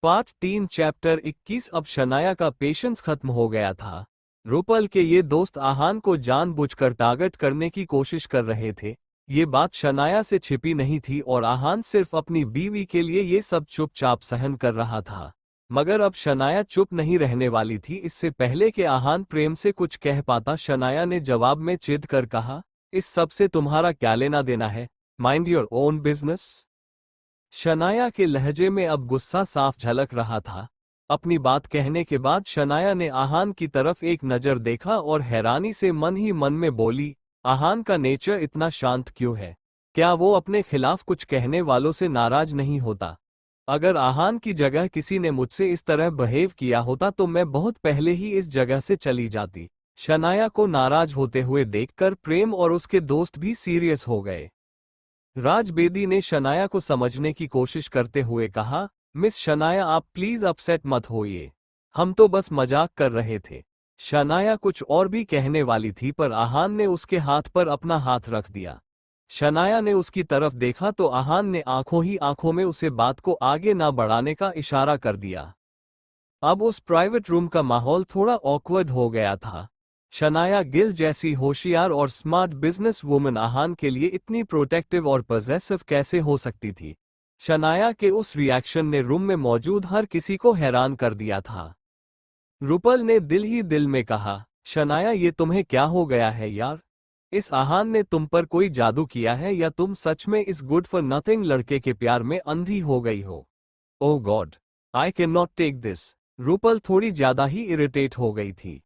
Part 3 chapter 21। अब शनाया का patience खत्म हो गया था। रूपल के ये दोस्त आहान को जानबूझकर टारगेट करने की कोशिश कर रहे थे। ये बात शनाया से छिपी नहीं थी और आहान सिर्फ अपनी बीवी के लिए ये सब चुपचाप सहन कर रहा था। मगर अब शनाया चुप नहीं रहने वाली थी। इससे पहले कि आहान प्रेम से कुछ कह पाता, शनाया ने जवाब में चिढ़ कर कहा, इस सब से तुम्हारा क्या लेना देना है? Mind your own business. Shanaya के लहजे में अब गुस्सा साफ झलक रहा था। अपनी बात कहने के बाद शनाया ने आहान की तरफ एक नज़र देखा और हैरानी से मन ही मन में बोली, आहान का नेचर इतना शांत क्यों है? क्या वो अपने खिलाफ कुछ कहने वालों से नाराज नहीं होता? अगर आहान की जगह किसी ने मुझसे इस तरह बिहेव किया होता तो मैं बहुत पहले ही इस जगह से चली जाती। शनाया को नाराज होते हुए देखकर प्रेम और उसके दोस्त भी सीरियस हो गए। राज बेदी ने शनाया को समझने की कोशिश करते हुए कहा, मिस शनाया आप प्लीज अपसेट मत होइए, हम तो बस मजाक कर रहे थे। शनाया कुछ और भी कहने वाली थी पर आहान ने उसके हाथ पर अपना हाथ रख दिया। शनाया ने उसकी तरफ देखा तो आहान ने आंखों ही आंखों में उसे बात को आगे ना बढ़ाने का इशारा कर दिया। अब उस प्राइवेट रूम का माहौल थोड़ा ऑकवर्ड हो गया था। शनाया गिल जैसी होशियार और स्मार्ट बिजनेस वुमन आहान के लिए इतनी प्रोटेक्टिव और पॉजेसिव कैसे हो सकती थी? शनाया के उस रिएक्शन ने रूम में मौजूद हर किसी को हैरान कर दिया था। रूपल ने दिल ही दिल में कहा, शनाया ये तुम्हें क्या हो गया है यार? इस आहान ने तुम पर कोई जादू किया है या तुम सच में इस गुड फॉर नथिंग लड़के के प्यार में अंधी हो गई हो? Oh god, I can not take this. Rupal थोड़ी ज्यादा ही इरिटेट हो गई थी,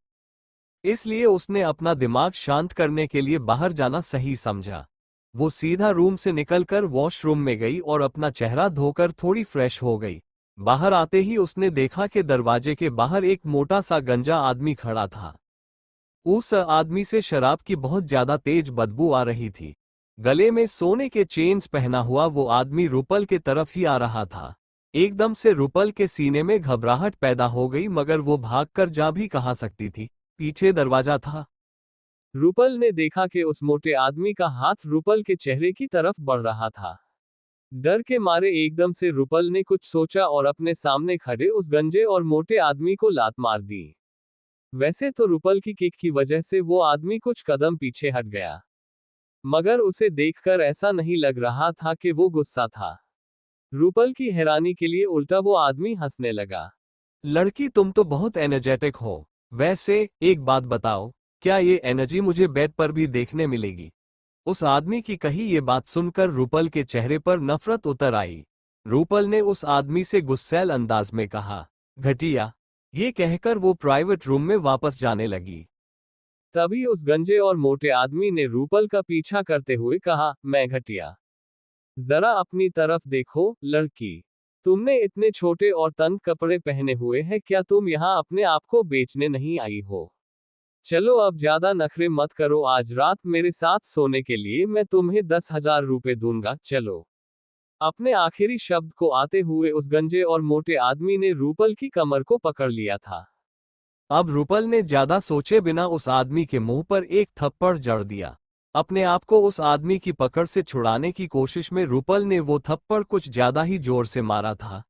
इसलिए उसने अपना दिमाग शांत करने के लिए बाहर जाना सही समझा। वो सीधा रूम से निकलकर वॉशरूम में गई और अपना चेहरा धोकर थोड़ी फ्रेश हो गई। बाहर आते ही उसने देखा कि दरवाजे के बाहर एक मोटा सा गंजा आदमी खड़ा था। उस आदमी से शराब की बहुत ज्यादा तेज बदबू आ रही थी। गले में सोने के चेन्स पहना हुआ वो आदमी रूपल के तरफ ही आ रहा था। एकदम से रूपल के सीने में घबराहट पैदा हो गई, मगर वो भागकर जा भी कहाँ सकती थी, पीछे दरवाजा था। रूपल ने देखा कि उस मोटे आदमी का हाथ रूपल के चेहरे की तरफ बढ़ रहा था। डर के मारे एकदम से रूपल ने कुछ सोचा और अपने सामने खड़े उस गंजे और मोटे आदमी को लात मार दी। वैसे तो रूपल की किक की वजह से वो आदमी कुछ कदम पीछे हट गया, मगर उसे देखकर ऐसा नहीं लग रहा था कि वो गुस्सा था। रूपल की हैरानी के लिए उल्टा वो आदमी हंसने लगा। लड़की तुम तो बहुत एनर्जेटिक हो। वैसे एक बात बताओ, क्या ये एनर्जी मुझे बेड पर भी देखने मिलेगी? उस आदमी की कही ये बात सुनकर रूपल के चेहरे पर नफरत उतर आई। रूपल ने उस आदमी से गुस्सैल अंदाज में कहा, घटिया। ये कहकर वो प्राइवेट रूम में वापस जाने लगी। तभी उस गंजे और मोटे आदमी ने रूपल का पीछा करते हुए कहा, मैं घटिया? जरा अपनी तरफ देखो लड़की, तुमने इतने छोटे और तंग कपड़े पहने हुए हैं, क्या तुम यहाँ अपने आप को बेचने नहीं आई हो? चलो अब ज्यादा नखरे मत करो, आज रात मेरे साथ सोने के लिए मैं तुम्हें 10,000 रुपए दूंगा, चलो। अपने आखिरी शब्द को आते हुए उस गंजे और मोटे आदमी ने रूपल की कमर को पकड़ लिया था। अब रूपल ने ज्यादा सोचे बिना उस आदमी के मुंह पर एक थप्पड़ जड़ दिया। अपने आप को उस आदमी की पकड़ से छुड़ाने की कोशिश में रूपल ने वो थप्पड़ कुछ ज्यादा ही जोर से मारा था।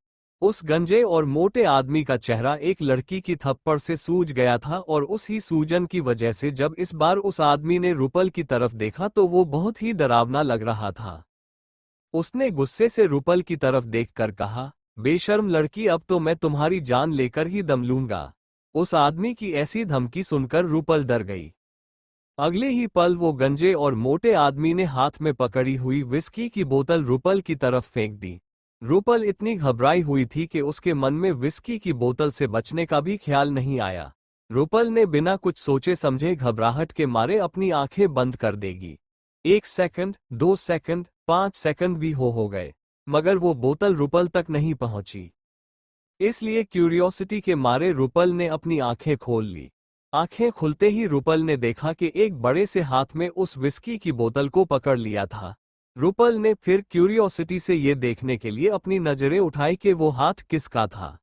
उस गंजे और मोटे आदमी का चेहरा एक लड़की की थप्पड़ से सूज गया था और उस ही सूजन की वजह से जब इस बार उस आदमी ने रूपल की तरफ देखा तो वो बहुत ही डरावना लग रहा था। उसने गुस्से से रूपल की तरफ देखकर कहा, बेशर्म लड़की, अब तो मैं तुम्हारी जान लेकर ही दम लूंगा। उस आदमी की ऐसी धमकी सुनकर रूपल डर गई। अगले ही पल वो गंजे और मोटे आदमी ने हाथ में पकड़ी हुई विस्की की बोतल रूपल की तरफ फेंक दी। रूपल इतनी घबराई हुई थी कि उसके मन में विस्की की बोतल से बचने का भी ख्याल नहीं आया। रूपल ने बिना कुछ सोचे समझे घबराहट के मारे अपनी आंखें बंद कर देगी। 1 सेकंड, 2 सेकंड, 5 सेकंड भी हो गए, मगर वो बोतल रूपल तक नहीं पहुंची। इसलिए क्यूरियोसिटी के मारे रूपल ने अपनी आंखें खोल ली। आंखें खुलते ही रूपल ने देखा कि एक बड़े से हाथ में उस विस्की की बोतल को पकड़ लिया था। रूपल ने फिर क्यूरियोसिटी से ये देखने के लिए अपनी नजरें उठाई कि वो हाथ किसका था।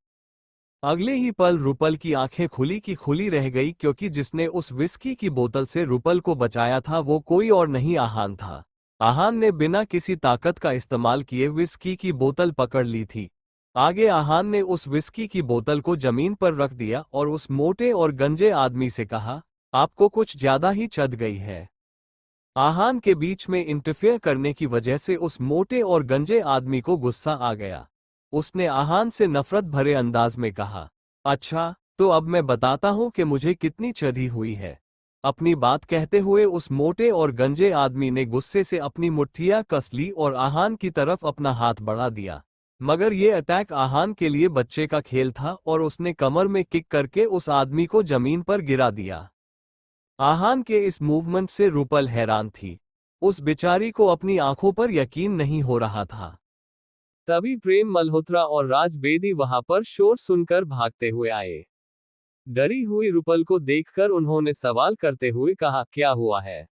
अगले ही पल रूपल की आंखें खुली की खुली रह गई, क्योंकि जिसने उस विस्की की बोतल से रूपल को बचाया था वो कोई और नहीं आहान था। आहान ने बिना किसी ताकत का इस्तेमाल किए विस्की की बोतल पकड़ ली थी। आगे आहान ने उस विस्की की बोतल को जमीन पर रख दिया और उस मोटे और गंजे आदमी से कहा, आपको कुछ ज्यादा ही चढ़ गई है। आहान के बीच में इंटरफेयर करने की वजह से उस मोटे और गंजे आदमी को गुस्सा आ गया। उसने आहान से नफरत भरे अंदाज में कहा, अच्छा, तो अब मैं बताता हूं कि मुझे कितनी चढ़ी हुई है। अपनी बात कहते हुए उस मोटे और गंजे आदमी ने गुस्से से अपनी मुट्ठियां कस ली और आहान की तरफ अपना हाथ बढ़ा दिया। मगर ये अटैक आहान के लिए बच्चे का खेल था और उसने कमर में किक करके उस आदमी को जमीन पर गिरा दिया। आहान के इस मूवमेंट से रूपल हैरान थी। उस बेचारी को अपनी आंखों पर यकीन नहीं हो रहा था। तभी प्रेम मल्होत्रा और राज बेदी वहां पर शोर सुनकर भागते हुए आए। डरी हुई रूपल को देखकर उन्होंने सवाल करते हुए कहा, क्या हुआ है?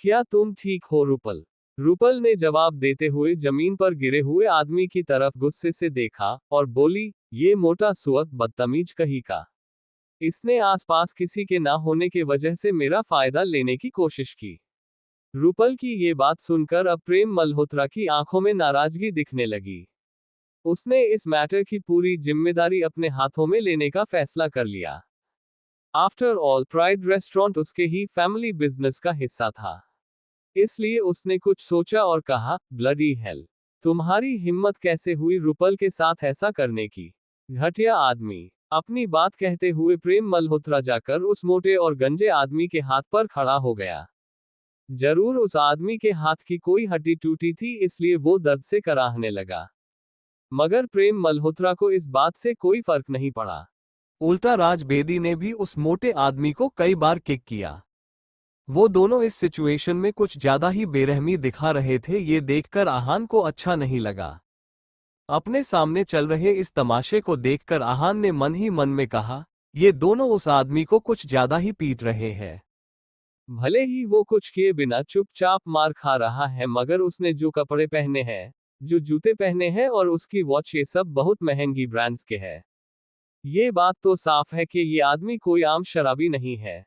क्या तुम ठीक हो रूपल? रूपल ने जवाब देते हुए जमीन पर गिरे हुए आदमी की तरफ गुस्से से देखा और बोली, ये मोटा सुअर बदतमीज कहीं का। इसने आसपास किसी के ना होने के वजह से मेरा फायदा लेने की कोशिश की। रूपल की ये बात सुनकर अब प्रेम मल्होत्रा की आंखों में नाराजगी दिखने लगी। उसने इस मैटर की पूरी जिम्मेदारी अपने हाथों में लेने का फैसला कर लिया। आफ्टर ऑल प्राइड रेस्टोरेंट उसके ही फैमिली बिजनेस का हिस्सा था। इसलिए उसने कुछ सोचा और कहा, ब्लडी हेल, तुम्हारी हिम्मत कैसे हुई रूपल के साथ ऐसा करने की? घटिया आदमी। अपनी बात कहते हुए प्रेम मल्होत्रा जाकर उस मोटे और गंजे आदमी के हाथ पर खड़ा हो गया। जरूर उस आदमी के हाथ की कोई हड्डी टूटी थी, इसलिए वो दर्द से कराहने लगा। मगर प्रेम मल्होत्रा को इस बात से कोई फर्क नहीं पड़ा। उल्टा राज बेदी ने भी उस मोटे आदमी को कई बार किक किया। वो दोनों इस सिचुएशन में कुछ ज्यादा ही बेरहमी दिखा रहे थे। ये देखकर आहान को अच्छा नहीं लगा। अपने सामने चल रहे इस तमाशे को देखकर आहान ने मन ही मन में कहा, ये दोनों उस आदमी को कुछ ज्यादा ही पीट रहे हैं। भले ही वो कुछ किए बिना चुपचाप मार खा रहा है, मगर उसने जो कपड़े पहने हैं, जो जूते पहने हैं और उसकी वॉच, ये सब बहुत महंगी ब्रांड्स के हैं। ये बात तो साफ है कि ये आदमी कोई आम शराबी नहीं है।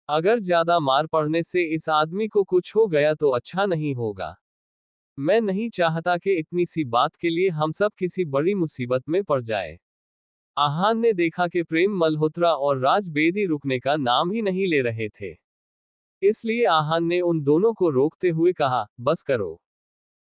अगर ज्यादा मार पड़ने से इस आदमी को कुछ हो गया तो अच्छा नहीं होगा। मैं नहीं चाहता कि इतनी सी बात के लिए हम सब किसी बड़ी मुसीबत में पड़ जाए। आहान ने देखा कि प्रेम मल्होत्रा और राज बेदी रुकने का नाम ही नहीं ले रहे थे। इसलिए आहान ने उन दोनों को रोकते हुए कहा, बस करो।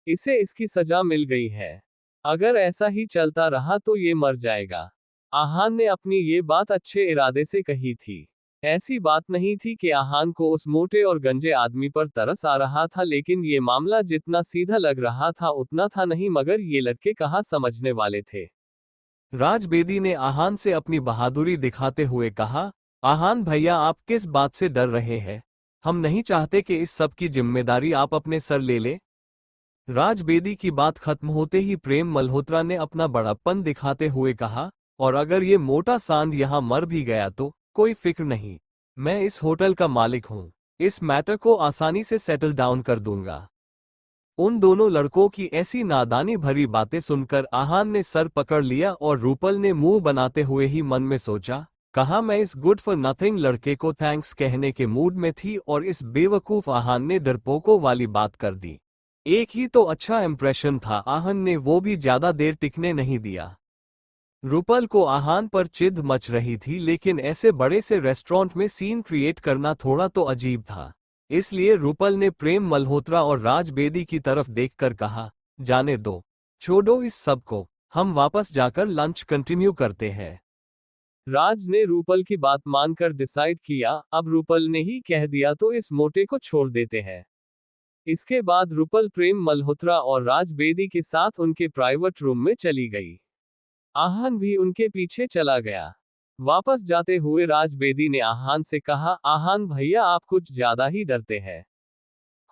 इसे इसकी सजा मिल गई है। अगर ऐसा ही चलता रहा तो ये मर जाएगा। आहान ने अपनी ये बात अच्छे इरादे से कही थी। ऐसी बात नहीं थी कि आहान को उस मोटे और गंजे आदमी पर तरस आ रहा था, लेकिन ये मामला जितना सीधा लग रहा था उतना था नहीं, मगर ये लड़के कहाँ समझने वाले थे। राज बेदी ने आहान से अपनी बहादुरी दिखाते हुए कहा, आहान भैया, आप किस बात से डर रहे हैं? हम नहीं चाहते कि इस सब की जिम्मेदारी आप अपने सर ले ले। राज बेदी की बात खत्म होते ही प्रेम मल्होत्रा ने अपना बड़प्पन दिखाते हुए कहा, और अगर ये मोटा सांड यहां मर भी गया तो कोई फिक्र नहीं, मैं इस होटल का मालिक हूं। इस मैटर को आसानी से सेटल डाउन कर दूंगा। उन दोनों लड़कों की ऐसी नादानी भरी बातें सुनकर आहान ने सर पकड़ लिया और रूपल ने मुंह बनाते हुए ही मन में सोचा, कहा मैं इस गुड फॉर नथिंग लड़के को थैंक्स कहने के मूड में थी और इस बेवकूफ आहान ने डरपोकों वाली बात कर दी। एक ही तो अच्छा इंप्रेशन था, आहान ने वो भी ज्यादा देर टिकने नहीं दिया। रूपल को आहान पर चिढ़ मच रही थी, लेकिन ऐसे बड़े से रेस्टोरेंट में सीन क्रिएट करना थोड़ा तो अजीब था। इसलिए रूपल ने प्रेम मल्होत्रा और राज बेदी की तरफ देखकर कहा, जाने दो, छोड़ो इस सब को, हम वापस जाकर लंच कंटिन्यू करते हैं। राज ने रूपल की बात मानकर डिसाइड किया, अब रूपल ने ही कह दिया तो इस मोटे को छोड़ देते हैं। इसके बाद रूपल प्रेम मल्होत्रा और राज बेदी के साथ उनके प्राइवेट रूम में चली गई। आहान भी उनके पीछे चला गया। वापस जाते हुए राज बेदी ने आहान से कहा, आहान भैया, आप कुछ ज्यादा ही डरते हैं।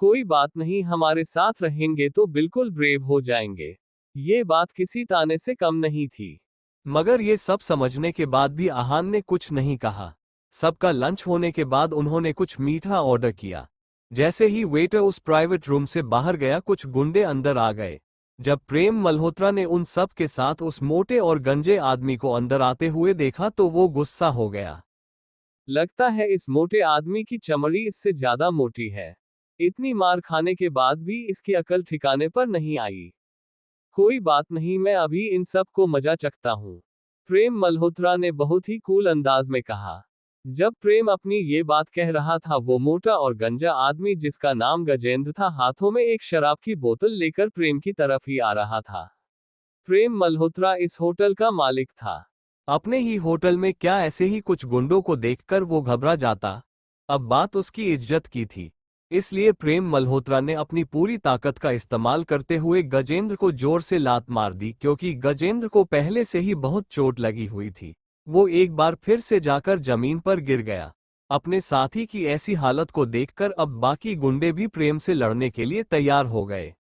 कोई बात नहीं, हमारे साथ रहेंगे तो बिल्कुल ब्रेव हो जाएंगे। ये बात किसी ताने से कम नहीं थी। मगर ये सब समझने के बाद भी आहान ने कुछ नहीं कहा। सबका लंच होने के बाद उन्होंने कुछ मीठा ऑर्डर किया। जैसे ही वेटर उस प्राइवेट रूम से बाहर गया, कुछ गुंडे अंदर आ गए। जब प्रेम मल्होत्रा ने उन सब के साथ उस मोटे और गंजे आदमी को अंदर आते हुए देखा तो वो गुस्सा हो गया। लगता है इस मोटे आदमी की चमड़ी इससे ज्यादा मोटी है। इतनी मार खाने के बाद भी इसकी अकल ठिकाने पर नहीं आई। कोई बात नहीं, मैं अभी इन सब को मजा चखता हूँ, प्रेम मल्होत्रा ने बहुत ही कूल अंदाज में कहा। जब प्रेम अपनी ये बात कह रहा था, वो मोटा और गंजा आदमी जिसका नाम गजेंद्र था, हाथों में एक शराब की बोतल लेकर प्रेम की तरफ ही आ रहा था। प्रेम मल्होत्रा इस होटल का मालिक था। अपने ही होटल में क्या ऐसे ही कुछ गुंडों को देखकर वो घबरा जाता? अब बात उसकी इज्जत की थी। इसलिए प्रेम मल्होत्रा ने अपनी पूरी ताकत का इस्तेमाल करते हुए गजेंद्र को जोर से लात मार दी, क्योंकि गजेंद्र को पहले से ही बहुत चोट लगी हुई थी। वो एक बार फिर से जाकर जमीन पर गिर गया। अपने साथी की ऐसी हालत को देखकर अब बाकी गुंडे भी प्रेम से लड़ने के लिए तैयार हो गए।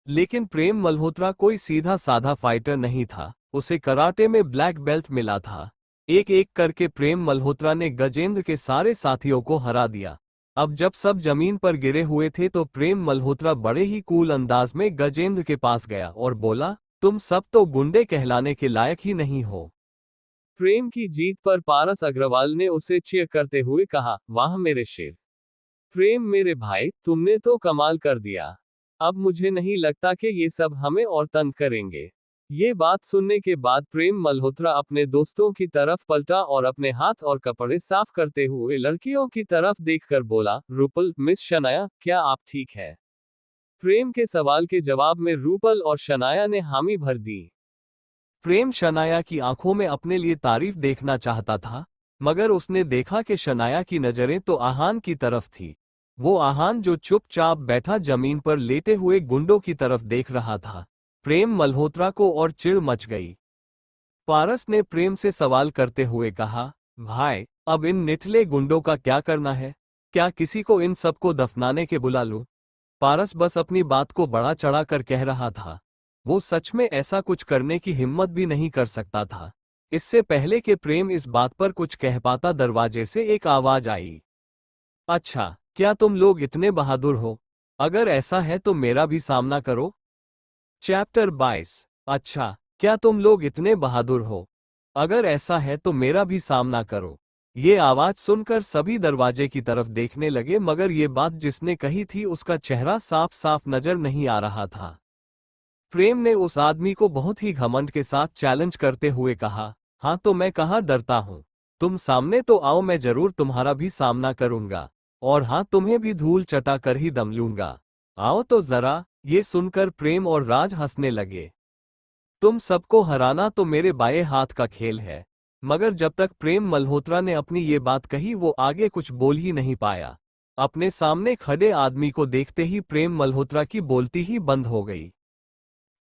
लेकिन प्रेम मल्होत्रा कोई सीधा साधा फाइटर नहीं था, उसे कराटे में ब्लैक बेल्ट मिला था। एक एक करके प्रेम मल्होत्रा ने गजेंद्र के सारे साथियों को हरा दिया। अब जब सब जमीन पर गिरे हुए थे तो प्रेम मल्होत्रा बड़े ही कूल अंदाज में गजेंद्र के पास गया और बोला, तुम सब तो गुंडे कहलाने के लायक ही नहीं हो। प्रेम की जीत पर पारस अग्रवाल ने उसे चीयर करते हुए कहा, वाह मेरे शेर। प्रेम मेरे भाई, तुमने तो कमाल कर दिया। अब मुझे नहीं लगता कि ये सब हमें और तंग करेंगे। ये बात सुनने के बाद प्रेम मल्होत्रा अपने दोस्तों की तरफ पलटा और अपने हाथ और कपड़े साफ करते हुए लड़कियों की तरफ देखकर बोला, रूपल, मिस शनाया, क्या आप ठीक है? प्रेम के सवाल के जवाब में रूपल और शनाया ने हामी भर दी। प्रेम शनाया की आंखों में अपने लिए तारीफ देखना चाहता था, मगर उसने देखा कि शनाया की नजरें तो आहान की तरफ थी। वो आहान जो चुपचाप बैठा जमीन पर लेटे हुए गुंडों की तरफ देख रहा था। प्रेम मल्होत्रा को और चिढ़ मच गई। पारस ने प्रेम से सवाल करते हुए कहा, भाई, अब इन निठले गुंडों का क्या करना है? क्या किसी को इन सबको दफनाने के बुला लूं? पारस बस अपनी बात को बढ़ा चढ़ा कर कह रहा था। वो सच में ऐसा कुछ करने की हिम्मत भी नहीं कर सकता था। इससे पहले कि प्रेम इस बात पर कुछ कह पाता, दरवाजे से एक आवाज आई। अच्छा, क्या तुम लोग इतने बहादुर हो? अगर ऐसा है तो मेरा भी सामना करो। चैप्टर 22। अच्छा, क्या तुम लोग इतने बहादुर हो? अगर ऐसा है तो मेरा भी सामना करो। ये आवाज सुनकर सभी दरवाजे की तरफ देखने लगे, मगर ये बात जिसने कही थी उसका चेहरा साफ साफ नजर नहीं आ रहा था। प्रेम ने उस आदमी को बहुत ही घमंड के साथ चैलेंज करते हुए कहा, हाँ तो मैं कहाँ डरता हूँ। तुम सामने तो आओ, मैं जरूर तुम्हारा भी सामना करूंगा, और हाँ, तुम्हें भी धूल चटा कर ही दम लूंगा। आओ तो जरा। ये सुनकर प्रेम और राज हंसने लगे। तुम सबको हराना तो मेरे बाएं हाथ का खेल है। मगर जब तक प्रेम मल्होत्रा ने अपनी ये बात कही, वो आगे कुछ बोल ही नहीं पाया। अपने सामने खड़े आदमी को देखते ही प्रेम मल्होत्रा की बोलती ही बंद हो गई,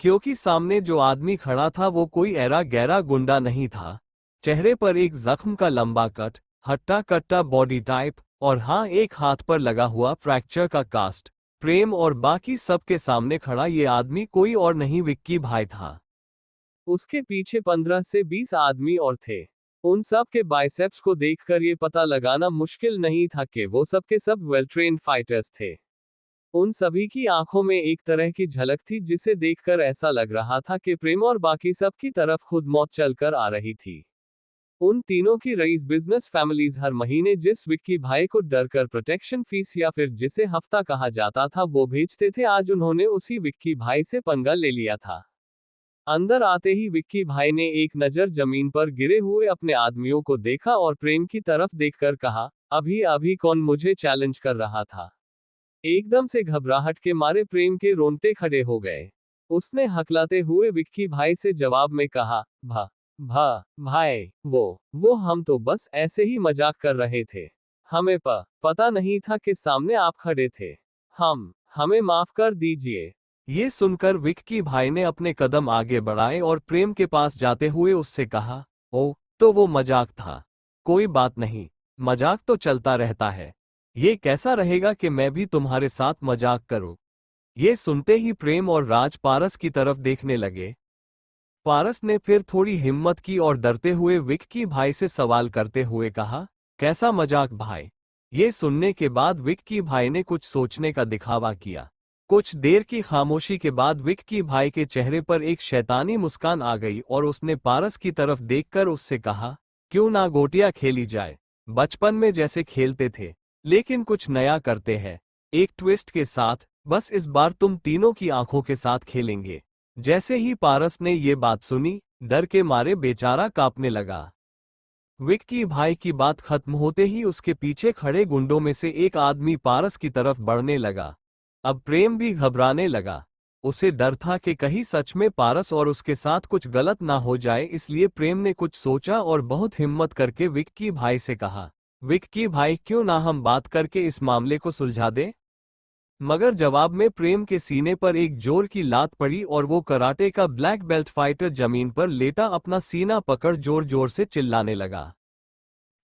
क्योंकि सामने जो आदमी खड़ा था वो कोई ऐरा गैरा गुंडा नहीं था। चेहरे पर एक जख्म का लंबा कट, हट्टा कट्टा बॉडी टाइप, और हाँ, एक हाथ पर लगा हुआ फ्रैक्चर का कास्ट। प्रेम और बाकी सबके सामने खड़ा ये आदमी कोई और नहीं, विक्की भाई था। उसके पीछे 15 से 20 आदमी और थे। उन सब के बाइसेप्स को देखकर ये पता लगाना मुश्किल नहीं था कि वो सब के सब वेल ट्रेन्ड फाइटर्स थे। उन सभी की आंखों में एक तरह की झलक थी जिसे देखकर ऐसा लग रहा था कि प्रेम और बाकी सब की तरफ खुद मौत चलकर आ रही थी। उन तीनों की रईस बिजनेस फैमिलीज हर महीने जिस विक्की भाई को डरकर प्रोटेक्शन फीस या फिर जिसे हफ्ता कहा जाता था वो भेजते थे, आज उन्होंने उसी विक्की भाई से पंगा ले लिया था। अंदर आते ही विक्की भाई ने एक नजर जमीन पर गिरे हुए अपने आदमियों को देखा और प्रेम की तरफ देखकर कहा, अभी अभी कौन मुझे चैलेंज कर रहा था? एकदम से घबराहट के मारे प्रेम के रोंगटे खड़े हो गए। उसने हकलाते हुए विक्की भाई से जवाब में कहा, भाई, वो हम तो बस ऐसे ही मजाक कर रहे थे। हमें पता नहीं था कि सामने आप खड़े थे। हमें माफ कर दीजिए। ये सुनकर विक्की भाई ने अपने कदम आगे बढ़ाए और प्रेम के पास जाते हुए उससे कहा, ओ, तो वो मजाक था। कोई बात नहीं, मजाक तो चलता रहता है। ये कैसा रहेगा कि मैं भी तुम्हारे साथ मजाक करूं? ये सुनते ही प्रेम और राज पारस की तरफ देखने लगे। पारस ने फिर थोड़ी हिम्मत की और डरते हुए विक्की भाई से सवाल करते हुए कहा, कैसा मजाक भाई? ये सुनने के बाद विक्की भाई ने कुछ सोचने का दिखावा किया। कुछ देर की खामोशी के बाद विक्की भाई के चेहरे पर एक शैतानी मुस्कान आ गई और उसने पारस की तरफ देखकर उससे कहा, क्यों ना गोटियां खेली जाए? बचपन में जैसे खेलते थे, लेकिन कुछ नया करते हैं, एक ट्विस्ट के साथ। बस इस बार तुम तीनों की आंखों के साथ खेलेंगे। जैसे ही पारस ने ये बात सुनी, डर के मारे बेचारा कांपने लगा। विक्की भाई की बात खत्म होते ही उसके पीछे खड़े गुंडों में से एक आदमी पारस की तरफ बढ़ने लगा। अब प्रेम भी घबराने लगा। उसे डर था कि कहीं सच में पारस और उसके साथ कुछ गलत ना हो जाए, इसलिए प्रेम ने कुछ सोचा और बहुत हिम्मत करके विक्की भाई से कहा, विक्की भाई क्यों ना हम बात करके इस मामले को सुलझा दें? मगर जवाब में प्रेम के सीने पर एक जोर की लात पड़ी और वो कराटे का ब्लैक बेल्ट फाइटर जमीन पर लेटा अपना सीना पकड़ जोर जोर से चिल्लाने लगा।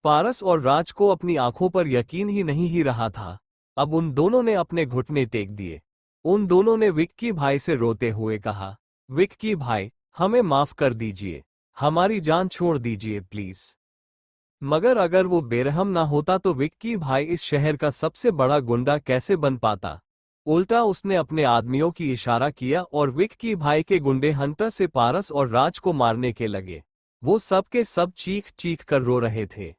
पारस और राज को अपनी आंखों पर यकीन ही रहा था। अब उन दोनों ने अपने घुटने टेक दिए। उन दोनों ने विक्की भाई से रोते हुए कहा, विक्की भाई, हमें माफ कर दीजिए, हमारी जान छोड़ दीजिए प्लीज। मगर अगर वो बेरहम ना होता तो विक्की भाई इस शहर का सबसे बड़ा गुंडा कैसे बन पाता? उल्टा उसने अपने आदमियों की इशारा किया और विक्की भाई के गुंडे हंटर से पारस और राज को मारने के लगे। वो सब के सब चीख चीख कर रो रहे थे।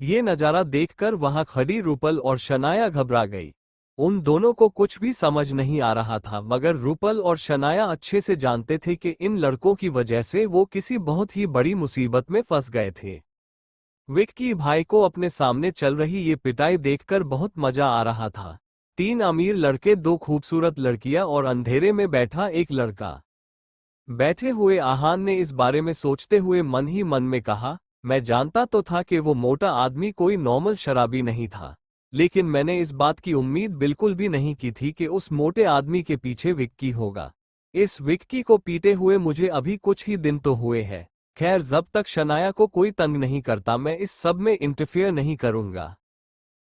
ये नजारा देखकर वहां खड़ी रूपल और शनाया घबरा गई। उन दोनों को कुछ भी समझ नहीं आ रहा था, मगर रूपल और शनाया अच्छे से जानते थे कि इन लड़कों की वजह से वो किसी बहुत ही बड़ी मुसीबत में फंस गए थे। विक्की भाई को अपने सामने चल रही ये पिटाई देखकर बहुत मजा आ रहा था। 3 अमीर लड़के, 2 खूबसूरत लड़कियां और अंधेरे में बैठा एक लड़का। बैठे हुए आहान ने इस बारे में सोचते हुए मन ही मन में कहा, मैं जानता तो था कि वो मोटा आदमी कोई नॉर्मल शराबी नहीं था, लेकिन मैंने इस बात की उम्मीद बिल्कुल भी नहीं की थी कि उस मोटे आदमी के पीछे विक्की होगा। इस विक्की को पीटे हुए मुझे अभी कुछ ही दिन तो हुए हैं। खैर, जब तक शनाया को कोई तंग नहीं करता मैं इस सब में इंटरफेयर नहीं करूंगा।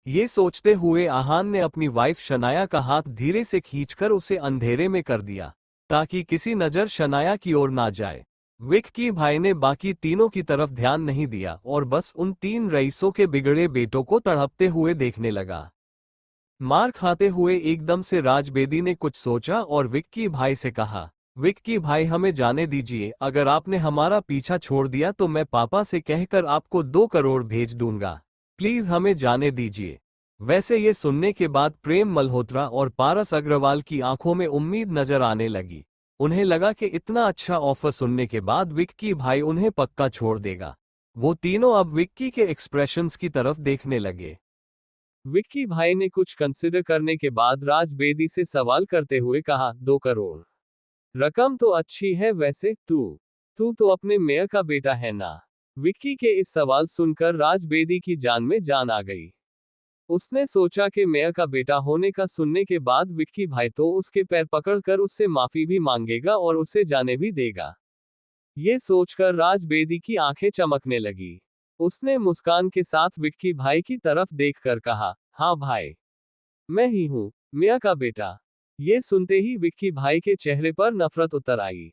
ये सोचते हुए आहान ने अपनी वाइफ शनाया का हाथ धीरे से खींचकर उसे अंधेरे में कर दिया, ताकि किसी नजर शनाया की ओर ना जाए। विक्की भाई ने बाकी तीनों की तरफ ध्यान नहीं दिया और बस उन 3 रईसों के बिगड़े बेटों को तड़पते हुए देखने लगा। मार खाते हुए एकदम से राज बेदी ने कुछ सोचा और विक्की भाई से कहा, विक्की भाई, हमें जाने दीजिए, अगर आपने हमारा पीछा छोड़ दिया तो मैं पापा से कहकर आपको 2 करोड़ भेज दूंगा। प्लीज हमें जाने दीजिए। वैसे ये सुनने के बाद प्रेम मल्होत्रा और पारस अग्रवाल की आंखों में उम्मीद नजर आने लगी। उन्हें लगा कि इतना अच्छा ऑफर सुनने के बाद विक्की भाई उन्हें पक्का छोड़ देगा। वो तीनों अब विक्की के एक्सप्रेशंस की तरफ देखने लगे। विक्की भाई ने कुछ कंसिडर करने के बाद राज बेदी से सवाल करते हुए कहा, 2 करोड़ रकम तो अच्छी है, वैसे तू तू तो अपने मेयर का बेटा है ना? विक्की के इस सवाल सुनकर राज बेदी की जान में जान आ गई। उसने सोचा कि मेयर का बेटा होने का सुनने के बाद विक्की भाई तो उसके पैर पकड़कर उससे माफी भी मांगेगा और उसे जाने भी देगा। ये सोचकर राज बेदी की आंखें चमकने लगी। उसने मुस्कान के साथ विक्की भाई की तरफ देखकर कहा, हाँ भाई, मैं ही हूँ मिया का बेटा। ये सुनते ही विक्की भाई के चेहरे पर नफरत उतर आई।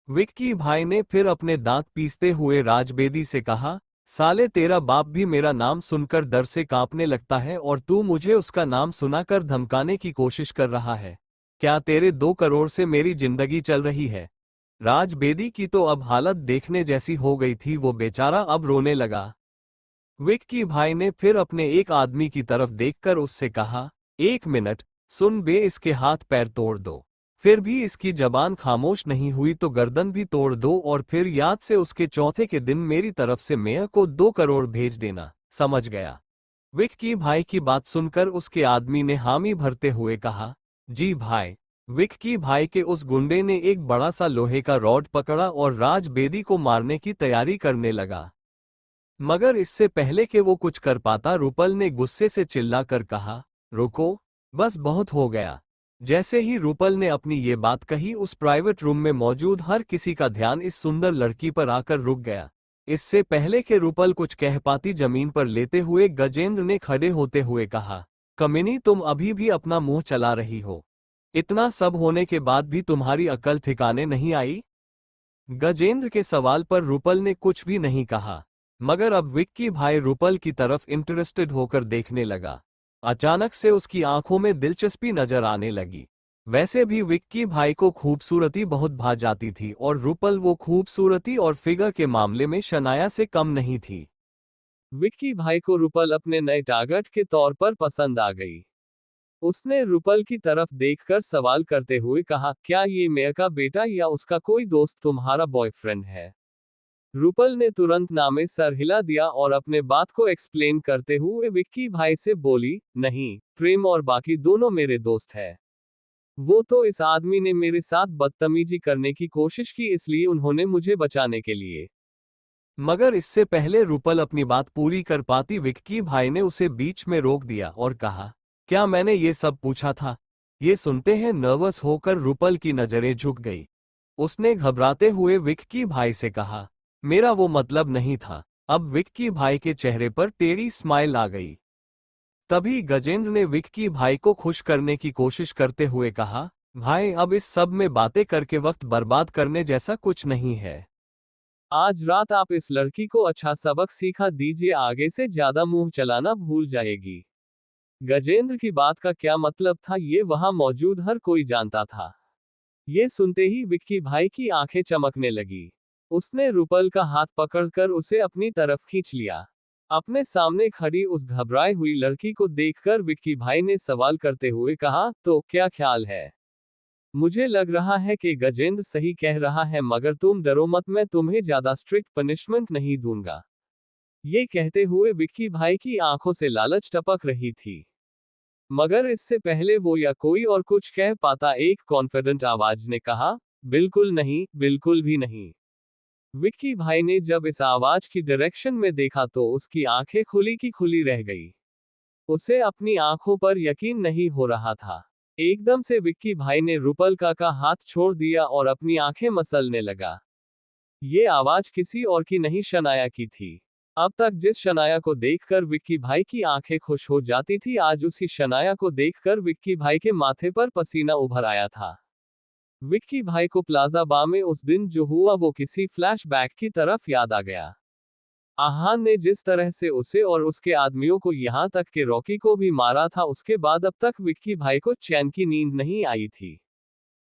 विक्की भाई ने फिर अपने दांत पीसते हुए राजबेदी से कहा, साले, तेरा बाप भी मेरा नाम सुनकर डर से कांपने लगता है और तू मुझे उसका नाम सुनाकर धमकाने की कोशिश कर रहा है। क्या तेरे 2 करोड़ से मेरी जिंदगी चल रही है? राजबेदी की तो अब हालत देखने जैसी हो गई थी, वो बेचारा अब रोने लगा। विक्की भाई ने फिर अपने एक आदमी की तरफ देखकर उससे कहा, 1 मिनट, सुन बे, इसके हाथ पैर तोड़ दो। फिर भी इसकी जबान खामोश नहीं हुई तो गर्दन भी तोड़ दो और फिर याद से उसके चौथे के दिन मेरी तरफ से मेयर को 2 करोड़ भेज देना, समझ गया? विक्की भाई की बात सुनकर उसके आदमी ने हामी भरते हुए कहा, जी भाई। विक्की भाई के उस गुंडे ने एक बड़ा सा लोहे का रॉड पकड़ा और राज बेदी को मारने की तैयारी करने लगा। मगर इससे पहले कि वो कुछ कर पाता, रूपल ने गुस्से से चिल्लाकर कहा, रुको, बस बहुत हो गया। जैसे ही रूपल ने अपनी ये बात कही, उस प्राइवेट रूम में मौजूद हर किसी का ध्यान इस सुंदर लड़की पर आकर रुक गया। इससे पहले कि रूपल कुछ कह पाती, जमीन पर लेते हुए गजेंद्र ने खड़े होते हुए कहा, कमीनी, तुम अभी भी अपना मुंह चला रही हो? इतना सब होने के बाद भी तुम्हारी अक्ल ठिकाने नहीं आई? गजेंद्र के सवाल पर रूपल ने कुछ भी नहीं कहा, मगर अब विक्की भाई रूपल की तरफ इंटरेस्टेड होकर देखने लगा। अचानक से उसकी आंखों में दिलचस्पी नजर आने लगी। वैसे भी विक्की भाई को खूबसूरती बहुत भा जाती थी और रूपल वो खूबसूरती और फिगर के मामले में शनाया से कम नहीं थी। विक्की भाई को रूपल अपने नए टारगेट के तौर पर पसंद आ गई। उसने रुपल की तरफ देखकर सवाल करते हुए कहा, क्या ये मेयर का बेटा या उसका कोई दोस्त तुम्हारा बॉयफ्रेंड है? रुपल ने तुरंत ना में सर हिला दिया और अपने बात को एक्सप्लेन करते हुए विक्की भाई से बोली, नहीं, प्रेम और बाकी दोनों मेरे दोस्त है। वो तो इस आदमी ने मेरे साथ बदतमीजी करने की कोशिश की, इसलिए उन्होंने मुझे बचाने के लिए। मगर इससे पहले रुपल अपनी बात पूरी कर पाती, विक्की भाई ने उसे बीच में रोक दिया और कहा, क्या मैंने ये सब पूछा था? ये सुनते हैं नर्वस होकर रुपल की नजरें झुक गई। उसने घबराते हुए विक्की भाई से कहा, मेरा वो मतलब नहीं था। अब विक्की भाई के चेहरे पर टेढ़ी स्माइल आ गई। तभी गजेंद्र ने विक्की भाई को खुश करने की कोशिश करते हुए कहा, भाई अब इस सब में बातें करके वक्त बर्बाद करने जैसा कुछ नहीं है। आज रात आप इस लड़की को अच्छा सबक सिखा दीजिए, आगे से ज्यादा मुंह चलाना भूल जाएगी। गजेंद्र की बात का क्या मतलब था ये वहां मौजूद हर कोई जानता था। ये सुनते ही विक्की भाई की आंखें चमकने लगी। उसने रुपल का हाथ पकड़कर उसे अपनी तरफ खींच लिया। अपने सामने खड़ी उस घबराई हुई लड़की को देखकर विक्की भाई ने सवाल करते हुए कहा, तो क्या ख्याल है? मुझे लग रहा है कि गजेंद्र सही कह रहा है, मगर तुम डरो मत, मैं तुम्हें ज्यादा स्ट्रिक्ट पनिशमेंट नहीं दूंगा। ये कहते हुए विक्की भाई की आंखों से लालच टपक रही थी। मगर इससे पहले वो या कोई और कुछ कह पाता, एक कॉन्फिडेंट आवाज ने कहा, बिल्कुल नहीं, बिल्कुल भी नहीं। विक्की भाई ने जब इस आवाज की डायरेक्शन में देखा तो उसकी आंखें खुली की खुली रह गई। उसे अपनी आंखों पर यकीन नहीं हो रहा था। एकदम से विक्की भाई ने रुपल का हाथ छोड़ दिया और अपनी आंखें मसलने लगा। ये आवाज किसी और की नहीं, शनाया की थी। अब तक जिस शनाया को देखकर विक्की भाई की आंखें खुश हो जाती थी, आज उसी शनाया को देखकर विक्की भाई के माथे पर पसीना उभर आया था। विक्की भाई को प्लाजा बार में उस दिन जो हुआ वो किसी फ्लैशबैक की तरफ याद आ गया। आहान ने जिस तरह से उसे और उसके आदमियों को, यहां तक कि रॉकी को भी मारा था, उसके बाद अब तक विक्की भाई को चैन की नींद नहीं आई थी।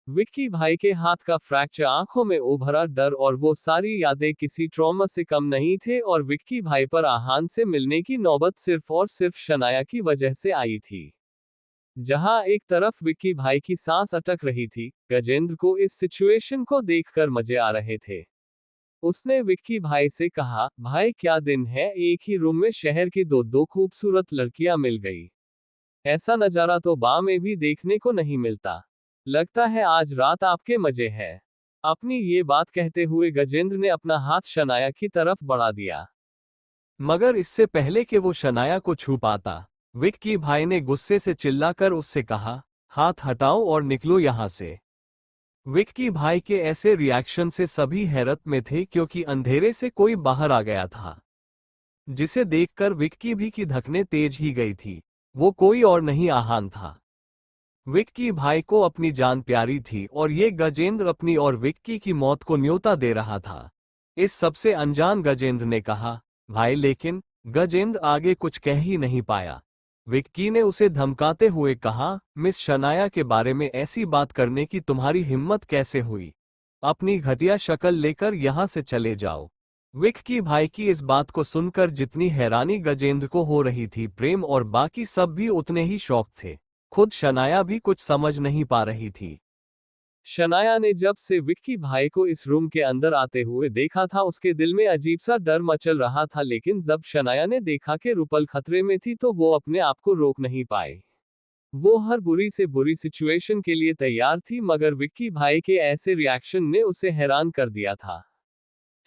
विक्की भाई के हाथ का फ्रैक्चर, आंखों में उभरा डर और वो सारी यादें किसी ट्रॉमा से कम नहीं थे, और विक्की भाई पर आहान से मिलने की नौबत सिर्फ और सिर्फ शनाया की वजह से आई थी। जहां एक तरफ विक्की भाई की सांस अटक रही थी, गजेंद्र को इस सिचुएशन को देखकर मजे आ रहे थे। उसने विक्की भाई से कहा, भाई क्या दिन है, एक ही रूम में शहर की दो दो खूबसूरत लड़कियां मिल गई। ऐसा नजारा तो बार में भी देखने को नहीं मिलता। लगता है आज रात आपके मजे है। अपनी ये बात कहते हुए गजेंद्र ने अपना हाथ शनाया की तरफ बढ़ा दिया। मगर इससे पहले कि वो शनाया को छू पाता, विक्की भाई ने गुस्से से चिल्लाकर उससे कहा, हाथ हटाओ और निकलो यहां से। विक्की भाई के ऐसे रिएक्शन से सभी हैरत में थे, क्योंकि अंधेरे से कोई बाहर आ गया था, जिसे देखकर विक्की भी की धकने तेज ही गई थी। वो कोई और नहीं, आहान था। विक्की भाई को अपनी जान प्यारी थी और ये गजेंद्र अपनी और विक्की की मौत को न्योता दे रहा था। इस सबसे अनजान गजेंद्र ने कहा, भाई, लेकिन गजेंद्र आगे कुछ कह ही नहीं पाया। विक्की ने उसे धमकाते हुए कहा, मिस शनाया के बारे में ऐसी बात करने की तुम्हारी हिम्मत कैसे हुई? अपनी घटिया शक्ल लेकर यहां से चले जाओ। विक्की भाई की इस बात को सुनकर जितनी हैरानी गजेंद्र को हो रही थी, प्रेम और बाकी सब भी उतने ही शॉक थे। खुद शनाया भी कुछ समझ नहीं पा रही थी। शनाया ने जब से विक्की भाई को इस रूम के अंदर आते हुए देखा था, उसके दिल में अजीब सा डर मचल रहा था, लेकिन जब शनाया ने देखा कि रुपल खतरे में थी तो वो अपने आप को रोक नहीं पाए। वो हर बुरी से बुरी सिचुएशन के लिए तैयार थी, मगर विक्की भाई के ऐसे रिएक्शन ने उसे हैरान कर दिया था।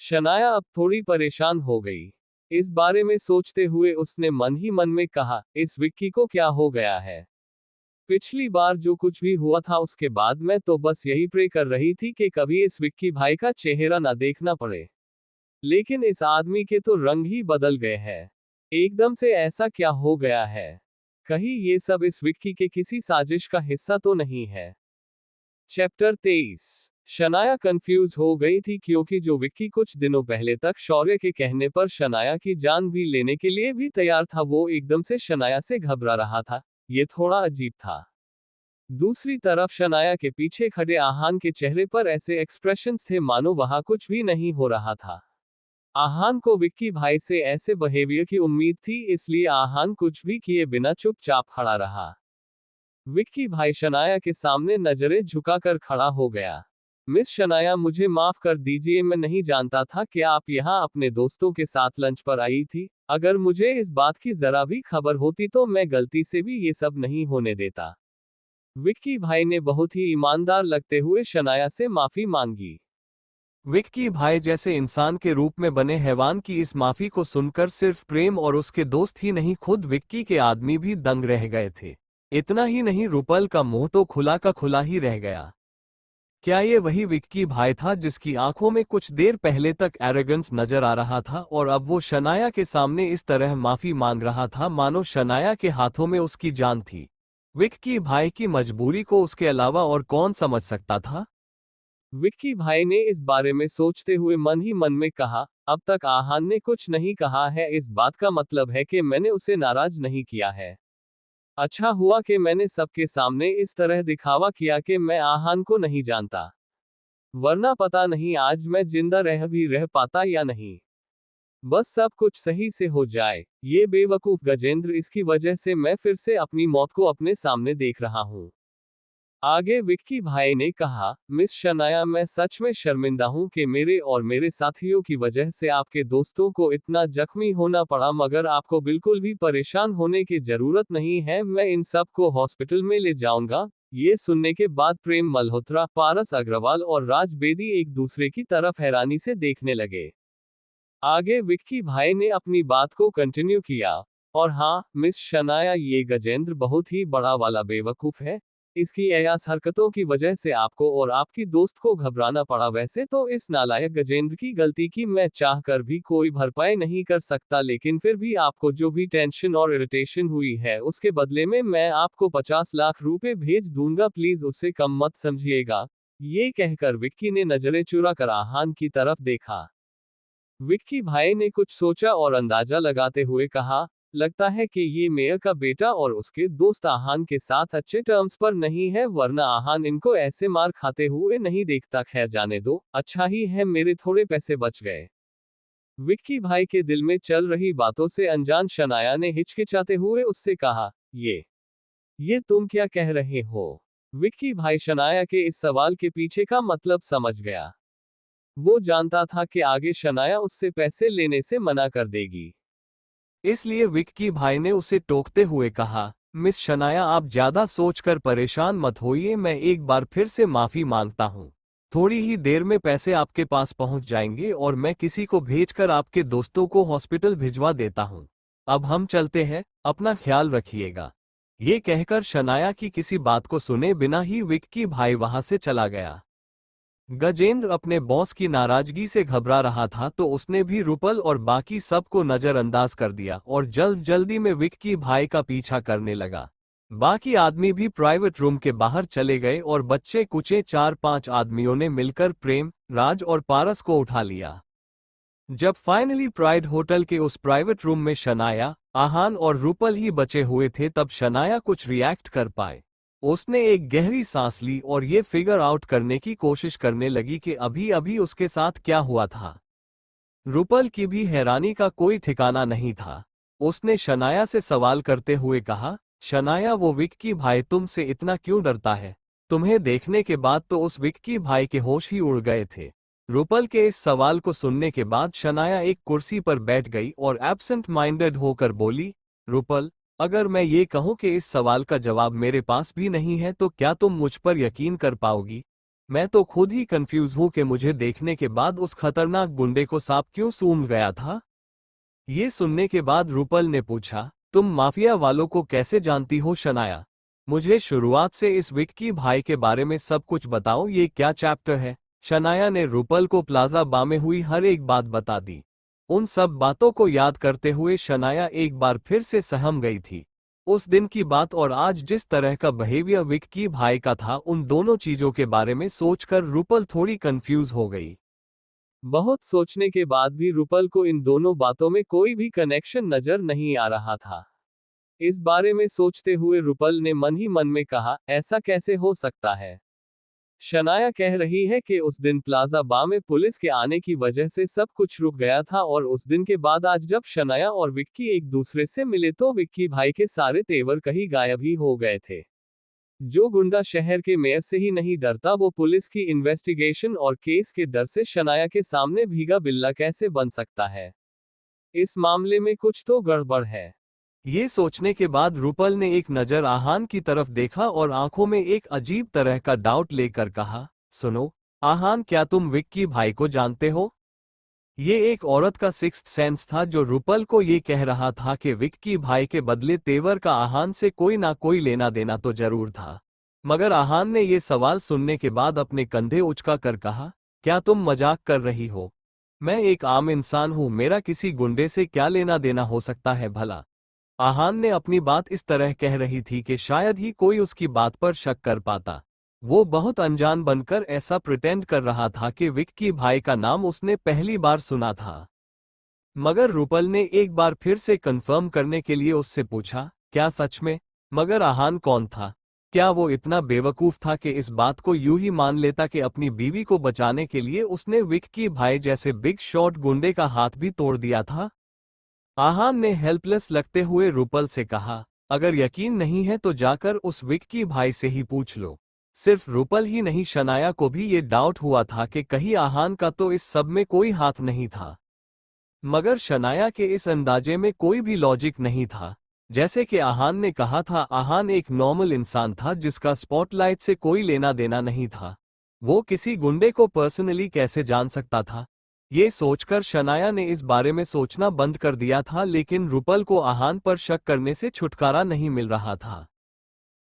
शनाया अब थोड़ी परेशान हो गई। इस बारे में सोचते हुए उसने मन ही मन में कहा, इस विक्की को क्या हो गया है? पिछली बार जो कुछ भी हुआ था उसके बाद मैं तो बस यही प्रे कर रही थी कि कभी इस विक्की भाई का चेहरा ना देखना पड़े। लेकिन इस आदमी के तो रंग ही बदल गए हैं। एकदम से ऐसा क्या हो गया है? कहीं ये सब इस विक्की के किसी साजिश का हिस्सा तो नहीं है? चैप्टर 23। शनाया कंफ्यूज हो गई थी, क्योंकि जो विक्की कुछ दिनों पहले तक शौर्य के कहने पर शनाया की जान भी लेने के लिए भी तैयार था, वो एकदम से शनाया से घबरा रहा था। ये थोड़ा अजीब था। दूसरी तरफ शनाया के पीछे खड़े आहान के चेहरे पर ऐसे एक्सप्रेशंस थे मानो वहां कुछ भी नहीं हो रहा था। आहान को विक्की भाई से ऐसे बिहेवियर की उम्मीद थी, इसलिए आहान कुछ भी किए बिना चुपचाप खड़ा रहा। विक्की भाई शनाया के सामने नजरें झुकाकर खड़ा हो गया। मिस शनाया, मुझे माफ कर दीजिए, मैं नहीं जानता था कि आप यहाँ अपने दोस्तों के साथ लंच पर आई थी। अगर मुझे इस बात की जरा भी खबर होती तो मैं गलती से भी ये सब नहीं होने देता। विक्की भाई ने बहुत ही ईमानदार लगते हुए शनाया से माफी मांगी। विक्की भाई जैसे इंसान के रूप में बने हैवान की इस माफी को सुनकर सिर्फ प्रेम और उसके दोस्त ही नहीं, खुद विक्की के आदमी भी दंग रह गए थे। इतना ही नहीं, रुपल का मुंह तो खुला का खुला ही रह गया। क्या ये वही विक्की भाई था जिसकी आंखों में कुछ देर पहले तक एरोगेंस नजर आ रहा था और अब वो शनाया के सामने इस तरह माफी मांग रहा था मानो शनाया के हाथों में उसकी जान थी। विक्की भाई की मजबूरी को उसके अलावा और कौन समझ सकता था? विक्की भाई ने इस बारे में सोचते हुए मन ही मन में कहा, अब तक आहान ने कुछ नहीं कहा है, इस बात का मतलब है कि मैंने उसे नाराज नहीं किया है। अच्छा हुआ कि मैंने सबके सामने इस तरह दिखावा किया कि मैं आहान को नहीं जानता, वरना पता नहीं आज मैं जिंदा रह पाता या नहीं। बस सब कुछ सही से हो जाए। ये बेवकूफ गजेंद्र, इसकी वजह से मैं फिर से अपनी मौत को अपने सामने देख रहा हूँ। आगे विक्की भाई ने कहा, मिस शनाया, मैं सच में शर्मिंदा हूं कि मेरे और मेरे साथियों की वजह से आपके दोस्तों को इतना जख्मी होना पड़ा, मगर आपको बिल्कुल भी परेशान होने की जरूरत नहीं है, मैं इन सब को हॉस्पिटल में ले जाऊंगा। ये सुनने के बाद प्रेम मल्होत्रा, पारस अग्रवाल और राज बेदी एक दूसरे की तरफ हैरानी से देखने लगे। आगे विक्की भाई ने अपनी बात को कंटिन्यू किया, और हाँ मिस शनाया, ये गजेंद्र बहुत ही बड़ा वाला बेवकूफ है। इसकी अयास हरकतों की वजह से आपको और आपकी दोस्त को घबराना पड़ा। वैसे तो इस नालायक गजेंद्र की गलती की मैं चाह कर भी कोई भरपाई नहीं कर सकता, लेकिन फिर भी आपको जो भी टेंशन और इरिटेशन हुई है उसके बदले में मैं आपको 50 लाख रुपए भेज दूंगा, प्लीज उसे कम मत समझिएगा। ये कहकर विक्की ने नजरें चुरा कर आहान की तरफ देखा। विक्की भाई ने कुछ सोचा और अंदाजा लगाते हुए कहा, लगता है कि ये मेयर का बेटा और उसके दोस्त आहान के साथ अच्छे टर्म्स पर नहीं है, वरना आहान इनको ऐसे मार खाते हुए नहीं देखता। खैर जाने दो, अच्छा ही है मेरे थोड़े पैसे बच गए। विक्की भाई के दिल में चल रही बातों से अनजान शनाया ने हिचकिचाते हुए उससे कहा, ये तुम क्या कह रहे हो? विक्की भाई शनाया के इस सवाल के पीछे का मतलब समझ गया। वो जानता था कि आगे शनाया उससे पैसे लेने से मना कर देगी। इसलिए विक्की भाई ने उसे टोकते हुए कहा, मिस शनाया, आप ज्यादा सोचकर परेशान मत होइए, मैं एक बार फिर से माफी मांगता हूँ। थोड़ी ही देर में पैसे आपके पास पहुंच जाएंगे और मैं किसी को भेजकर आपके दोस्तों को हॉस्पिटल भिजवा देता हूँ। अब हम चलते हैं, अपना ख्याल रखिएगा। ये कहकर शनाया की किसी बात को सुने बिना ही विक्की भाई वहां से चला गया। गजेंद्र अपने बॉस की नाराजगी से घबरा रहा था तो उसने भी रुपल और बाकी सबको नजरअंदाज कर दिया और जल्दी में विक्की भाई का पीछा करने लगा। बाकी आदमी भी प्राइवेट रूम के बाहर चले गए और बच्चे कुचे 4-5 आदमियों ने मिलकर प्रेम, राज और पारस को उठा लिया। जब फाइनली प्राइड होटल के उस प्राइवेट रूम में शनाया, आहान और रुपल ही बचे हुए थे तब शनाया कुछ रिएक्ट कर पाए। उसने एक गहरी सांस ली और ये फिगर आउट करने की कोशिश करने लगी कि अभी अभी उसके साथ क्या हुआ था। रुपल की भी हैरानी का कोई ठिकाना नहीं था। उसने शनाया से सवाल करते हुए कहा, शनाया, वो विक्की भाई तुमसे इतना क्यों डरता है? तुम्हें देखने के बाद तो उस विक्की भाई के होश ही उड़ गए थे। रुपल के इस सवाल को सुनने के बाद शनाया एक कुर्सी पर बैठ गई और एब्सेंट माइंडेड होकर बोली, रुपल, अगर मैं ये कहूं कि इस सवाल का जवाब मेरे पास भी नहीं है तो क्या तुम मुझ पर यकीन कर पाओगी? मैं तो खुद ही कंफ्यूज हूं कि मुझे देखने के बाद उस खतरनाक गुंडे को सांप क्यों सूंघ गया था। ये सुनने के बाद रुपल ने पूछा, तुम माफिया वालों को कैसे जानती हो शनाया? मुझे शुरुआत से इस विक्की भाई के बारे में सब कुछ बताओ, ये क्या चैप्टर है? शनाया ने रुपल को प्लाजा बा में हुई हर एक बात बता दी। उन सब बातों को याद करते हुए शनाया एक बार फिर से सहम गई थी। उस दिन की बात और आज जिस तरह का बिहेवियर विक्की भाई का था, उन दोनों चीजों के बारे में सोचकर रुपल थोड़ी कंफ्यूज हो गई। बहुत सोचने के बाद भी रुपल को इन दोनों बातों में कोई भी कनेक्शन नजर नहीं आ रहा था। इस बारे में सोचते हुए रुपल ने मन ही मन में कहा, ऐसा कैसे हो सकता है? शनाया कह रही है कि उस दिन प्लाजा बा में पुलिस के आने की वजह से सब कुछ रुक गया था और उस दिन के बाद आज जब शनाया और विक्की एक दूसरे से मिले तो विक्की भाई के सारे तेवर कहीं गायब ही हो गए थे। जो गुंडा शहर के मेयर से ही नहीं डरता, वो पुलिस की इन्वेस्टिगेशन और केस के डर से शनाया के सामने भीगा बिल्ला कैसे बन सकता है? इस मामले में कुछ तो गड़बड़ है। ये सोचने के बाद रूपल ने एक नज़र आहान की तरफ देखा और आंखों में एक अजीब तरह का डाउट लेकर कहा, सुनो आहान, क्या तुम विक्की भाई को जानते हो? ये एक औरत का सिक्स्थ सेंस था जो रूपल को ये कह रहा था कि विक्की भाई के बदले तेवर का आहान से कोई ना कोई लेना देना तो जरूर था। मगर आहान ने ये सवाल सुनने के बाद अपने कंधे उचका कर कहा, क्या तुम मजाक कर रही हो? मैं एक आम इंसान हूं, मेरा किसी गुंडे से क्या लेना देना हो सकता है भला? आहान ने अपनी बात इस तरह कह रही थी कि शायद ही कोई उसकी बात पर शक कर पाता। वो बहुत अनजान बनकर ऐसा प्रिटेंड कर रहा था कि विक्की भाई का नाम उसने पहली बार सुना था। मगर रूपल ने एक बार फिर से कंफर्म करने के लिए उससे पूछा, क्या सच में? मगर आहान कौन था? क्या वो इतना बेवकूफ था कि इस बात को यूं ही मान लेता कि अपनी बीवी को बचाने के लिए उसने विक्की भाई जैसे बिग शॉट गुंडे का हाथ भी तोड़ दिया था? आहान ने हेल्पलेस लगते हुए रूपल से कहा, अगर यकीन नहीं है तो जाकर उस विक्की भाई से ही पूछ लो। सिर्फ रूपल ही नहीं, शनाया को भी ये डाउट हुआ था कि कहीं आहान का तो इस सब में कोई हाथ नहीं था। मगर शनाया के इस अंदाजे में कोई भी लॉजिक नहीं था। जैसे कि आहान ने कहा था, आहान एक नॉर्मल इंसान था जिसका स्पॉटलाइट से कोई लेना देना नहीं था। वो किसी गुंडे को पर्सनली कैसे जान सकता था? ये सोचकर शनाया ने इस बारे में सोचना बंद कर दिया था, लेकिन रूपल को आहान पर शक करने से छुटकारा नहीं मिल रहा था।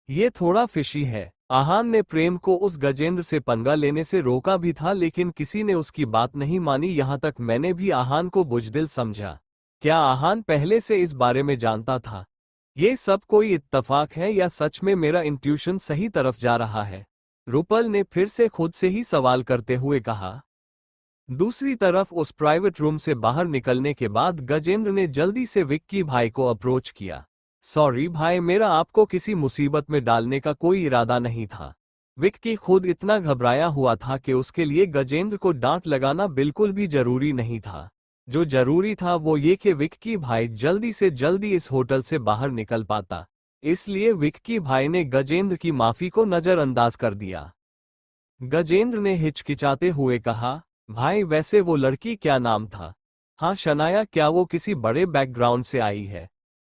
ये थोड़ा फिशी है। आहान ने प्रेम को उस गजेंद्र से पंगा लेने से रोका भी था, लेकिन किसी ने उसकी बात नहीं मानी। यहाँ तक मैंने भी आहान को बुजदिल समझा। क्या आहान पहले से इस बारे में जानता था? ये सब कोई इत्तफाक है या सच में मेरा इंट्यूशन सही तरफ जा रहा है? रूपल ने फिर से खुद से ही सवाल करते हुए कहा। दूसरी तरफ उस प्राइवेट रूम से बाहर निकलने के बाद गजेंद्र ने जल्दी से विक्की भाई को अप्रोच किया। सॉरी भाई, मेरा आपको किसी मुसीबत में डालने का कोई इरादा नहीं था। विक्की खुद इतना घबराया हुआ था कि उसके लिए गजेंद्र को डांट लगाना बिल्कुल भी जरूरी नहीं था। जो जरूरी था वो ये कि विक्की भाई जल्दी से जल्दी इस होटल से बाहर निकल पाता। इसलिए विक्की भाई ने गजेंद्र की माफी को नजरअंदाज कर दिया। गजेंद्र ने हिचकिचाते हुए कहा, भाई वैसे वो लड़की क्या नाम था? हाँ शनाया, क्या वो किसी बड़े बैकग्राउंड से आई है?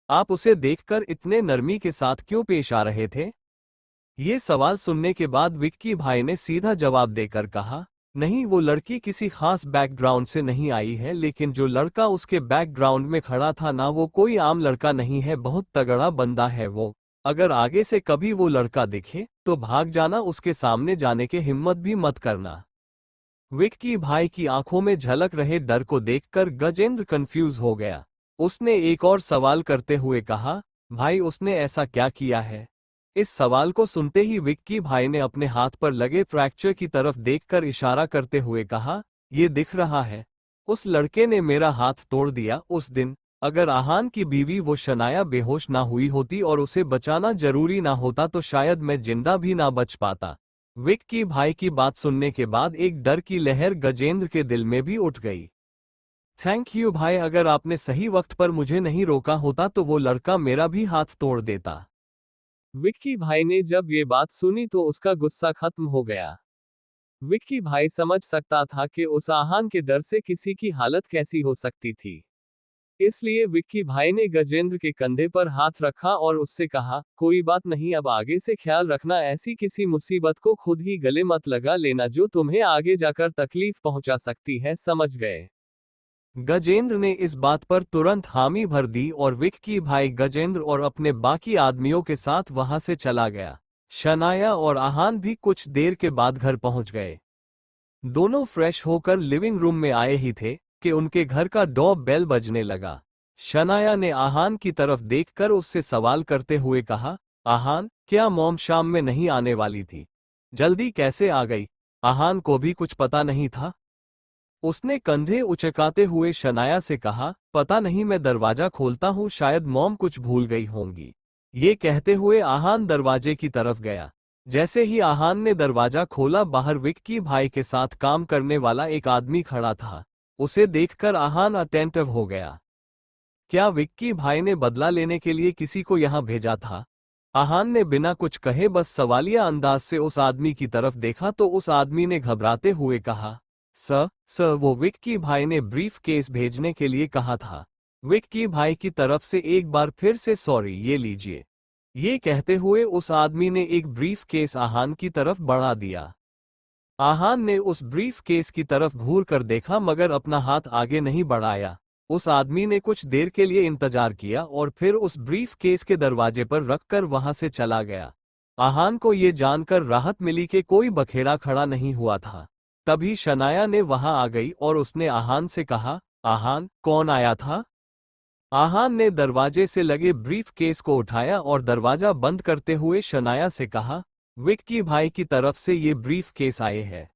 आप उसे देखकर इतने नरमी के साथ क्यों पेश आ रहे थे? ये सवाल सुनने के बाद विक्की भाई ने सीधा जवाब देकर कहा, नहीं वो लड़की किसी खास बैकग्राउंड से नहीं आई है, लेकिन जो लड़का उसके बैकग्राउंड में खड़ा था ना, वो कोई आम लड़का नहीं है, बहुत तगड़ा बंदा है वो। अगर आगे से कभी वो लड़का दिखे तो भाग जाना, उसके सामने जाने की हिम्मत भी मत करना। विक्की भाई की आंखों में झलक रहे डर को देखकर गजेंद्र कंफ्यूज हो गया। उसने एक और सवाल करते हुए कहा, भाई उसने ऐसा क्या किया है? इस सवाल को सुनते ही विक्की भाई ने अपने हाथ पर लगे फ्रैक्चर की तरफ देखकर इशारा करते हुए कहा, ये दिख रहा है, उस लड़के ने मेरा हाथ तोड़ दिया उस दिन। अगर आहान की बीवी वो शनाया बेहोश ना हुई होती और उसे बचाना जरूरी ना होता तो शायद मैं जिंदा भी ना बच पाता। विक्की भाई की बात सुनने के बाद एक डर की लहर गजेंद्र के दिल में भी उठ गई। थैंक यू भाई, अगर आपने सही वक्त पर मुझे नहीं रोका होता तो वो लड़का मेरा भी हाथ तोड़ देता। विक्की भाई ने जब ये बात सुनी तो उसका गुस्सा खत्म हो गया। विक्की भाई समझ सकता था कि उस आहान के डर से किसी की हालत कैसी हो सकती थी। इसलिए विक्की भाई ने गजेंद्र के कंधे पर हाथ रखा और उससे कहा, कोई बात नहीं, अब आगे से ख्याल रखना, ऐसी किसी मुसीबत को खुद ही गले मत लगा लेना जो तुम्हें आगे जाकर तकलीफ पहुंचा सकती है, समझ गए? गजेंद्र ने इस बात पर तुरंत हामी भर दी और विक्की भाई गजेंद्र और अपने बाकी आदमियों के साथ वहां से चला गया। शनाया और आहान भी कुछ देर के बाद घर पहुंच गए। दोनों फ्रेश होकर लिविंग रूम में आए ही थे कि उनके घर का डोर बेल बजने लगा। शनाया ने आहान की तरफ देखकर उससे सवाल करते हुए कहा, आहान, क्या मॉम शाम में नहीं आने वाली थी? जल्दी कैसे आ गई? आहान को भी कुछ पता नहीं था। उसने कंधे उचकाते हुए शनाया से कहा, पता नहीं, मैं दरवाजा खोलता हूँ, शायद मॉम कुछ भूल गई होंगी। ये कहते हुए आहान दरवाजे की तरफ गया। जैसे ही आहान ने दरवाजा खोला, बाहर विक्की भाई के साथ काम करने वाला एक आदमी खड़ा था। उसे देखकर आहान अटेंटिव हो गया। क्या विक्की भाई ने बदला लेने के लिए किसी को यहाँ भेजा था? आहान ने बिना कुछ कहे बस सवालिया अंदाज से उस आदमी की तरफ देखा तो उस आदमी ने घबराते हुए कहा, सर वो विक्की भाई ने ब्रीफ केस भेजने के लिए कहा था। विक्की भाई की तरफ से एक बार फिर से सॉरी, ये लीजिए। ये कहते हुए उस आदमी ने एक ब्रीफ केस आहान की तरफ बढ़ा दिया। आहान ने उस ब्रीफ केस की तरफ घूर कर देखा मगर अपना हाथ आगे नहीं बढ़ाया। उस आदमी ने कुछ देर के लिए इंतजार किया और फिर उस ब्रीफ केस के दरवाजे पर रखकर वहां से चला गया। आहान को ये जानकर राहत मिली कि कोई बखेड़ा खड़ा नहीं हुआ था। तभी शनाया ने वहां आ गई और उसने आहान से कहा, आहान, कौन आया था? आहान ने दरवाजे से लगे ब्रीफ केस को उठाया और दरवाजा बंद करते हुए शनाया से कहा, विक्की भाई की तरफ से ये ब्रीफ केस आए हैं।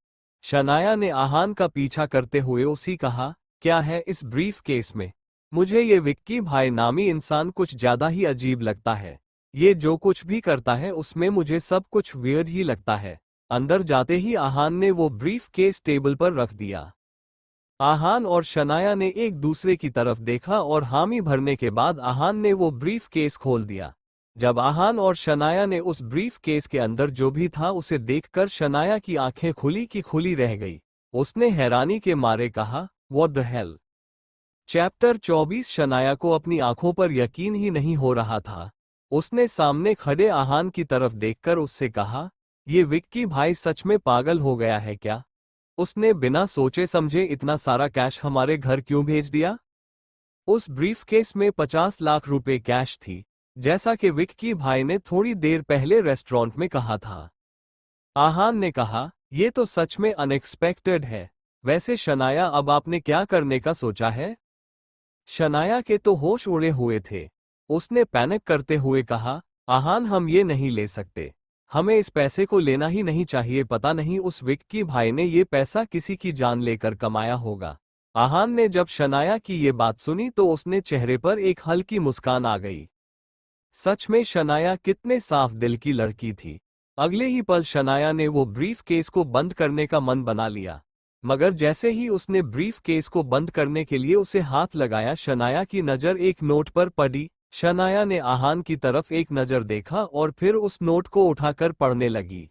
शनाया ने आहान का पीछा करते हुए उसी कहा, क्या है इस ब्रीफ केस में? मुझे ये विक्की भाई नामी इंसान कुछ ज्यादा ही अजीब लगता है। ये जो कुछ भी करता है उसमें मुझे सब कुछ वियर्ड ही लगता है। अंदर जाते ही आहान ने वो ब्रीफ केस टेबल पर रख दिया। आहान और शनाया ने एक दूसरे की तरफ देखा और हामी भरने के बाद आहान ने वो ब्रीफ केस खोल दिया। जब आहान और शनाया ने उस ब्रीफ केस के अंदर जो भी था उसे देखकर शनाया की आंखें खुली की खुली रह गई। उसने हैरानी के मारे कहा, what the hell. Chapter 24। Shanaya को अपनी आंखों पर यकीन ही नहीं हो रहा था। उसने सामने खड़े आहान की तरफ देखकर उससे कहा, ये विक्की भाई सच में पागल हो गया है क्या? उसने बिना सोचे समझे इतना सारा कैश हमारे घर क्यों भेज दिया? उस ब्रीफकेस में 50 लाख रुपए कैश थी, जैसा कि विक्की भाई ने थोड़ी देर पहले रेस्टोरेंट में कहा था। आहान ने कहा, यह तो सच में अनएक्सपेक्टेड है। वैसे शनाया, अब आपने क्या करने का सोचा है? शनाया के तो होश उड़े हुए थे। उसने पैनिक करते हुए कहा, आहान, हम ये नहीं ले सकते। हमें इस पैसे को लेना ही नहीं चाहिए। पता नहीं उस विक्की भाई ने ये पैसा किसी की जान लेकर कमाया होगा। आहान ने जब शनाया की ये बात सुनी तो उसने चेहरे पर एक हल्की मुस्कान आ गई। सच में शनाया कितने साफ दिल की लड़की थी। अगले ही पल शनाया ने वो ब्रीफ केस को बंद करने का मन बना लिया, मगर जैसे ही उसने ब्रीफ केस को बंद करने के लिए उसे हाथ लगाया, शनाया की नज़र एक नोट पर पड़ी। शनाया ने आहान की तरफ एक नज़र देखा और फिर उस नोट को उठाकर पढ़ने लगी।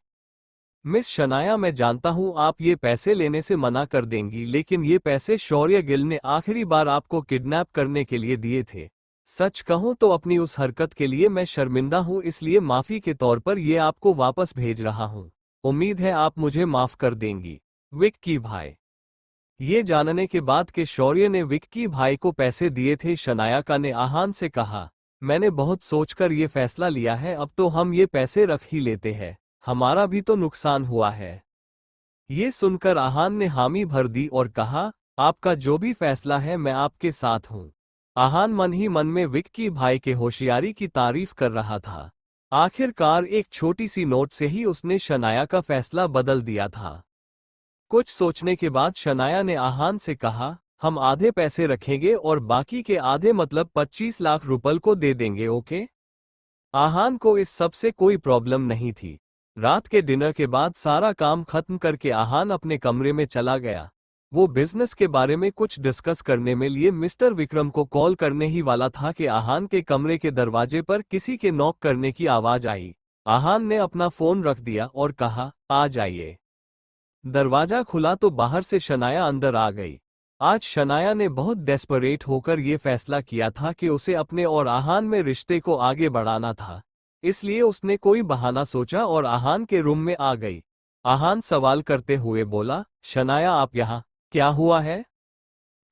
मिस शनाया, मैं जानता हूं आप ये पैसे लेने से मना कर देंगी, लेकिन ये पैसे शौर्य गिल ने आखिरी बार आपको किडनैप करने के लिए दिए थे। सच कहूं तो अपनी उस हरकत के लिए मैं शर्मिंदा हूं, इसलिए माफी के तौर पर ये आपको वापस भेज रहा हूं। उम्मीद है आप मुझे माफ कर देंगी, विक्की भाई। ये जानने के बाद कि शौर्य ने विक्की भाई को पैसे दिए थे, शनाया ने आहान से कहा, मैंने बहुत सोचकर ये फैसला लिया है, अब तो हम ये पैसे रख ही लेते हैं। हमारा भी तो नुकसान हुआ है। ये सुनकर आहान ने हामी भर दी और कहा, आपका जो भी फैसला है मैं आपके साथ हूँ। आहान मन ही मन में विक्की भाई के होशियारी की तारीफ कर रहा था। आखिरकार एक छोटी सी नोट से ही उसने शनाया का फैसला बदल दिया था। कुछ सोचने के बाद शनाया ने आहान से कहा, हम आधे पैसे रखेंगे और बाकी के आधे मतलब 25 लाख रुपए को दे देंगे, ओके? आहान को इस सब से कोई प्रॉब्लम नहीं थी। रात के डिनर के बाद सारा काम खत्म करके आहान अपने कमरे में चला गया। वो बिजनेस के बारे में कुछ डिस्कस करने में लिए मिस्टर विक्रम को कॉल करने ही वाला था कि आहान के कमरे के दरवाजे पर किसी के नॉक करने की आवाज आई। आहान ने अपना फोन रख दिया और कहा, आ जाइए। दरवाजा खुला तो बाहर से शनाया अंदर आ गई। आज शनाया ने बहुत डेस्परेट होकर यह फैसला किया था कि उसे अपने और आहान में रिश्ते को आगे बढ़ाना था, इसलिए उसने कोई बहाना सोचा और आहान के रूम में आ गई। आहान सवाल करते हुए बोला, शनाया आप यहाँ, क्या हुआ है?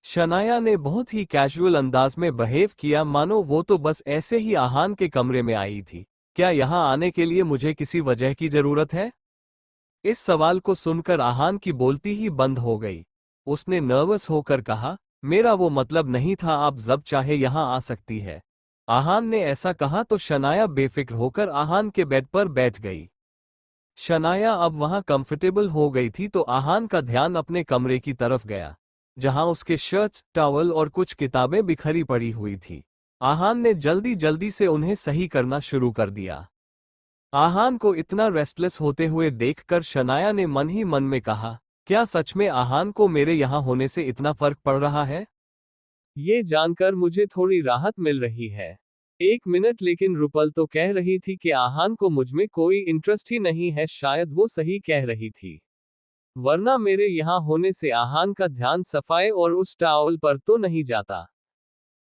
शनाया ने बहुत ही कैजुअल अंदाज में बिहेव किया, मानो वो तो बस ऐसे ही आहान के कमरे में आई थी। क्या यहाँ आने के लिए मुझे किसी वजह की जरूरत है? इस सवाल को सुनकर आहान की बोलती ही बंद हो गई। उसने नर्वस होकर कहा, मेरा वो मतलब नहीं था, आप जब चाहे यहाँ आ सकती है। आहान ने ऐसा कहा तो शनाया बेफिक्र होकर आहान के बेड पर बैठ गई। शनाया अब वहां कंफर्टेबल हो गई थी तो आहान का ध्यान अपने कमरे की तरफ गया, जहां उसके शर्ट्स, टॉवल और कुछ किताबें बिखरी पड़ी हुई थी। आहान ने जल्दी जल्दी से उन्हें सही करना शुरू कर दिया। आहान को इतना रेस्टलेस होते हुए देखकर शनाया ने मन ही मन में कहा, क्या सच में आहान को मेरे यहाँ होने से इतना फर्क पड़ रहा है? ये जानकर मुझे थोड़ी राहत मिल रही है। एक मिनट, लेकिन रुपल तो कह रही थी कि आहान को मुझमें कोई इंटरेस्ट ही नहीं है। शायद वो सही कह रही थी, वरना मेरे यहाँ होने से आहान का ध्यान सफाई और उस टावल पर तो नहीं जाता।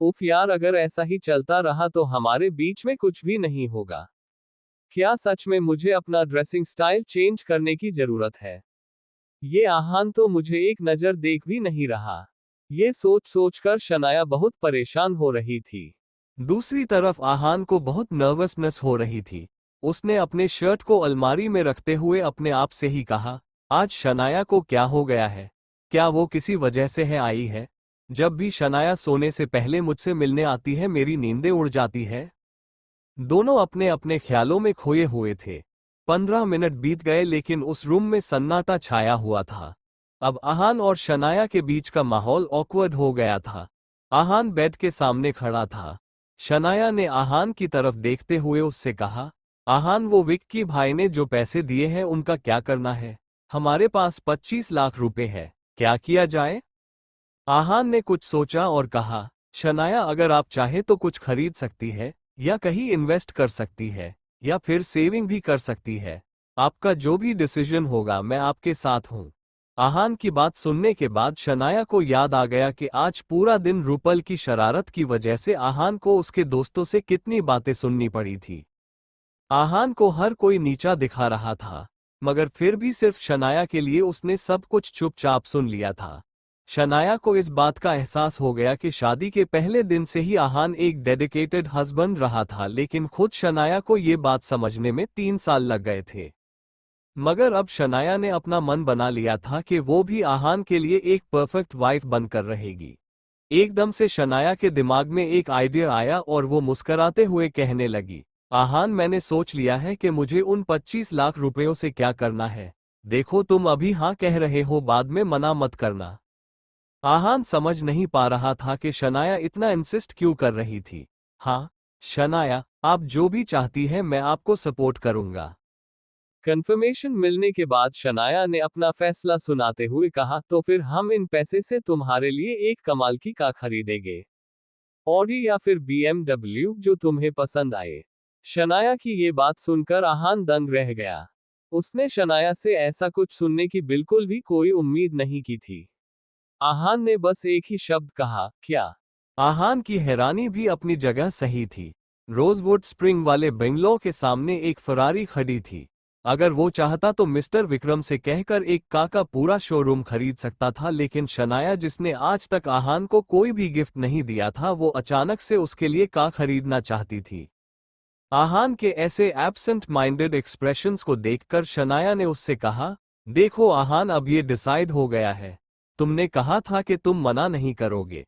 उफ यार, अगर ऐसा ही चलता रहा तो हमारे बीच में कुछ भी नहीं होगा। क्या सच में मुझे अपना ड्रेसिंग स्टाइल चेंज करने की जरूरत है? ये आहान तो मुझे एक नजर देख भी नहीं रहा। ये सोच सोचकर शनाया बहुत परेशान हो रही थी। दूसरी तरफ आहान को बहुत नर्वसनेस हो रही थी। उसने अपने शर्ट को अलमारी में रखते हुए अपने आप से ही कहा, आज शनाया को क्या हो गया है? क्या वो किसी वजह से है आई है? जब भी शनाया सोने से पहले मुझसे मिलने आती है मेरी नींदें उड़ जाती है। दोनों अपने अपने ख्यालों में खोए हुए थे। 15 मिनट बीत गए लेकिन उस रूम में सन्नाटा छाया हुआ था। अब आहान और शनाया के बीच का माहौल ऑकवर्ड हो गया था। आहान बेड के सामने खड़ा था। शनाया ने आहान की तरफ देखते हुए उससे कहा, आहान, वो विक्की भाई ने जो पैसे दिए हैं उनका क्या करना है? हमारे पास 25 लाख रुपए है, क्या किया जाए? आहान ने कुछ सोचा और कहा, शनाया, अगर आप चाहे तो कुछ खरीद सकती है, या कहीं इन्वेस्ट कर सकती है, या फिर सेविंग भी कर सकती है। आपका जो भी डिसीजन होगा मैं आपके साथ हूं। आहान की बात सुनने के बाद शनाया को याद आ गया कि आज पूरा दिन रुपल की शरारत की वजह से आहान को उसके दोस्तों से कितनी बातें सुननी पड़ी थी। आहान को हर कोई नीचा दिखा रहा था, मगर फिर भी सिर्फ शनाया के लिए उसने सब कुछ चुपचाप सुन लिया था। शनाया को इस बात का एहसास हो गया कि शादी के पहले दिन से ही आहान एक डेडिकेटेड हस्बैंड रहा था, लेकिन खुद शनाया को ये बात समझने में 3 साल लग गए थे। मगर अब शनाया ने अपना मन बना लिया था कि वो भी आहान के लिए एक परफेक्ट वाइफ बनकर रहेगी। एकदम से शनाया के दिमाग में एक आइडिया आया और वो मुस्कराते हुए कहने लगी, आहान, मैंने सोच लिया है कि मुझे उन 25 लाख रुपयों से क्या करना है। देखो, तुम अभी हाँ कह रहे हो, बाद में मना मत करना। आहान समझ नहीं पा रहा था कि शनाया इतना इंसिस्ट क्यों कर रही थी। हाँ शनाया, आप जो भी चाहती है मैं आपको सपोर्ट करूंगा। कंफर्मेशन मिलने के बाद शनाया ने अपना फैसला सुनाते हुए कहा, तो फिर हम इन पैसे से तुम्हारे लिए एक कमाल की कार खरीदेंगे, ऑडी या फिर BMW, जो तुम्हें पसंद आए। शनाया की ये बात सुनकर आहान दंग रह गया। उसने शनाया से ऐसा कुछ सुनने की बिल्कुल भी कोई उम्मीद नहीं की थी। आहान ने बस एक ही शब्द कहा, क्या? आहान की हैरानी भी अपनी जगह सही थी। रोजवुड स्प्रिंग वाले बंगलो के सामने एक फरारी खड़ी थी। अगर वो चाहता तो मिस्टर विक्रम से कहकर एक कार का पूरा शोरूम खरीद सकता था, लेकिन शनाया, जिसने आज तक आहान को कोई भी गिफ्ट नहीं दिया था, वो अचानक से उसके लिए कार खरीदना चाहती थी। आहान के ऐसे एब्सेंट माइंडेड एक्सप्रेशंस को देखकर शनाया ने उससे कहा, देखो आहान, अब ये डिसाइड हो गया है। तुमने कहा था कि तुम मना नहीं करोगे।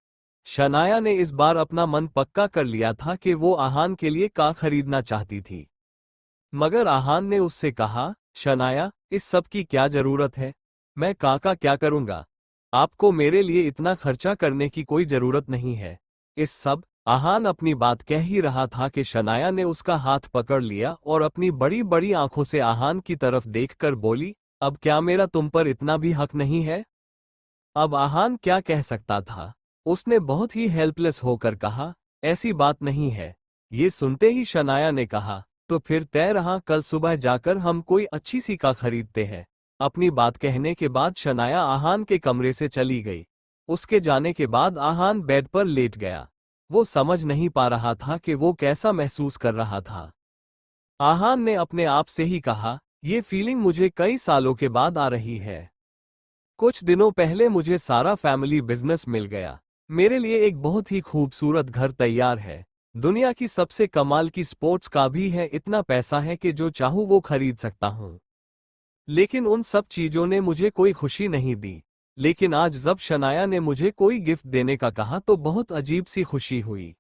शनाया ने इस बार अपना मन पक्का कर लिया था कि वो आहान के लिए कार खरीदना चाहती थी। मगर आहान ने उससे कहा, शनाया, इस सब की क्या जरूरत है? मैं कार का क्या करूंगा? आपको मेरे लिए इतना खर्चा करने की कोई जरूरत नहीं है। इस सब आहान अपनी बात कह ही रहा था कि शनाया ने उसका हाथ पकड़ लिया और अपनी बड़ी बड़ी आंखों से आहान की तरफ देखकर बोली, अब क्या मेरा तुम पर इतना भी हक नहीं है? अब आहान क्या कह सकता था? उसने बहुत ही हेल्पलेस होकर कहा, ऐसी बात नहीं है। ये सुनते ही शनाया ने कहा, तो फिर तय रहा, कल सुबह जाकर हम कोई अच्छी सी कार खरीदते हैं। अपनी बात कहने के बाद शनाया आहान के कमरे से चली गई। उसके जाने के बाद आहान बेड पर लेट गया। वो समझ नहीं पा रहा था कि वो कैसा महसूस कर रहा था। आहान ने अपने आप से ही कहा, ये फीलिंग मुझे कई सालों के बाद आ रही है। कुछ दिनों पहले मुझे सारा फैमिली बिजनेस मिल गया। मेरे लिए एक बहुत ही खूबसूरत घर तैयार है। दुनिया की सबसे कमाल की स्पोर्ट्स कार भी है। इतना पैसा है कि जो चाहूं वो खरीद सकता हूं। लेकिन उन सब चीजों ने मुझे कोई खुशी नहीं दी। लेकिन आज जब शनाया ने मुझे कोई गिफ्ट देने का कहा तो बहुत अजीब सी खुशी हुई।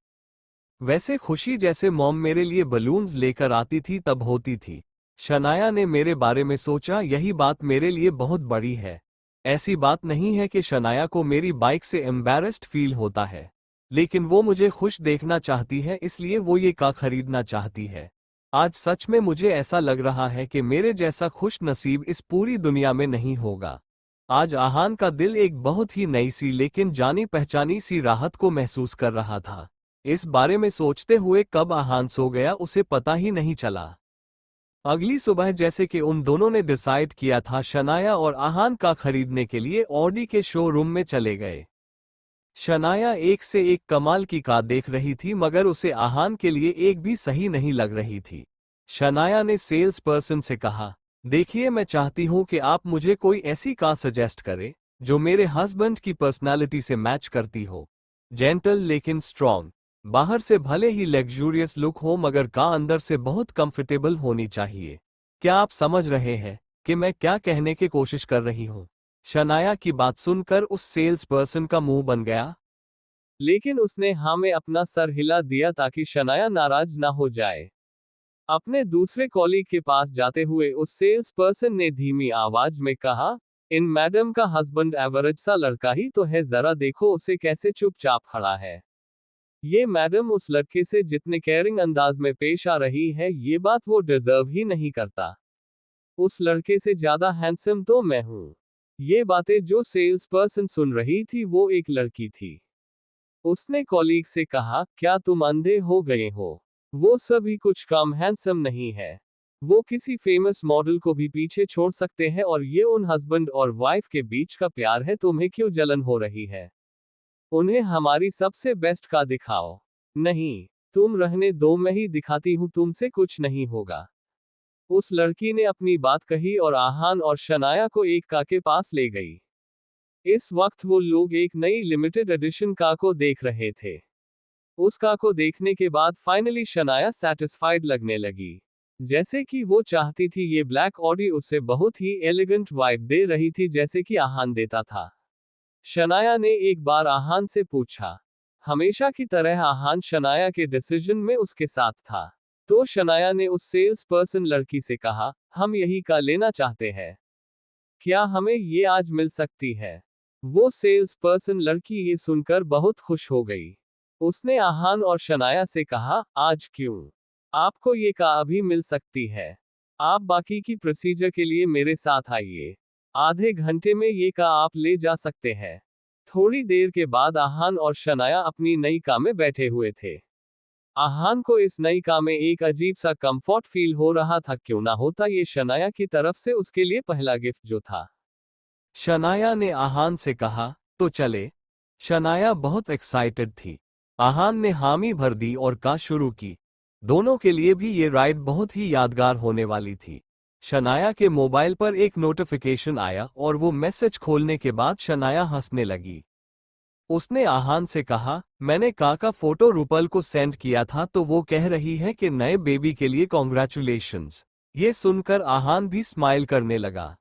वैसे खुशी जैसे मॉम मेरे लिए बलून्स लेकर आती थी तब होती थी। शनाया ने मेरे बारे में सोचा, यही बात मेरे लिए बहुत बड़ी है। ऐसी बात नहीं है कि शनाया को मेरी बाइक से एम्बैरेस्ड फील होता है, लेकिन वो मुझे खुश देखना चाहती है, इसलिए वो ये कार खरीदना चाहती है। आज सच में मुझे ऐसा लग रहा है कि मेरे जैसा खुश नसीब इस पूरी दुनिया में नहीं होगा। आज आहान का दिल एक बहुत ही नई सी लेकिन जानी पहचानी सी राहत को महसूस कर रहा था। इस बारे में सोचते हुए कब आहान सो गया उसे पता ही नहीं चला। अगली सुबह जैसे कि उन दोनों ने डिसाइड किया था, शनाया और आहान कार खरीदने के लिए ऑडी के शोरूम में चले गए। शनाया एक से एक कमाल की कार देख रही थी, मगर उसे आहान के लिए एक भी सही नहीं लग रही थी। शनाया ने सेल्स पर्सन से कहा, देखिए, मैं चाहती हूं कि आप मुझे कोई ऐसी कार सजेस्ट करें जो मेरे हस्बैंड की पर्सनालिटी से मैच करती हो। जेंटल लेकिन स्ट्रॉन्ग, बाहर से भले ही लग्जूरियस लुक हो मगर कार अंदर से बहुत कंफर्टेबल होनी चाहिए। क्या आप समझ रहे हैं कि मैं क्या कहने की कोशिश कर रही हूं? शनाया की बात सुनकर उस सेल्स पर्सन का मुंह बन गया, लेकिन उसने हाँ में अपना सर हिला दिया ताकि शनाया नाराज ना हो जाए। अपने दूसरे कॉलीग के पास जाते हुए उस सेल्स पर्सन ने धीमी आवाज में कहा, इन मैडम का हस्बैंड एवरेज सा लड़का ही तो है, जरा देखो उसे कैसे चुपचाप खड़ा है। ये मैडम उस लड़के से जितने केयरिंग अंदाज में पेश आ रही है, ये बात वो डिजर्व ही नहीं करता। उस लड़के से ज्यादा हैंडसम तो मैं हूं। ये बातें जो सेल्स पर्सन सुन रही थी वो एक लड़की थी। उसने कॉलीग से कहा, क्या तुम अंधे हो गए हो? वो सभी कुछ कम हैंडसम नहीं है। वो किसी फेमस मॉडल को भी पीछे छोड़ सकते हैं, और ये उन हस्बैंड और वाइफ के बीच का प्यार है। तुम्हें क्यों जलन हो रही है? उन्हें हमारी सबसे बेस्ट का दिखाओ। नहीं, तुम रहने दो, मैं ही दिखाती हूं, तुमसे कुछ नहीं होगा। उस लड़की ने अपनी बात कही और आहान और शनाया को एक कार के पास ले गई। इस वक्त वो लोग एक नई लिमिटेड एडिशन कार को देख रहे थे। उस कार को देखने के बाद फाइनली शनाया सेटिस्फाइड लगने लगी। जैसे कि वो चाहती थी, ये ब्लैक ऑडी उसे बहुत ही एलिगेंट वाइब दे रही थी जैसे कि आहान देता था। शनाया ने एक बार आहान से पूछा। हमेशा की तरह आहान शनाया के डिसीजन में उसके साथ था। तो शनाया ने उस सेल्स पर्सन लड़की से कहा, हम यही कार लेना चाहते हैं। क्या हमें ये आज मिल सकती है? वो सेल्स पर्सन लड़की ये सुनकर बहुत खुश हो गई। उसने आहान और शनाया से कहा, आज क्यों? आपको ये कार अभी मिल सकती है। आप बाकी की प्रोसीजर के लिए मेरे साथ आइए। आधे घंटे में ये कार आप ले जा सकते हैं। थोड़ी देर के बाद आहान और शनाया अपनी नई कार में बैठे हुए थे। आहान को इस नई कार में एक अजीब सा कंफर्ट फील हो रहा था, क्यों ना होता ये शनाया की तरफ से उसके लिए पहला गिफ्ट जो था। शनाया ने आहान से कहा, तो चले। शनाया बहुत एक्साइटेड थी। आहान ने हामी भर दी और कार शुरू की। दोनों के लिए भी ये राइड बहुत ही यादगार होने वाली थी। शनाया के मोबाइल पर एक नोटिफिकेशन आया और वो मैसेज खोलने के बाद शनाया हंसने लगी। उसने आहान से कहा, मैंने कार का फोटो रूपल को सेंड किया था, तो वो कह रही है कि नए बेबी के लिए कॉन्ग्रेचुलेशंस। ये सुनकर आहान भी स्माइल करने लगा।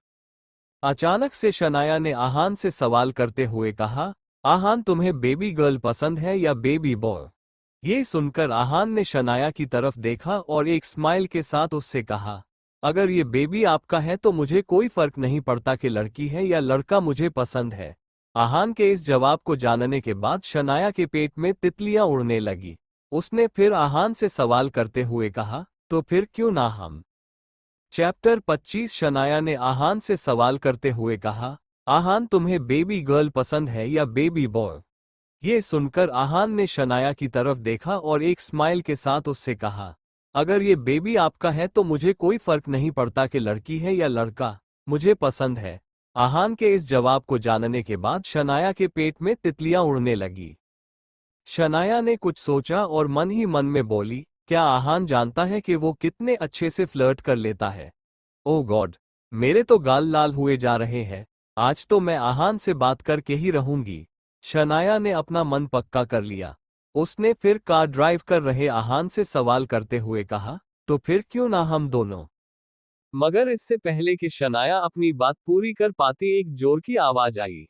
अचानक से शनाया ने आहान से सवाल करते हुए कहा, आहान, तुम्हें बेबी गर्ल पसंद है या बेबी बॉय? ये सुनकर आहान ने शनाया की तरफ देखा और एक स्माइल के साथ उससे कहा, अगर ये बेबी आपका है तो मुझे कोई फर्क नहीं पड़ता कि लड़की है या लड़का, मुझे पसंद है। आहान के इस जवाब को जानने के बाद शनाया के पेट में तितलियां उड़ने लगी। उसने फिर आहान से सवाल करते हुए कहा, तो फिर क्यों ना हम? चैप्टर 25। शनाया ने आहान से सवाल करते हुए कहा, आहान, तुम्हें बेबी गर्ल पसंद है या बेबी बॉय? ये सुनकर आहान ने शनाया की तरफ देखा और एक स्माइल के साथ उससे कहा, अगर ये बेबी आपका है तो मुझे कोई फर्क नहीं पड़ता कि लड़की है या लड़का, मुझे पसंद है। आहान के इस जवाब को जानने के बाद शनाया के पेट में तितलियां उड़ने लगी। शनाया ने कुछ सोचा और मन ही मन में बोली, क्या आहान जानता है कि वो कितने अच्छे से फ्लर्ट कर लेता है? ओह गॉड, मेरे तो गाल लाल हुए जा रहे हैं। आज तो मैं आहान से बात करके ही रहूंगी। शनाया ने अपना मन पक्का कर लिया। उसने फिर कार ड्राइव कर रहे आहान से सवाल करते हुए कहा, तो फिर क्यों ना हम दोनों? मगर इससे पहले कि शनाया अपनी बात पूरी कर पाती, एक जोर की आवाज आई।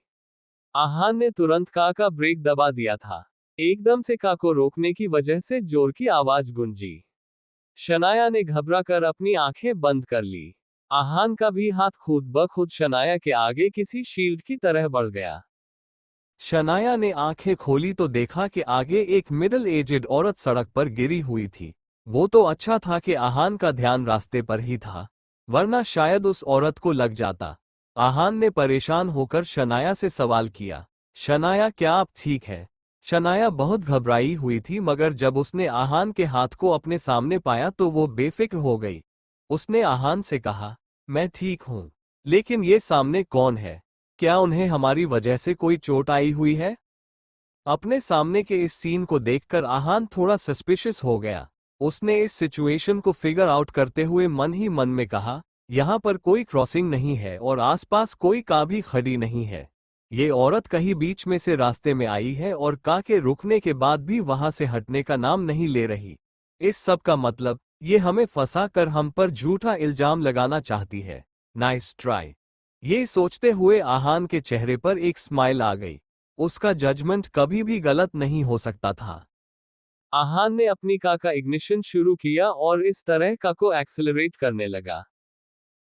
आहान ने तुरंत कार का ब्रेक दबा दिया था। एकदम से कार को रोकने की वजह से जोर की आवाज गूंजी। शनाया ने घबरा कर अपनी आंखें बंद कर ली। आहान का भी हाथ खुद ब खुद शनाया के आगे किसी शील्ड की तरह बढ़ गया। शनाया ने आंखें खोली तो देखा कि आगे एक मिडिल एजेड औरत सड़क पर गिरी हुई थी। वो तो अच्छा था कि आहान का ध्यान रास्ते पर ही था, वरना शायद उस औरत को लग जाता। आहान ने परेशान होकर शनाया से सवाल किया, शनाया, क्या आप ठीक है? शनाया बहुत घबराई हुई थी, मगर जब उसने आहान के हाथ को अपने सामने पाया तो वो बेफिक्र हो गई। उसने आहान से कहा, मैं ठीक हूं, लेकिन ये सामने कौन है? क्या उन्हें हमारी वजह से कोई चोट आई हुई है? अपने सामने के इस सीन को देखकर आहान थोड़ा सस्पिशियस हो गया। उसने इस सिचुएशन को फिगर आउट करते हुए मन ही मन में कहा, यहाँ पर कोई क्रॉसिंग नहीं है और आसपास कोई कार भी खड़ी नहीं है। ये औरत कहीं बीच में से रास्ते में आई है और कार के रुकने के बाद भी वहां से हटने का नाम नहीं ले रही। इस सब का मतलब, ये हमें फंसा कर हम पर झूठा इल्जाम लगाना चाहती है। Nice try. ये सोचते हुए आहान के चेहरे पर एक स्माइल आ गई। उसका जजमेंट कभी भी गलत नहीं हो सकता था। आहान ने अपनी कार का इग्निशन शुरू किया और इस तरह कार को एक्सेलरेट करने लगा।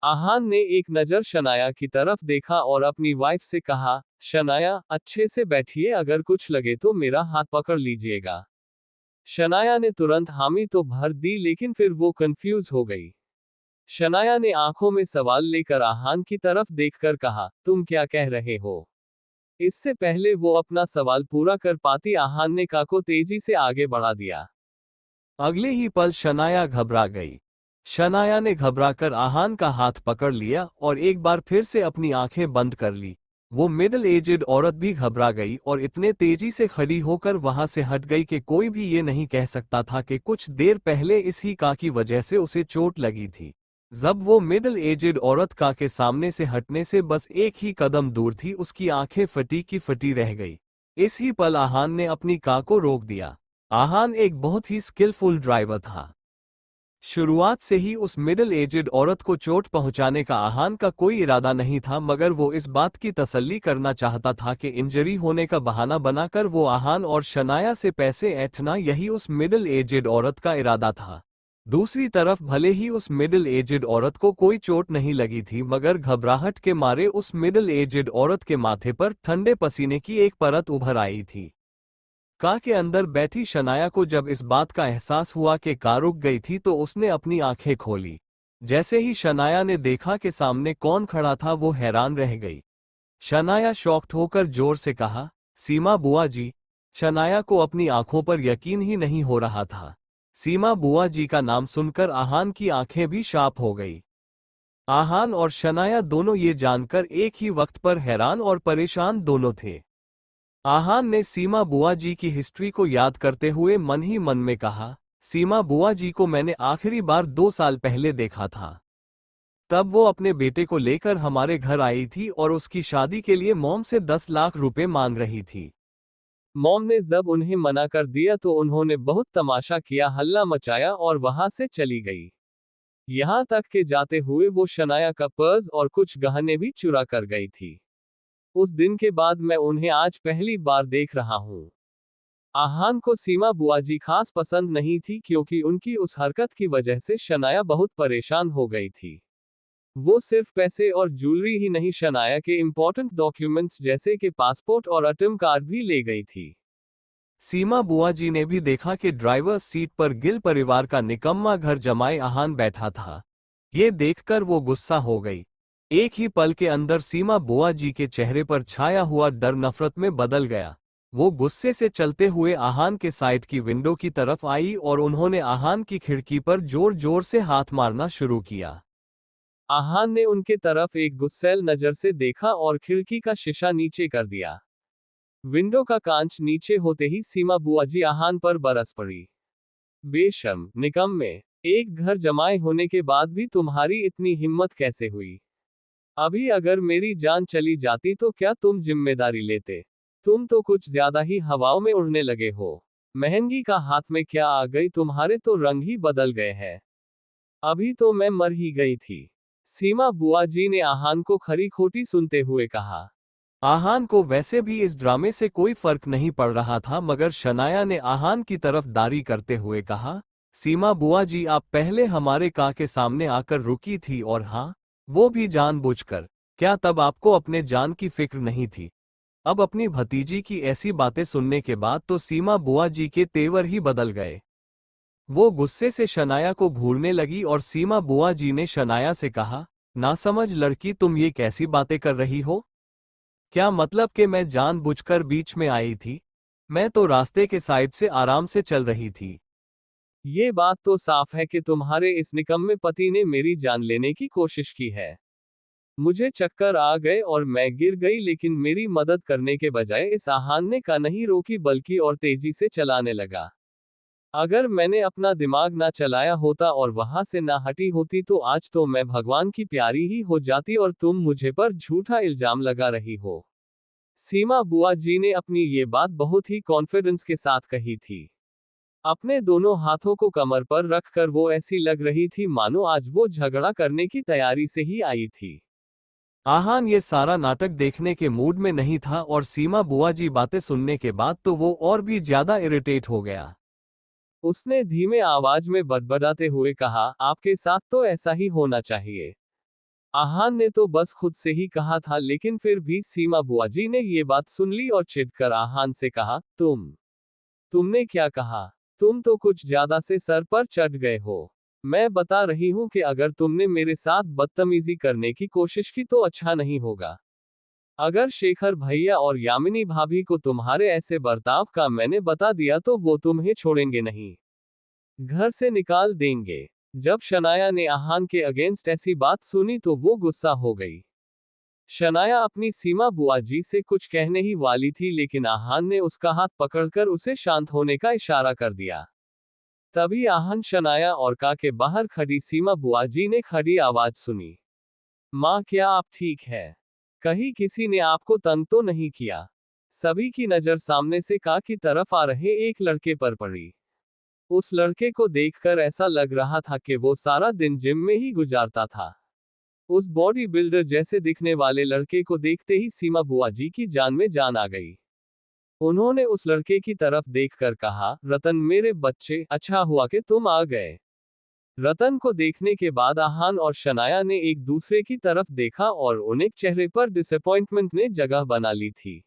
आहान ने एक नज़र शनाया की तरफ देखा और अपनी वाइफ से कहा, शनाया, अच्छे से बैठिए, अगर कुछ लगे तो मेरा हाथ पकड़ लीजिएगा। शनाया ने तुरंत हामी तो भर दी, लेकिन फिर वो कंफ्यूज हो गई। शनाया ने आंखों में सवाल लेकर आहान की तरफ देखकर कहा, तुम क्या कह रहे हो? इससे पहले वो अपना सवाल पूरा कर पाती, आहान ने कार को तेजी से आगे बढ़ा दिया। अगले ही पल शनाया घबरा गई। शनाया ने घबराकर आहान का हाथ पकड़ लिया और एक बार फिर से अपनी आंखें बंद कर ली। वो मिडिल एजेड औरत भी घबरा गई और इतने तेजी से खड़ी होकर वहां से हट गई कि कोई भी ये नहीं कह सकता था कि कुछ देर पहले इस ही कार की वजह से उसे चोट लगी थी। जब वो मिडिल एजेड औरत कार के सामने से हटने से बस एक ही कदम दूर थी, उसकी आंखें फटी की फटी रह गई। इस ही पल आहान ने अपनी कार को रोक दिया। आहान एक बहुत ही स्किलफुल ड्राइवर था। शुरुआत से ही उस मिडिल एजेड औरत को चोट पहुंचाने का आहान का कोई इरादा नहीं था, मगर वो इस बात की तसल्ली करना चाहता था कि इंजरी होने का बहाना बनाकर वो आहान और शनाया से पैसे ऐंठना, यही उस मिडिल एजेड औरत का इरादा था। दूसरी तरफ भले ही उस मिडिल एजेड औरत को कोई चोट नहीं लगी थी, मगर घबराहट के मारे उस मिडिल एजेड औरत के माथे पर ठंडे पसीने की एक परत उभर आई थी। कार के अंदर बैठी शनाया को जब इस बात का एहसास हुआ कि कार रुक गई थी तो उसने अपनी आंखें खोली। जैसे ही शनाया ने देखा कि सामने कौन खड़ा था, वो हैरान रह गई। शनाया शॉक्ड होकर जोर से कहा, सीमा बुआ जी। शनाया को अपनी आंखों पर यकीन ही नहीं हो रहा था। सीमा बुआ जी का नाम सुनकर आहान की आंखें भी शार्प हो गई। आहान और शनाया दोनों ये जानकर एक ही वक्त पर हैरान और परेशान दोनों थे। आहान ने सीमा बुआ जी की हिस्ट्री को याद करते हुए मन ही मन में कहा, सीमा बुआ जी को मैंने आखिरी बार 2 साल पहले देखा था। तब वो अपने बेटे को लेकर हमारे घर आई थी और उसकी शादी के लिए मॉम से 10 लाख रुपए मांग रही थी। मॉम ने जब उन्हें मना कर दिया तो उन्होंने बहुत तमाशा किया, हल्ला मचाया और वहां से चली गई। यहाँ तक के जाते हुए वो शनाया का पर्स और कुछ गहने भी चुरा कर गई थी। उस दिन के बाद मैं उन्हें आज पहली बार देख रहा हूँ। आहान को सीमा बुआजी खास पसंद नहीं थी, क्योंकि उनकी उस हरकत की वजह से शनाया बहुत परेशान हो गई थी। वो सिर्फ पैसे और ज्वेलरी ही नहीं, शनाया के इंपॉर्टेंट डॉक्यूमेंट्स जैसे कि पासपोर्ट और एटीएम कार्ड भी ले गई थी। सीमा बुआजी ने भी देखा कि ड्राइवर सीट पर गिल परिवार का निकम्मा घर जमाए आहान बैठा था। ये देखकर वो गुस्सा हो गई। एक ही पल के अंदर सीमा बुआ जी के चेहरे पर छाया हुआ डर नफरत में बदल गया। वो गुस्से से चलते हुए आहान के साइड की विंडो की तरफ आई और उन्होंने आहान की खिड़की पर जोर जोर से हाथ मारना शुरू किया। आहान ने उनके तरफ एक गुस्सैल नजर से देखा और खिड़की का शीशा नीचे कर दिया। विंडो का कांच नीचे होते ही सीमा बुआ जी आहान पर बरस पड़ी। बेशर्म, निकम्मे, एक घर जमाए होने के बाद भी तुम्हारी इतनी हिम्मत कैसे हुई? अभी अगर मेरी जान चली जाती तो क्या तुम जिम्मेदारी लेते? तुम तो कुछ ज्यादा ही हवाओं में उड़ने लगे हो। महंगी का हाथ में क्या आ गई? तुम्हारे तो रंग ही बदल गए हैं। अभी तो मैं मर ही गई थी। सीमा बुआ जी ने आहान को खरी खोटी सुनते हुए कहा। आहान को वैसे भी इस ड्रामे से कोई फर्क नहीं पड़ रहा था, मगर शनाया ने आहान की तरफ दारी करते हुए कहा, सीमा बुआ जी, आप पहले हमारे कार के सामने आकर रुकी थी, और हाँ, वो भी जानबूझकर। क्या तब आपको अपने जान की फिक्र नहीं थी? अब अपनी भतीजी की ऐसी बातें सुनने के बाद तो सीमा बुआ जी के तेवर ही बदल गए। वो गुस्से से शनाया को घूरने लगी और सीमा बुआ जी ने शनाया से कहा, नासमझ लड़की, तुम ये कैसी बातें कर रही हो? क्या मतलब कि मैं जानबूझकर बीच में आई थी? मैं तो रास्ते के साइड से आराम से चल रही थी। ये बात तो साफ है कि तुम्हारे इस निकम्मे पति ने मेरी जान लेने की कोशिश की है। मुझे चक्कर आ गए और मैं गिर गई, लेकिन मेरी मदद करने के बजाय इस आहान ने का नहीं रोकी बल्कि और तेजी से चलाने लगा। अगर मैंने अपना दिमाग ना चलाया होता और वहां से ना हटी होती तो आज तो मैं भगवान की प्यारी ही हो जाती और तुम मुझे पर झूठा इल्जाम लगा रही हो। सीमा बुआ जी ने अपनी ये बात बहुत ही कॉन्फिडेंस के साथ कही थी। अपने दोनों हाथों को कमर पर रखकर वो ऐसी लग रही थी मानो आज वो झगड़ा करने की तैयारी से ही आई थी। आहान ये सारा नाटक देखने के मूड में नहीं था और सीमा बुआ जी बातें सुनने के बाद तो वो और भी ज्यादा इरिटेट हो गया। उसने धीमे आवाज में बड़बड़ाते हुए कहा, आपके साथ तो ऐसा ही होना चाहिए। आहान ने तो बस खुद से ही कहा था, लेकिन फिर भी सीमा बुआ जी ने ये बात सुन ली और चिढ़कर आहान से कहा, तुमने क्या कहा? तुम तो कुछ ज्यादा से सर पर चढ़ गए हो। मैं बता रही हूं कि अगर तुमने मेरे साथ बदतमीजी करने की कोशिश की तो अच्छा नहीं होगा। अगर शेखर भैया और यामिनी भाभी को तुम्हारे ऐसे बर्ताव का मैंने बता दिया तो वो तुम्हें छोड़ेंगे नहीं, घर से निकाल देंगे। जब शनाया ने आहान के अगेंस्ट ऐसी बात सुनी तो वो गुस्सा हो गई। शनाया अपनी सीमा बुआ जी से कुछ कहने ही वाली थी, लेकिन आहान ने उसका हाथ पकड़कर उसे शांत होने का इशारा कर दिया। तभी आहान शनाया और का के बाहर खड़ी सीमा बुआ जी ने खड़ी आवाज सुनी, माँ क्या आप ठीक है? कहीं किसी ने आपको तंग तो नहीं किया? सभी की नजर सामने से का की तरफ आ रहे एक लड़के पर पड़ी। उस लड़के को देखकर ऐसा लग रहा था कि वो सारा दिन जिम में ही गुजारता था। उस बॉडी बिल्डर जैसे दिखने वाले लड़के को देखते ही सीमा बुआ जी की जान में जान आ गई। उन्होंने उस लड़के की तरफ देखकर कहा, रतन मेरे बच्चे, अच्छा हुआ कि तुम आ गए। रतन को देखने के बाद आहान और शनाया ने एक दूसरे की तरफ देखा और उन्हें चेहरे पर डिसअपॉइंटमेंट ने जगह बना ली थी।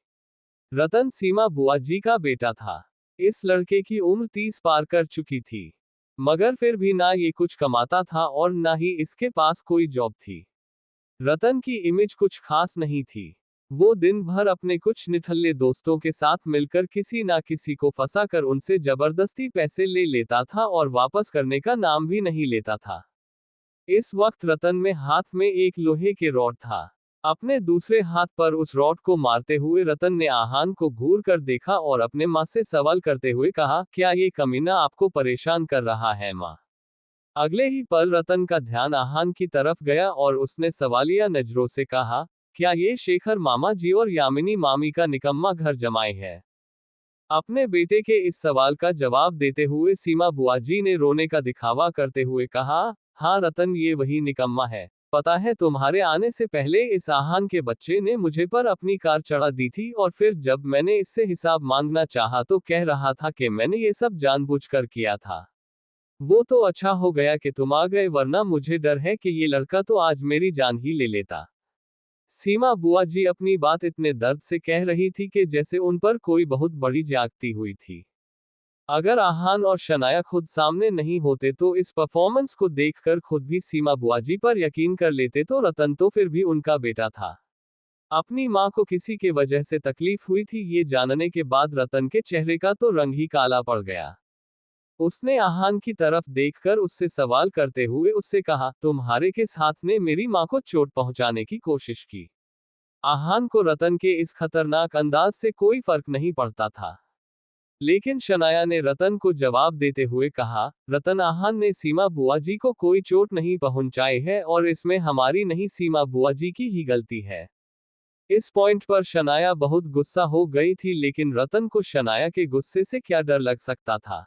रतन सीमा बुआ जी का बेटा था। इस लड़के की उम्र 30 पार कर चुकी थी, मगर फिर भी ना ये कुछ कमाता था और ना ही इसके पास कोई जॉब थी। रतन की इमेज कुछ खास नहीं थी। वो दिन भर अपने कुछ निठल्ले दोस्तों के साथ मिलकर किसी ना किसी को फंसाकर उनसे जबरदस्ती पैसे ले लेता था और वापस करने का नाम भी नहीं लेता था। इस वक्त रतन में हाथ में एक लोहे के रॉड था। अपने दूसरे हाथ पर उस रॉड को मारते हुए रतन ने आहान को घूर कर देखा और अपने माँ से सवाल करते हुए कहा, क्या ये कमीना आपको परेशान कर रहा है माँ? अगले ही पल रतन का ध्यान आहान की तरफ गया और उसने सवालिया नजरों से कहा, क्या ये शेखर मामा जी और यामिनी मामी का निकम्मा घर जमाई है? अपने बेटे के इस सवाल का जवाब देते हुए सीमा बुआ जी ने रोने का दिखावा करते हुए कहा, हाँ रतन ये वही निकम्मा है। पता है तुम्हारे आने से पहले इस आहान के बच्चे ने मुझे पर अपनी कार चढ़ा दी थी और फिर जब मैंने इससे हिसाब मांगना चाहा तो कह रहा था कि मैंने ये सब जानबूझकर किया था। वो तो अच्छा हो गया कि तुम आ गए, वरना मुझे डर है कि ये लड़का तो आज मेरी जान ही ले लेता। सीमा बुआ जी अपनी बात इतने दर्द से कह रही थी कि जैसे उन पर कोई बहुत बड़ी ज्यादती हुई थी। अगर आहान और शनाया खुद सामने नहीं होते तो इस परफॉर्मेंस को देखकर खुद भी सीमा बुआ जी पर यकीन कर लेते तो रतन तो फिर भी उनका बेटा था। अपनी माँ को किसी के वजह से तकलीफ हुई थी ये जानने के बाद रतन के चेहरे का तो रंग ही काला पड़ गया। उसने आहान की तरफ देखकर उससे सवाल करते हुए उससे कहा, तुम्हारे किस हाथ ने मेरी माँ को चोट पहुंचाने की कोशिश की? आहान को रतन के इस खतरनाक अंदाज से कोई फर्क नहीं पड़ता था। लेकिन शनाया ने रतन को जवाब देते हुए कहा, रतन आहान ने सीमा बुआ जी को कोई चोट नहीं पहुंचाई है और इसमें हमारी नहीं सीमा बुआ जी की ही गलती है। इस पॉइंट पर शनाया बहुत गुस्सा हो गई थी, लेकिन रतन को शनाया के गुस्से से क्या डर लग सकता था।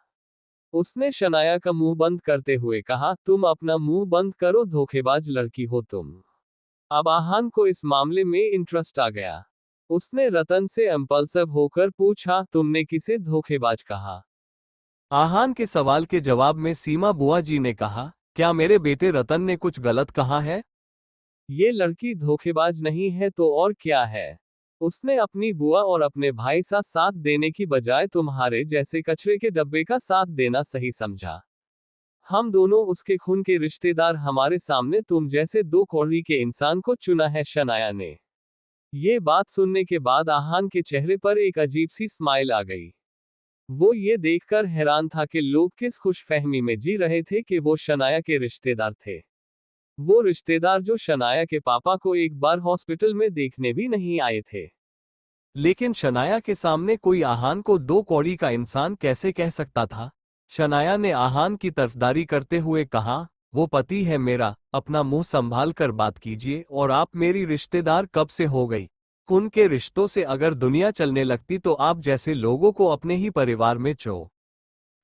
उसने शनाया का मुंह बंद करते हुए कहा, तुम अपना मुंह बंद करो, धोखेबाज लड़की हो तुम। अब आहान को इस मामले में इंटरेस्ट आ गया। उसने रतन से इम्पल्सिव होकर पूछा, तुमने किसे धोखेबाज कहा? आहान के सवाल के जवाब में सीमा बुआ जी ने कहा, क्या मेरे बेटे रतन ने कुछ गलत कहा है? ये लड़की धोखेबाज नहीं है तो और क्या है? उसने अपनी बुआ और अपने भाई का साथ देने की बजाय तुम्हारे जैसे कचरे के डब्बे का साथ देना सही समझा। हम दोनों उसके खून के रिश्तेदार, हमारे सामने तुम जैसे दो कौड़ी के इंसान को चुना है। शनाया ने ये बात सुनने के बाद आहान के चेहरे पर एक अजीब सी स्माइल आ गई। वो ये देखकर हैरान था कि लोग किस खुशफहमी में जी रहे थे कि वो शनाया के रिश्तेदार थे। वो रिश्तेदार जो शनाया के पापा को एक बार हॉस्पिटल में देखने भी नहीं आए थे। लेकिन शनाया के सामने कोई आहान को 2 कौड़ी का इंसान कैसे कह सकता था? शनाया ने आहान की तरफदारी करते हुए कहा, वो पति है मेरा, अपना मुंह संभाल कर बात कीजिए, और आप मेरी रिश्तेदार कब से हो गई? खून के रिश्तों से अगर दुनिया चलने लगती तो आप जैसे लोगों को अपने ही परिवार में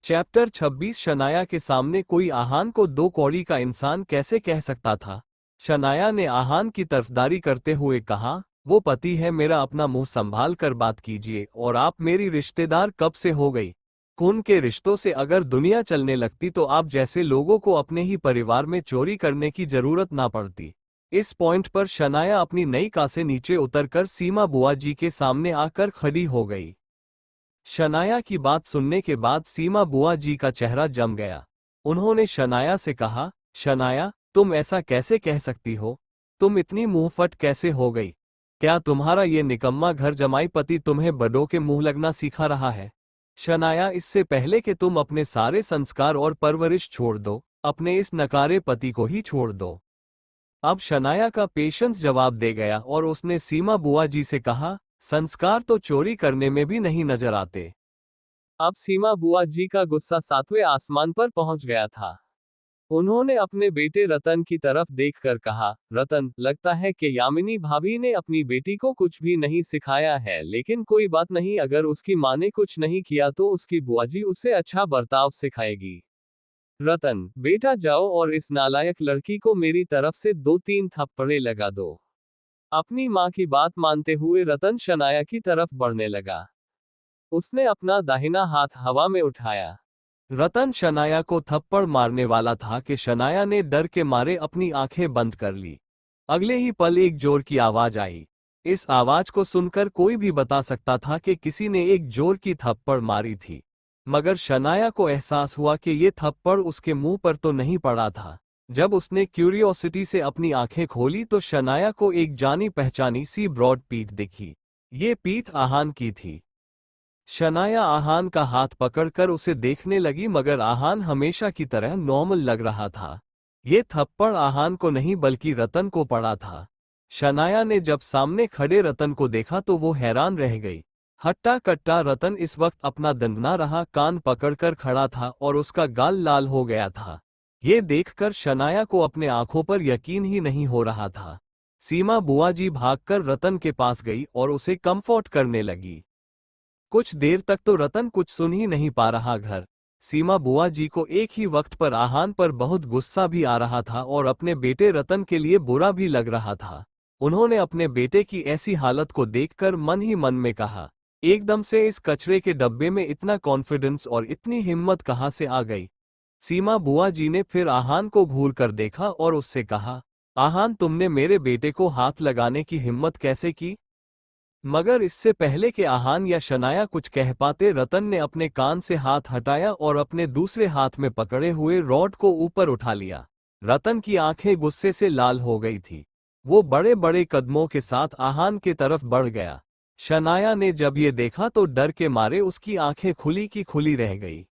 चैप्टर 26 शनाया के सामने कोई आहान को 2 कौड़ी का इंसान कैसे कह सकता था? शनाया ने आहान की तरफदारी करते हुए कहा, वो पति है मेरा, अपना मुंह संभाल कर बात कीजिए, और आप मेरी रिश्तेदार कब से हो गई? खून के रिश्तों से अगर दुनिया चलने लगती तो आप जैसे लोगों को अपने ही परिवार में चोरी करने की जरूरत ना पड़ती। इस पॉइंट पर शनाया अपनी नई कार से नीचे उतरकर सीमा बुआ जी के सामने आकर खड़ी हो गई। शनाया की बात सुनने के बाद सीमा बुआ जी का चेहरा जम गया। उन्होंने शनाया से कहा, शनाया, तुम ऐसा कैसे कह सकती हो? तुम इतनी मुंहफट कैसे हो गई? क्या तुम्हारा ये निकम्मा घर जमाई पति तुम्हें बड़ों के मुंह लगना सिखा रहा है? शनाया, इससे पहले कि तुम अपने सारे संस्कार और परवरिश छोड़ दो, अपने इस नकारे पति को ही छोड़ दो। अब शनाया का पेशेंस जवाब दे गया और उसने सीमा बुआ जी से कहा, संस्कार तो चोरी करने में भी नहीं नजर आते। अब सीमा बुआ जी का गुस्सा 7वें आसमान पर पहुंच गया था। उन्होंने अपने बेटे रतन की तरफ देखकर कहा, रतन, लगता है कि यामिनी भाभी ने अपनी बेटी को कुछ भी नहीं सिखाया है, लेकिन कोई बात नहीं, अगर उसकी माँ ने कुछ नहीं किया तो उसकी बुआ जी उसे अच्छा बर्ताव सिखाएगी। रतन, बेटा जाओ और इस नालायक लड़की को मेरी तरफ से 2-3 थप्पड़े लगा दो। अपनी माँ की बात मानते हुए रतन शनाया की तरफ बढ़ने लगा। उसने अपना दाहिना हाथ हवा में उठाया। रतन शनाया को थप्पड़ मारने वाला था कि शनाया ने डर के मारे अपनी आंखें बंद कर ली। अगले ही पल एक जोर की आवाज आई। इस आवाज को सुनकर कोई भी बता सकता था कि किसी ने एक जोर की थप्पड़ मारी थी, मगर शनाया को एहसास हुआ कि ये थप्पड़ उसके मुंह पर तो नहीं पड़ा था। जब उसने क्यूरियोसिटी से अपनी आंखें खोली तो शनाया को एक जानी पहचानी सी ब्रॉड पीठ दिखी। ये पीठ आहान की थी। शनाया आहान का हाथ पकड़कर उसे देखने लगी, मगर आहान हमेशा की तरह नॉर्मल लग रहा था। ये थप्पड़ आहान को नहीं बल्कि रतन को पड़ा था। शनाया ने जब सामने खड़े रतन को देखा तो वो हैरान रह गई। हट्टा कट्टा रतन इस वक्त अपना दंदना रहा कान पकड़कर खड़ा था और उसका गाल लाल हो गया था। ये देखकर शनाया को अपने आंखों पर यकीन ही नहीं हो रहा था। सीमा बुआ जी भागकर रतन के पास गई और उसे कंफर्ट करने लगी। कुछ देर तक तो रतन कुछ सुन ही नहीं पा रहा घर। सीमा बुआ जी को एक ही वक्त पर आहान पर बहुत गुस्सा भी आ रहा था और अपने बेटे रतन के लिए बुरा भी लग रहा था। उन्होंने अपने बेटे की ऐसी हालत को देखकर मन ही मन में कहा, एकदम से इस कचरे के डब्बे में इतना कॉन्फिडेंस और इतनी हिम्मत कहाँ से आ गई? सीमा बुआ जी ने फिर आहान को घूर कर देखा और उससे कहा, आहान, तुमने मेरे बेटे को हाथ लगाने की हिम्मत कैसे की? मगर इससे पहले कि आहान या शनाया कुछ कह पाते, रतन ने अपने कान से हाथ हटाया और अपने दूसरे हाथ में पकड़े हुए रॉड को ऊपर उठा लिया। रतन की आंखें गुस्से से लाल हो गई थी। वो बड़े बड़े कदमों के साथ आहान की तरफ बढ़ गया। शनाया ने जब ये देखा तो डर के मारे उसकी आंखें खुली की खुली रह गई।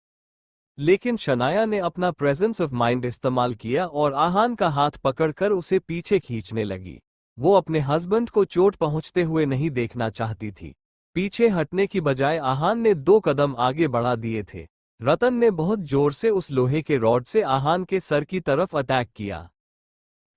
लेकिन शनाया ने अपना प्रेजेंस ऑफ माइंड इस्तेमाल किया और आहान का हाथ पकड़कर उसे पीछे खींचने लगी। वो अपने हस्बैंड को चोट पहुंचते हुए नहीं देखना चाहती थी। पीछे हटने की बजाय आहान ने 2 कदम आगे बढ़ा दिए थे। रतन ने बहुत जोर से उस लोहे के रॉड से आहान के सर की तरफ अटैक किया।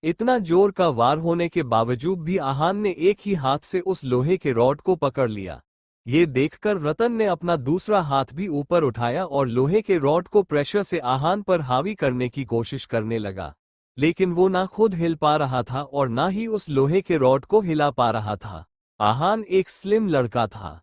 इतना जोर का वार होने के बावजूद भी आहान ने एक ही हाथ से उस लोहे के रॉड को पकड़ लिया। ये देखकर रतन ने अपना दूसरा हाथ भी ऊपर उठाया और लोहे के रॉड को प्रेशर से आहान पर हावी करने की कोशिश करने लगा। लेकिन वो ना खुद हिल पा रहा था और ना ही उस लोहे के रॉड को हिला पा रहा था। आहान एक स्लिम लड़का था,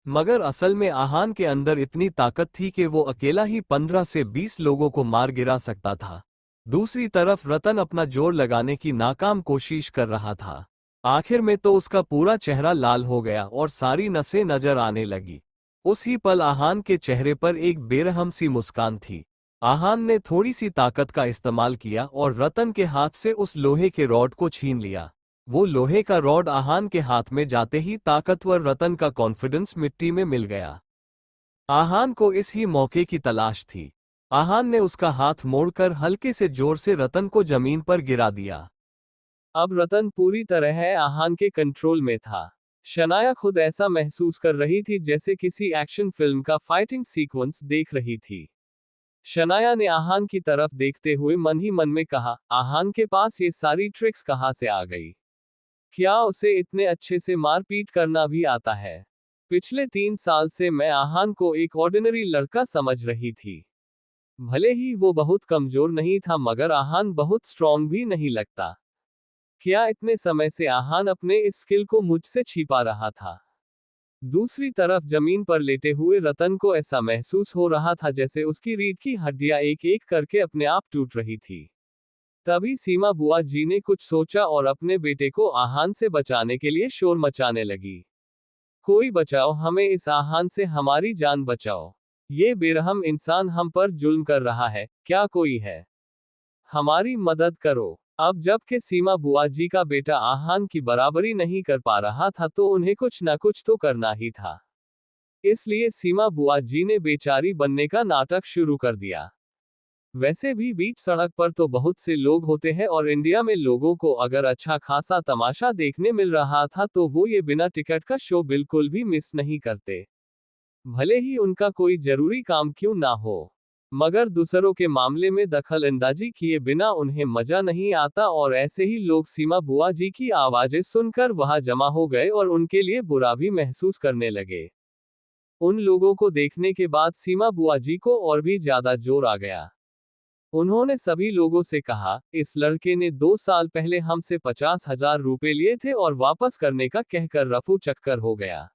मगर असल में आहान के अंदर इतनी ताकत थी कि वो अकेला ही 15 से 20 लोगों को मार गिरा सकता था। दूसरी तरफ रतन अपना जोर लगाने की नाकाम कोशिश कर रहा था। आखिर में तो उसका पूरा चेहरा लाल हो गया और सारी नसें नजर आने लगी। उस ही पल आहान के चेहरे पर एक बेरहम सी मुस्कान थी। आहान ने थोड़ी सी ताकत का इस्तेमाल किया और रतन के हाथ से उस लोहे के रॉड को छीन लिया। वो लोहे का रॉड आहान के हाथ में जाते ही ताकतवर रतन का कॉन्फिडेंस मिट्टी में मिल गया। आहान को इस ही मौके की तलाश थी। आहान ने उसका हाथ मोड़कर हल्के से जोर से रतन को जमीन पर गिरा दिया। अब रतन पूरी तरह आहान के कंट्रोल में था। शनाया खुद ऐसा महसूस कर रही थी जैसे किसी एक्शन फिल्म का फाइटिंग सीक्वेंस देख रही थी। शनाया ने आहान की तरफ देखते हुए मन ही मन में कहा, आहान के पास ये सारी ट्रिक्स कहाँ से आ गई? क्या उसे इतने अच्छे से मारपीट करना भी आता है? पिछले 3 साल से मैं आहान को एक ऑर्डिनरी लड़का समझ रही थी। भले ही वो बहुत कमजोर नहीं था मगर आहान बहुत स्ट्रॉन्ग भी नहीं लगता। क्या इतने समय से आहान अपने इस स्किल को मुझसे छिपा रहा था? दूसरी तरफ जमीन पर लेटे हुए रतन को ऐसा महसूस हो रहा था जैसे उसकी रीढ़ की हड्डियां एक एक करके अपने आप टूट रही थी। तभी सीमा बुआ जी ने कुछ सोचा और अपने बेटे को आहान से बचाने के लिए शोर मचाने लगी। कोई बचाओ हमें इस आहान से, हमारी जान बचाओ। ये बेरहम इंसान हम पर जुल्म कर रहा है, क्या कोई है? हमारी मदद करो। अब जबकि सीमा बुआ जी का बेटा आहान की बराबरी नहीं कर पा रहा था तो उन्हें कुछ न कुछ तो करना ही था। इसलिए सीमा बुआ जी ने बेचारी बनने का नाटक शुरू कर दिया। वैसे भी बीच सड़क पर तो बहुत से लोग होते हैं और इंडिया में लोगों को अगर अच्छा खासा तमाशा देखने मिल रहा था तो वो ये बिना टिकट का शो बिल्कुल भी मिस नहीं करते, भले ही उनका कोई जरूरी काम क्यों ना हो। मगर दूसरों के मामले में दखल अंदाजी किए बिना उन्हें मजा नहीं आता और ऐसे ही लोग सीमा बुआ जी की आवाजें सुनकर वहां जमा हो गए और उनके लिए बुरा भी महसूस करने लगे। उन लोगों को देखने के बाद सीमा बुआ जी को और भी ज्यादा जोर आ गया। उन्होंने सभी लोगों से कहा, इस लड़के ने 2 साल पहले हमसे 50,000 रुपए लिए थे और वापस करने का कहकर रफू चक्कर हो गया।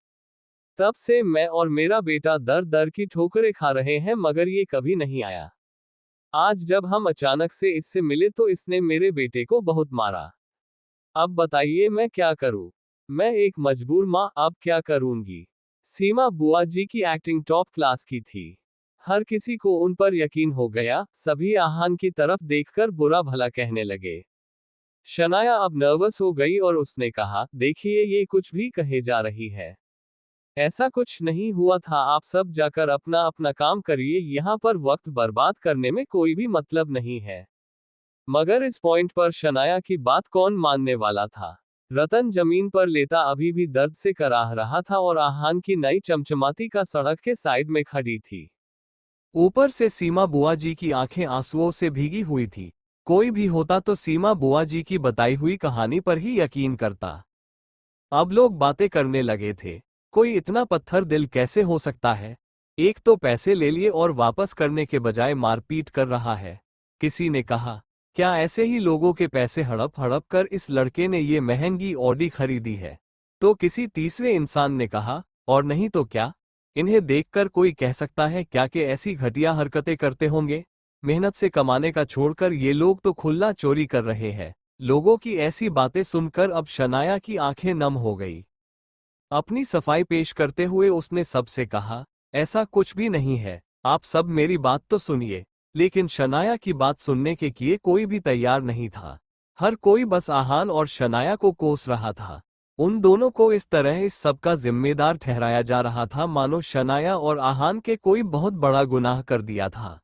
तब से मैं और मेरा बेटा दर दर की ठोकरें खा रहे हैं मगर ये कभी नहीं आया। आज जब हम अचानक से इससे मिले तो इसने मेरे बेटे को बहुत मारा। अब बताइए मैं क्या करूं? मैं एक मजबूर माँ अब क्या करूंगी? सीमा बुआ जी की एक्टिंग टॉप क्लास की थी। हर किसी को उन पर यकीन हो गया, सभी आहान की तरफ देखकर बुरा भला कहने लगे। शनाया अब नर्वस हो गई और उसने कहा, देखिए ये कुछ भी कहे जा रही है। ऐसा कुछ नहीं हुआ था, आप सब जाकर अपना अपना काम करिए, यहाँ पर वक्त बर्बाद करने में कोई भी मतलब नहीं है। मगर इस पॉइंट पर शनाया की बात कौन मानने वाला था? रतन जमीन पर लेटा अभी भी दर्द से कराह रहा था और आहान की नई चमचमाती का सड़क के साइड में खड़ी थी। ऊपर से सीमा बुआ जी की आंखें आंसुओं से भीगी हुई थी। कोई भी होता तो सीमा बुआ जी की बताई हुई कहानी पर ही यकीन करता। अब लोग बातें करने लगे थे, कोई इतना पत्थर दिल कैसे हो सकता है? एक तो पैसे ले लिए और वापस करने के बजाय मारपीट कर रहा है। किसी ने कहा, क्या ऐसे ही लोगों के पैसे हड़प हड़प कर इस लड़के ने ये महंगी ऑडी खरीदी है? तो किसी तीसरे इंसान ने कहा, और नहीं तो क्या, इन्हें देखकर कोई कह सकता है क्या कि ऐसी घटिया हरकतें करते होंगे? मेहनत से कमाने का छोड़कर ये लोग तो खुला चोरी कर रहे हैं। लोगों की ऐसी बातें सुनकर अब शनाया की आंखें नम हो गई। अपनी सफाई पेश करते हुए उसने सबसे कहा, ऐसा कुछ भी नहीं है, आप सब मेरी बात तो सुनिए। लेकिन शनाया की बात सुनने के लिए कोई भी तैयार नहीं था। हर कोई बस आहान और शनाया को कोस रहा था। उन दोनों को इस तरह इस सब का जिम्मेदार ठहराया जा रहा था मानो शनाया और आहान के कोई बहुत बड़ा गुनाह कर दिया था।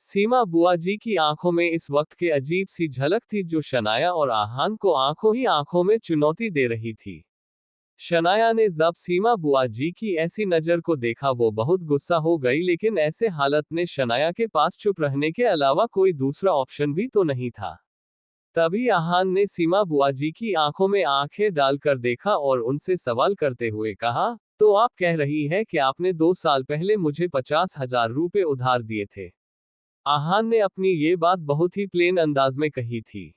सीमा बुआ जी की आंखों में इस वक्त के अजीब सी झलक थी जो शनाया और आहान को आंखों ही आंखों में चुनौती दे रही थी। शनाया ने जब सीमा बुआ जी की ऐसी नजर को देखा वो बहुत गुस्सा हो गई, लेकिन ऐसे हालत में शनाया के पास चुप रहने के अलावा कोई दूसरा ऑप्शन भी तो नहीं था। तभी आहान ने सीमा बुआ जी की आंखों में आंखें डालकर देखा और उनसे सवाल करते हुए कहा, तो आप कह रही है कि आपने 2 साल पहले मुझे 50,000 रुपए उधार दिए थे? आहान ने अपनी ये बात बहुत ही प्लेन अंदाज में कही थी।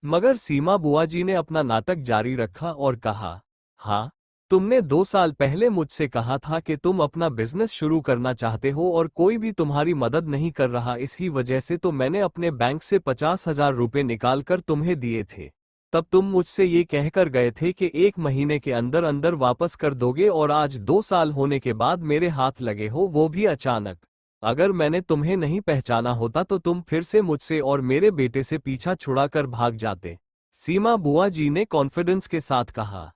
मगर सीमा बुआ जी ने अपना नाटक जारी रखा और कहा, हाँ, तुमने 2 साल पहले मुझसे कहा था कि तुम अपना बिजनेस शुरू करना चाहते हो और कोई भी तुम्हारी मदद नहीं कर रहा, इसी वजह से तो मैंने अपने बैंक से 50,000 रुपए निकालकर तुम्हें दिए थे। तब तुम मुझसे ये कहकर गए थे कि 1 महीने के अंदर अंदर वापस कर दोगे और आज 2 साल होने के बाद मेरे हाथ लगे हो, वो भी अचानक। अगर मैंने तुम्हें नहीं पहचाना होता तो तुम फिर से मुझसे और मेरे बेटे से पीछा छुड़ाकर भाग जाते। सीमा बुआ जी ने कॉन्फिडेंस के साथ कहा।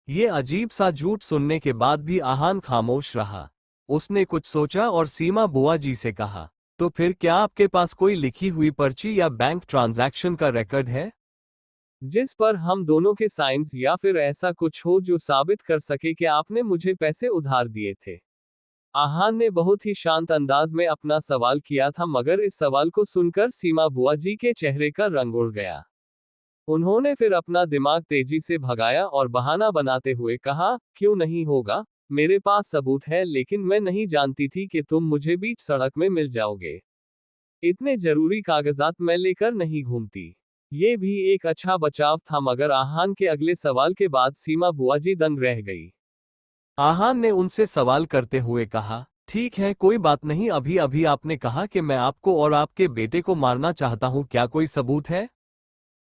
ये अजीब सा झूठ सुनने के बाद भी आहान खामोश रहा। उसने कुछ सोचा और सीमा बुआ जी से कहा, तो फिर क्या आपके पास कोई लिखी हुई पर्ची या बैंक ट्रांजैक्शन का रिकॉर्ड है जिस पर हम दोनों के साइंस, या फिर ऐसा कुछ हो जो साबित कर सके कि आपने मुझे पैसे उधार दिए थे? आहान ने बहुत ही शांत अंदाज में अपना सवाल किया था, मगर इस सवाल को सुनकर सीमा बुआ जी के चेहरे का रंग उड़ गया। उन्होंने फिर अपना दिमाग तेजी से भगाया और बहाना बनाते हुए कहा, क्यों नहीं होगा, मेरे पास सबूत है, लेकिन मैं नहीं जानती थी कि तुम मुझे बीच सड़क में मिल जाओगे। इतने जरूरी कागजात मैं लेकर नहीं घूमती। ये भी एक अच्छा बचाव था, मगर आहान के अगले सवाल के बाद सीमा बुआजी दंग रह गई। आहान ने उनसे सवाल करते हुए कहा, ठीक है, कोई बात नहीं, अभी अभी आपने कहा कि मैं आपको और आपके बेटे को मारना चाहता हूं, क्या कोई सबूत है?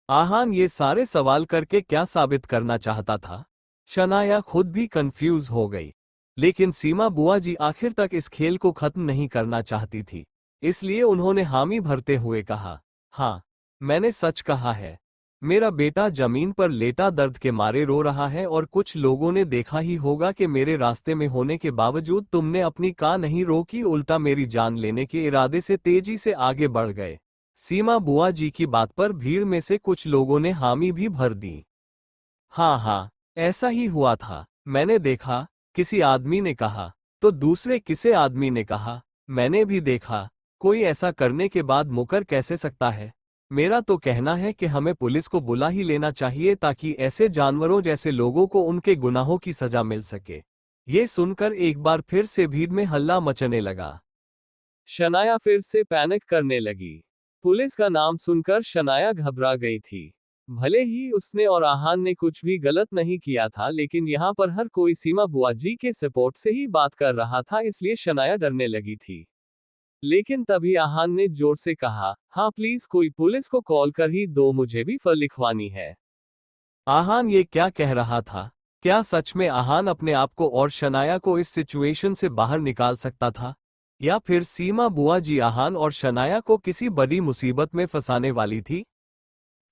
आहान ये सारे सवाल करके क्या साबित करना चाहता था? शनाया खुद भी कंफ्यूज हो गई। लेकिन सीमा बुआ जी आखिर तक इस खेल को खत्म नहीं करना चाहती थी, इसलिए उन्होंने हामी भरते हुए कहा, हाँ, मैंने सच कहा है। मेरा बेटा जमीन पर लेटा दर्द के मारे रो रहा है, और कुछ लोगों ने देखा ही होगा कि मेरे रास्ते में होने के बावजूद तुमने अपनी कार नहीं रोकी, उल्टा मेरी जान लेने के इरादे से तेजी से आगे बढ़ गए। सीमा बुआ जी की बात पर भीड़ में से कुछ लोगों ने हामी भी भर दी। हाँ हाँ, ऐसा ही हुआ था, मैंने देखा, किसी आदमी ने कहा। तो दूसरे किसे आदमी ने कहा, मैंने भी देखा। कोई ऐसा करने के बाद मुकर कैसे सकता है? मेरा तो कहना है कि हमें पुलिस को बुला ही लेना चाहिए, ताकि ऐसे जानवरों जैसे लोगों को उनके गुनाहों की सजा मिल सके। ये सुनकर एक बार फिर से भीड़ में हल्ला मचने लगा। शनाया फिर से पैनिक करने लगी। पुलिस का नाम सुनकर शनाया घबरा गई थी। भले ही उसने और आहान ने कुछ भी गलत नहीं किया था, लेकिन यहाँ पर हर कोई सीमा बुआ जी के सपोर्ट से ही बात कर रहा था, इसलिए शनाया डरने लगी थी। लेकिन तभी आहान ने जोर से कहा, हाँ प्लीज कोई पुलिस को कॉल कर ही दो, मुझे भी फल लिखवानी है। आहान ये क्या कह रहा था? क्या सच में आहान अपने आप को और शनाया को इस सिचुएशन से बाहर निकाल सकता था? या फिर सीमा बुआ जी आहान और शनाया को किसी बड़ी मुसीबत में फंसाने वाली थी?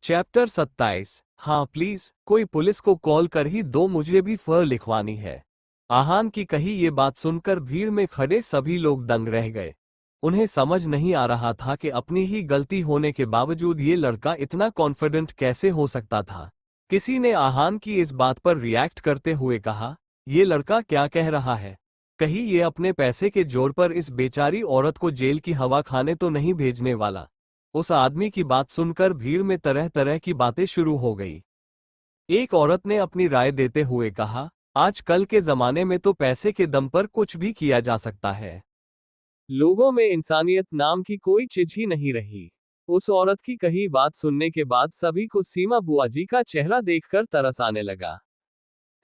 चैप्टर 27। हाँ प्लीज कोई पुलिस को कॉल कर ही दो, मुझे भी फल लिखवानी है। आहान की कही ये बात सुनकर भीड़ में खड़े सभी लोग दंग रह गए। उन्हें समझ नहीं आ रहा था कि अपनी ही गलती होने के बावजूद ये लड़का इतना कॉन्फिडेंट कैसे हो सकता था। किसी ने आहान की इस बात पर रिएक्ट करते हुए कहा, ये लड़का क्या कह रहा है? कहीं ये अपने पैसे के जोर पर इस बेचारी औरत को जेल की हवा खाने तो नहीं भेजने वाला? उस आदमी की बात सुनकर भीड़ में तरह तरह की बातें शुरू हो गई। एक औरत ने अपनी राय देते हुए कहा, आजकल के जमाने में तो पैसे के दम पर कुछ भी किया जा सकता है। लोगों में इंसानियत नाम की कोई चीज ही नहीं रही। उस औरत की कही बात सुनने के बाद सभी को सीमा बुआ जी का चेहरा देखकर तरस आने लगा।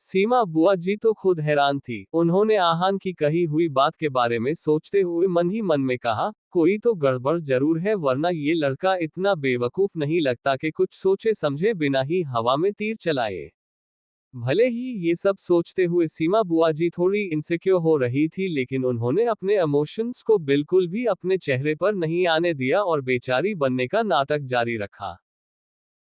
सीमा बुआ जी तो खुद हैरान थी। उन्होंने आहान की कही हुई बात के बारे में सोचते हुए मन ही मन में कहा, कोई तो गड़बड़ जरूर है, वरना ये लड़का इतना बेवकूफ नहीं लगता कि कुछ सोचे समझे बिना ही हवा में तीर चलाए। भले ही ये सब सोचते हुए सीमा बुआ जी थोड़ी इनसिक्योर हो रही थी, लेकिन उन्होंने अपने इमोशंस को बिल्कुल भी अपने चेहरे पर नहीं आने दिया और बेचारी बनने का नाटक जारी रखा।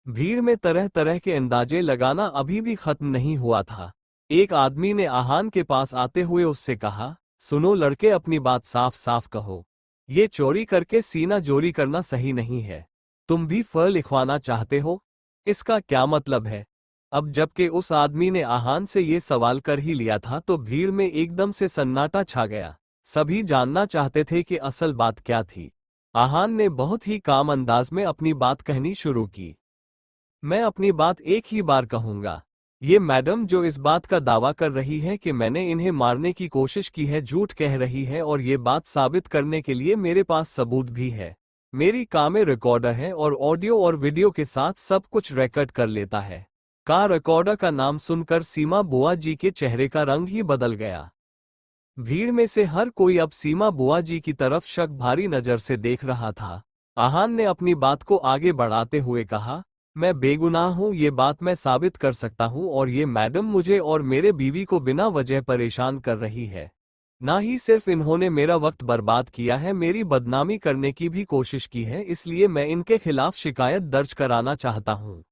भीड़ में तरह तरह के अंदाजे लगाना अभी भी खत्म नहीं हुआ था। एक आदमी ने आहान के पास आते हुए उससे कहा, सुनो लड़के, अपनी बात साफ साफ कहो। ये चोरी करके सीना जोरी करना सही नहीं है। तुम भी फल लिखवाना चाहते हो? इसका क्या मतलब है? अब जबकि उस आदमी ने आहान से ये सवाल कर ही लिया था, तो भीड़ में एकदम से सन्नाटा छा गया। सभी जानना चाहते थे कि असल बात क्या थी। आहान ने बहुत ही काम अंदाज में अपनी बात कहनी शुरू की। मैं अपनी बात एक ही बार कहूंगा। ये मैडम जो इस बात का दावा कर रही है कि मैंने इन्हें मारने की कोशिश की है, झूठ कह रही है, और ये बात साबित करने के लिए मेरे पास सबूत भी है। मेरी कार में रिकॉर्डर है और ऑडियो और वीडियो के साथ सब कुछ रिकॉर्ड कर लेता है। कार रिकॉर्डर का नाम सुनकर सीमा बुआ जी के चेहरे का रंग ही बदल गया। भीड़ में से हर कोई अब सीमा बुआ जी की तरफ शक भारी नजर से देख रहा था। आहान ने अपनी बात को आगे बढ़ाते हुए कहा, मैं बेगुनाह हूँ, ये बात मैं साबित कर सकता हूँ, और ये मैडम मुझे और मेरे बीवी को बिना वजह परेशान कर रही है। ना ही सिर्फ इन्होंने मेरा वक्त बर्बाद किया है, मेरी बदनामी करने की भी कोशिश की है, इसलिए मैं इनके खिलाफ शिकायत दर्ज कराना चाहता हूँ।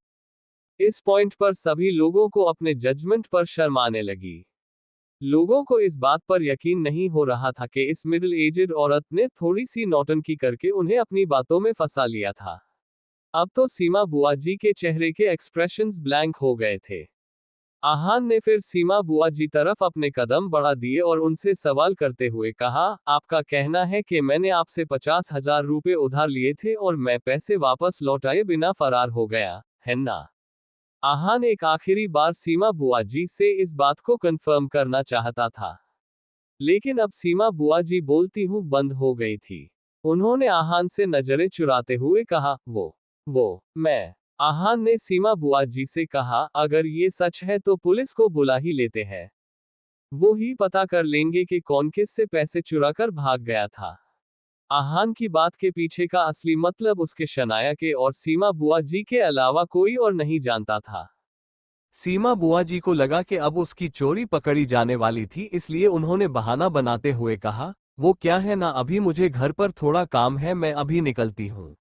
इस पॉइंट पर सभी लोगों को अपने जजमेंट पर शर्म आने लगी। लोगों को इस बात पर यकीन नहीं हो रहा था कि इस मिडिल एजेड औरत ने थोड़ी सी नौटंकी करके उन्हें अपनी बातों में फंसा लिया था। अब तो सीमा बुआ जी के चेहरे के एक्सप्रेशंस ब्लैंक हो गए थे। आहान ने फिर सीमा बुआ जी तरफ अपने कदम बढ़ा दिए और उनसे सवाल करते हुए कहा, आपका कहना है कि मैंने आपसे 50,000 रुपए उधार लिए थे और मैं पैसे वापस लौटाए बिना फरार हो गया, है ना? आहान एक आखिरी बार सीमा बुआ जी से इस बात को कंफर्म करना चाहता था, लेकिन अब सीमा बुआ जी बोलती हूँ बंद हो गई थी। उन्होंने आहान से नजरें चुराते हुए कहा, मैं। आहान ने सीमा बुआ जी से कहा, अगर ये सच है तो पुलिस को बुला ही लेते हैं। वो ही पता कर लेंगे कि कौन किस से पैसे चुराकर भाग गया था। आहान की बात के पीछे का असली मतलब उसके शनाया के और सीमा बुआ जी के अलावा कोई और नहीं जानता था। सीमा बुआ जी को लगा कि अब उसकी चोरी पकड़ी जाने वाली थी, इसलिए उन्होंने बहाना बनाते हुए कहा, वो क्या है ना, अभी मुझे घर पर थोड़ा काम है, मैं अभी निकलती हूँ।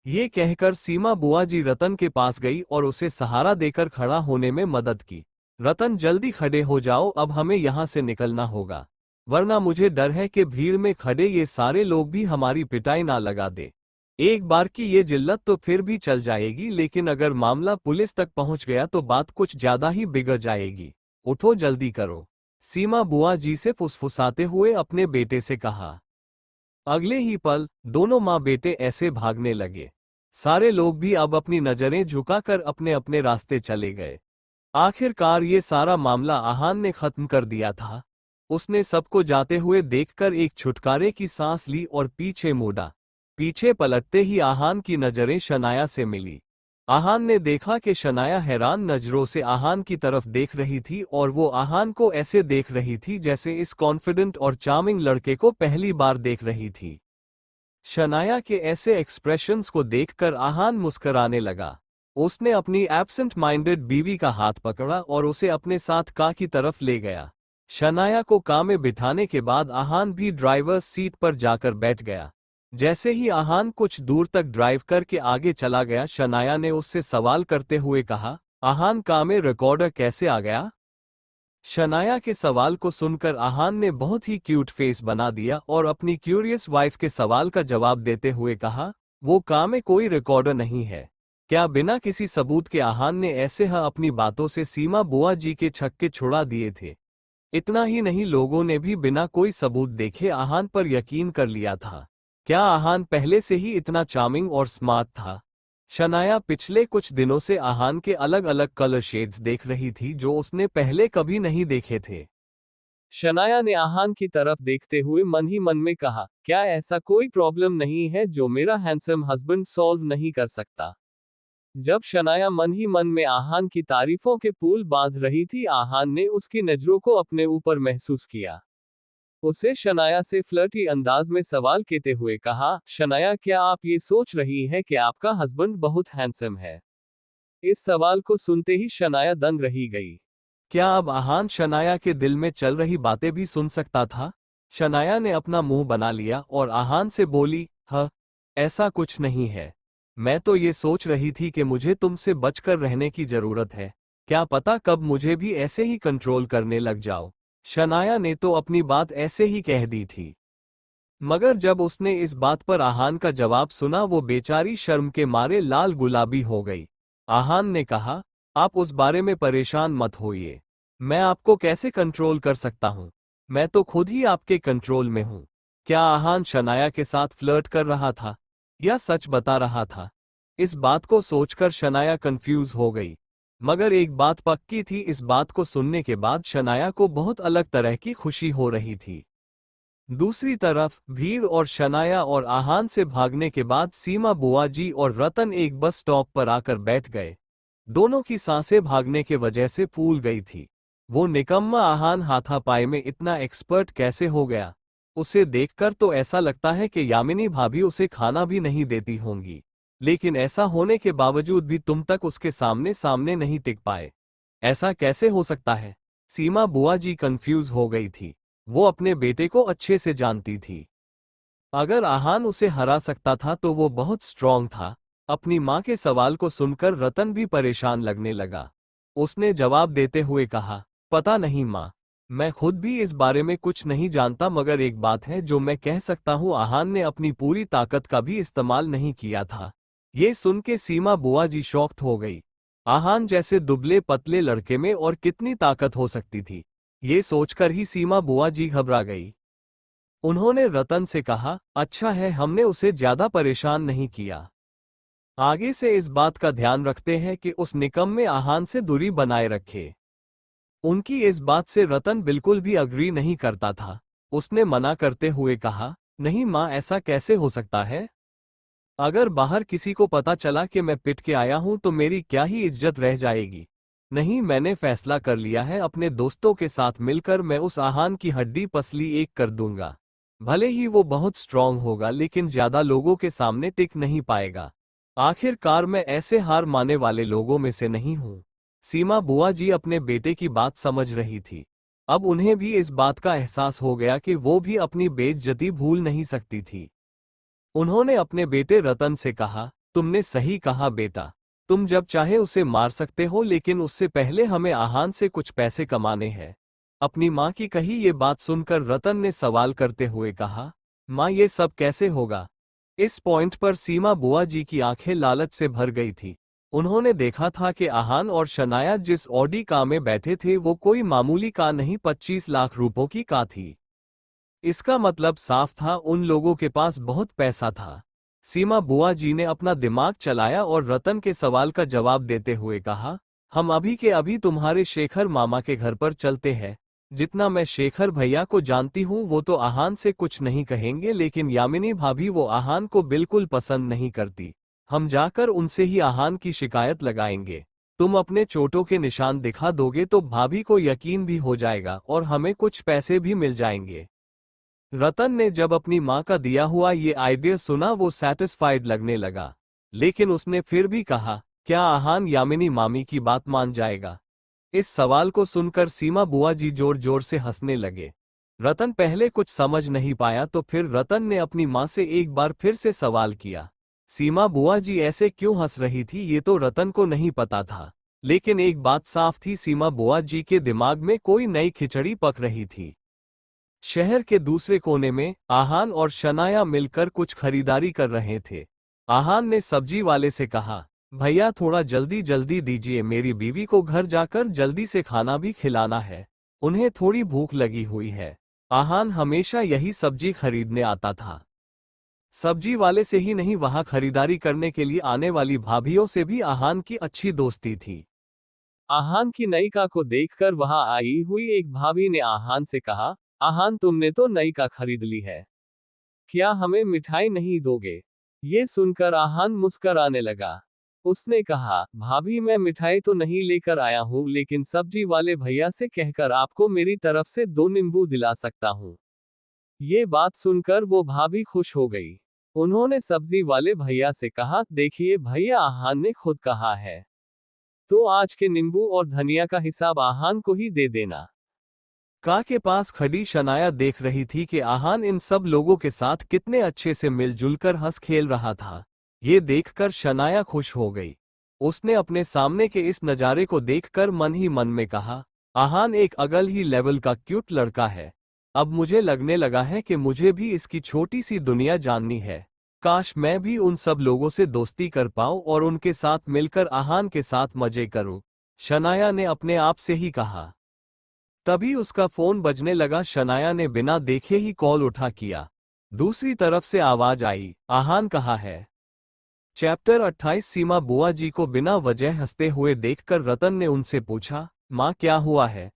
ये कहकर सीमा बुआ जी रतन के पास गई और उसे सहारा देकर खड़ा होने में मदद की। रतन, जल्दी खड़े हो जाओ, अब हमें यहाँ से निकलना होगा, वरना मुझे डर है कि भीड़ में खड़े ये सारे लोग भी हमारी पिटाई ना लगा दे। एक बार की ये जिल्लत तो फिर भी चल जाएगी, लेकिन अगर मामला पुलिस तक पहुंच गया तो बात कुछ ज्यादा ही बिगड़ जाएगी। उठो, जल्दी करो, सीमा बुआ जी से फुसफुसाते हुए अपने बेटे से कहा। अगले ही पल दोनों माँ बेटे ऐसे भागने लगे। सारे लोग भी अब अपनी नजरें झुकाकर अपने अपने रास्ते चले गए। आखिरकार ये सारा मामला आहान ने खत्म कर दिया था। उसने सबको जाते हुए देखकर एक छुटकारे की सांस ली और पीछे मुड़ा। पीछे पलटते ही आहान की नजरें शनाया से मिली। आहान ने देखा कि शनाया हैरान नजरों से आहान की तरफ देख रही थी और वो आहान को ऐसे देख रही थी जैसे इस कॉन्फिडेंट और चार्मिंग लड़के को पहली बार देख रही थी। शनाया के ऐसे एक्सप्रेशंस को देखकर आहान मुस्कुराने लगा। उसने अपनी एब्सेंट माइंडेड बीवी का हाथ पकड़ा और उसे अपने साथ कार की तरफ ले गया। शनाया को कार में बिठाने के बाद आहान भी ड्राइवर्स सीट पर जाकर बैठ गया। जैसे ही आहान कुछ दूर तक ड्राइव करके आगे चला गया, शनाया ने उससे सवाल करते हुए कहा, आहान, कार में रिकॉर्डर कैसे आ गया? शनाया के सवाल को सुनकर आहान ने बहुत ही क्यूट फेस बना दिया और अपनी क्यूरियस वाइफ के सवाल का जवाब देते हुए कहा, वो कार में कोई रिकॉर्डर नहीं है। क्या बिना किसी सबूत के आहान ने ऐसे अपनी बातों से सीमा बुआ जी के छक्के छुड़ा दिए थे। इतना ही नहीं, लोगों ने भी बिना कोई सबूत देखे आहान पर यकीन कर लिया था। क्या आहान पहले से ही इतना चार्मिंग और स्मार्ट था? शनाया पिछले कुछ दिनों से आहान के अलग अलग कलर शेड्स देख रही थी जो उसने पहले कभी नहीं देखे थे। शनाया ने आहान की तरफ देखते हुए मन ही मन में कहा, क्या ऐसा कोई प्रॉब्लम नहीं है जो मेरा हैंडसम हस्बैंड सॉल्व नहीं कर सकता? जब शनाया मन ही मन में आहान की तारीफों के पुल बांध रही थी, आहान ने उसकी नजरों को अपने ऊपर महसूस किया। उसे शनाया से फ्लर्टी अंदाज में सवाल करते हुए कहा, शनाया, क्या आप ये सोच रही हैं कि आपका हस्बैंड बहुत हैंडसम है? इस सवाल को सुनते ही शनाया दंग रही गई। क्या अब आहान शनाया के दिल में चल रही बातें भी सुन सकता था? शनाया ने अपना मुंह बना लिया और आहान से बोली, ऐसा कुछ नहीं है। मैं तो ये सोच रही थी कि मुझे तुमसे बचकर रहने की जरूरत है। क्या पता कब मुझे भी ऐसे ही कंट्रोल करने लग जाओ। शनाया ने तो अपनी बात ऐसे ही कह दी थी, मगर जब उसने इस बात पर आहान का जवाब सुना, वो बेचारी शर्म के मारे लाल गुलाबी हो गई। आहान ने कहा, आप उस बारे में परेशान मत होइए। मैं आपको कैसे कंट्रोल कर सकता हूँ? मैं तो खुद ही आपके कंट्रोल में हूँ। क्या आहान शनाया के साथ फ्लर्ट कर रहा था या सच बता रहा था? इस बात को सोचकर शनाया कंफ्यूज हो गई। मगर एक बात पक्की थी, इस बात को सुनने के बाद शनाया को बहुत अलग तरह की खुशी हो रही थी। दूसरी तरफ भीड़ और शनाया और आहान से भागने के बाद सीमा बुआ जी और रतन एक बस स्टॉप पर आकर बैठ गए। दोनों की सांसें भागने के वजह से फूल गई थी। वो निकम्मा आहान हाथापाई में इतना एक्सपर्ट कैसे हो गया? उसे देखकर तो ऐसा लगता है कि यामिनी भाभी उसे खाना भी नहीं देती होंगी, लेकिन ऐसा होने के बावजूद भी तुम तक उसके सामने सामने नहीं टिक पाए। ऐसा कैसे हो सकता है? सीमा बुआ जी कंफ्यूज हो गई थी। वो अपने बेटे को अच्छे से जानती थी। अगर आहान उसे हरा सकता था तो वो बहुत स्ट्रांग था। अपनी माँ के सवाल को सुनकर रतन भी परेशान लगने लगा। उसने जवाब देते हुए कहा, पता नहीं माँ, मैं खुद भी इस बारे में कुछ नहीं जानता, मगर एक बात है जो मैं कह सकता हूँ, आहान ने अपनी पूरी ताकत का भी इस्तेमाल नहीं किया था। ये सुन के सीमा बुआ जी शॉक्ड हो गई। आहान जैसे दुबले पतले लड़के में और कितनी ताकत हो सकती थी, ये सोचकर ही सीमा बुआ जी घबरा गई। उन्होंने रतन से कहा, अच्छा है हमने उसे ज्यादा परेशान नहीं किया। आगे से इस बात का ध्यान रखते हैं कि उस निकम्मे आहान से दूरी बनाए रखे। उनकी इस बात से रतन बिल्कुल भी अग्री नहीं करता था। उसने मना करते हुए कहा, नहीं माँ, ऐसा कैसे हो सकता है? अगर बाहर किसी को पता चला कि मैं पिट के आया हूं तो मेरी क्या ही इज्जत रह जाएगी। नहीं, मैंने फैसला कर लिया है, अपने दोस्तों के साथ मिलकर मैं उस आहान की हड्डी पसली एक कर दूंगा। भले ही वो बहुत स्ट्रांग होगा, लेकिन ज्यादा लोगों के सामने टिक नहीं पाएगा। आखिरकार मैं ऐसे हार मानने वाले लोगों में से नहीं हूं। सीमा बुआ जी अपने बेटे की बात समझ रही थी। अब उन्हें भी इस बात का एहसास हो गया कि वो भी अपनी बेइज्जती भूल नहीं सकती थी। उन्होंने अपने बेटे रतन से कहा, तुमने सही कहा बेटा, तुम जब चाहे उसे मार सकते हो, लेकिन उससे पहले हमें आहान से कुछ पैसे कमाने हैं। अपनी माँ की कही ये बात सुनकर रतन ने सवाल करते हुए कहा, माँ ये सब कैसे होगा? इस पॉइंट पर सीमा बुआ जी की आंखें लालच से भर गई थी। उन्होंने देखा था कि आहान और शनाया जिस ऑडी कार में बैठे थे वो कोई मामूली कार नहीं, 25 लाख रुपयों की कार थी। इसका मतलब साफ था, उन लोगों के पास बहुत पैसा था। सीमा बुआ जी ने अपना दिमाग चलाया और रतन के सवाल का जवाब देते हुए कहा, हम अभी के अभी तुम्हारे शेखर मामा के घर पर चलते हैं। जितना मैं शेखर भैया को जानती हूँ वो तो आहान से कुछ नहीं कहेंगे, लेकिन यामिनी भाभी वो आहान को बिल्कुल पसंद नहीं करती। हम जाकर उनसे ही आहान की शिकायत लगाएंगे। तुम अपने चोटों के निशान दिखा दोगे तो भाभी को यकीन भी हो जाएगा और हमें कुछ पैसे भी मिल जाएंगे। रतन ने जब अपनी माँ का दिया हुआ ये आइडिया सुना वो सैटिस्फाइड लगने लगा, लेकिन उसने फिर भी कहा, क्या आहान यामिनी मामी की बात मान जाएगा? इस सवाल को सुनकर सीमा बुआ जी जोर जोर से हंसने लगे। रतन पहले कुछ समझ नहीं पाया, तो फिर रतन ने अपनी माँ से एक बार फिर से सवाल किया। सीमा बुआ जी ऐसे क्यों हंस रही थी ये तो रतन को नहीं पता था, लेकिन एक बात साफ थी, सीमा बुआ जी के दिमाग में कोई नई खिचड़ी पक रही थी। शहर के दूसरे कोने में आहान और शनाया मिलकर कुछ खरीदारी कर रहे थे। आहान ने सब्जी वाले से कहा, भैया थोड़ा जल्दी जल्दी दीजिए, मेरी बीवी को घर जाकर जल्दी से खाना भी खिलाना है, उन्हें थोड़ी भूख लगी हुई है। आहान हमेशा यही सब्जी खरीदने आता था। सब्जी वाले से ही नहीं, वहां खरीदारी करने के लिए आने वाली भाभीियों से भी आहान की अच्छी दोस्ती थी। आहान की नई कार को देखकर वहां आई हुई एक भाभी ने आहान से कहा, आहान तुमने तो नई कार खरीद ली है, क्या हमें मिठाई नहीं दोगे? ये सुनकर आहान मुस्कराने लगा। उसने कहा, भाभी मैं मिठाई तो नहीं लेकर आया हूँ, लेकिन सब्जी वाले भैया से कहकर आपको मेरी तरफ से 2 नींबू दिला सकता हूँ। ये बात सुनकर वो भाभी खुश हो गई। उन्होंने सब्जी वाले भैया से कहा, देखिए भैया, आहान ने खुद कहा है, तो आज के नींबू और धनिया का हिसाब आहान को ही दे देना। का के पास खड़ी शनाया देख रही थी कि आहान इन सब लोगों के साथ कितने अच्छे से मिलजुल कर हंस खेल रहा था। ये देखकर शनाया खुश हो गई। उसने अपने सामने के इस नज़ारे को देखकर मन ही मन में कहा, आहान एक अगल ही लेवल का क्यूट लड़का है। अब मुझे लगने लगा है कि मुझे भी इसकी छोटी सी दुनिया जाननी है। काश मैं भी उन सब लोगों से दोस्ती कर पाऊं और उनके साथ मिलकर आहान के साथ मजे करूं, शनाया ने अपने आप से ही कहा। तभी उसका फोन बजने लगा। शनाया ने बिना देखे ही कॉल उठा किया। दूसरी तरफ से आवाज आई, आहान कहाँ है? चैप्टर 28। सीमा बुआ जी को बिना वजह हंसते हुए देखकर रतन ने उनसे पूछा, माँ क्या हुआ है,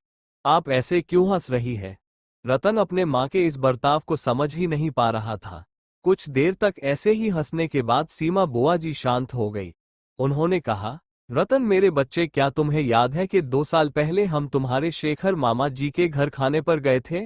आप ऐसे क्यों हंस रही है? रतन अपने माँ के इस बर्ताव को समझ ही नहीं पा रहा था। कुछ देर तक ऐसे ही हंसने के बाद सीमा बुआ जी शांत हो गई। उन्होंने कहा, रतन मेरे बच्चे, क्या तुम्हें याद है कि 2 साल पहले हम तुम्हारे शेखर मामा जी के घर खाने पर गए थे?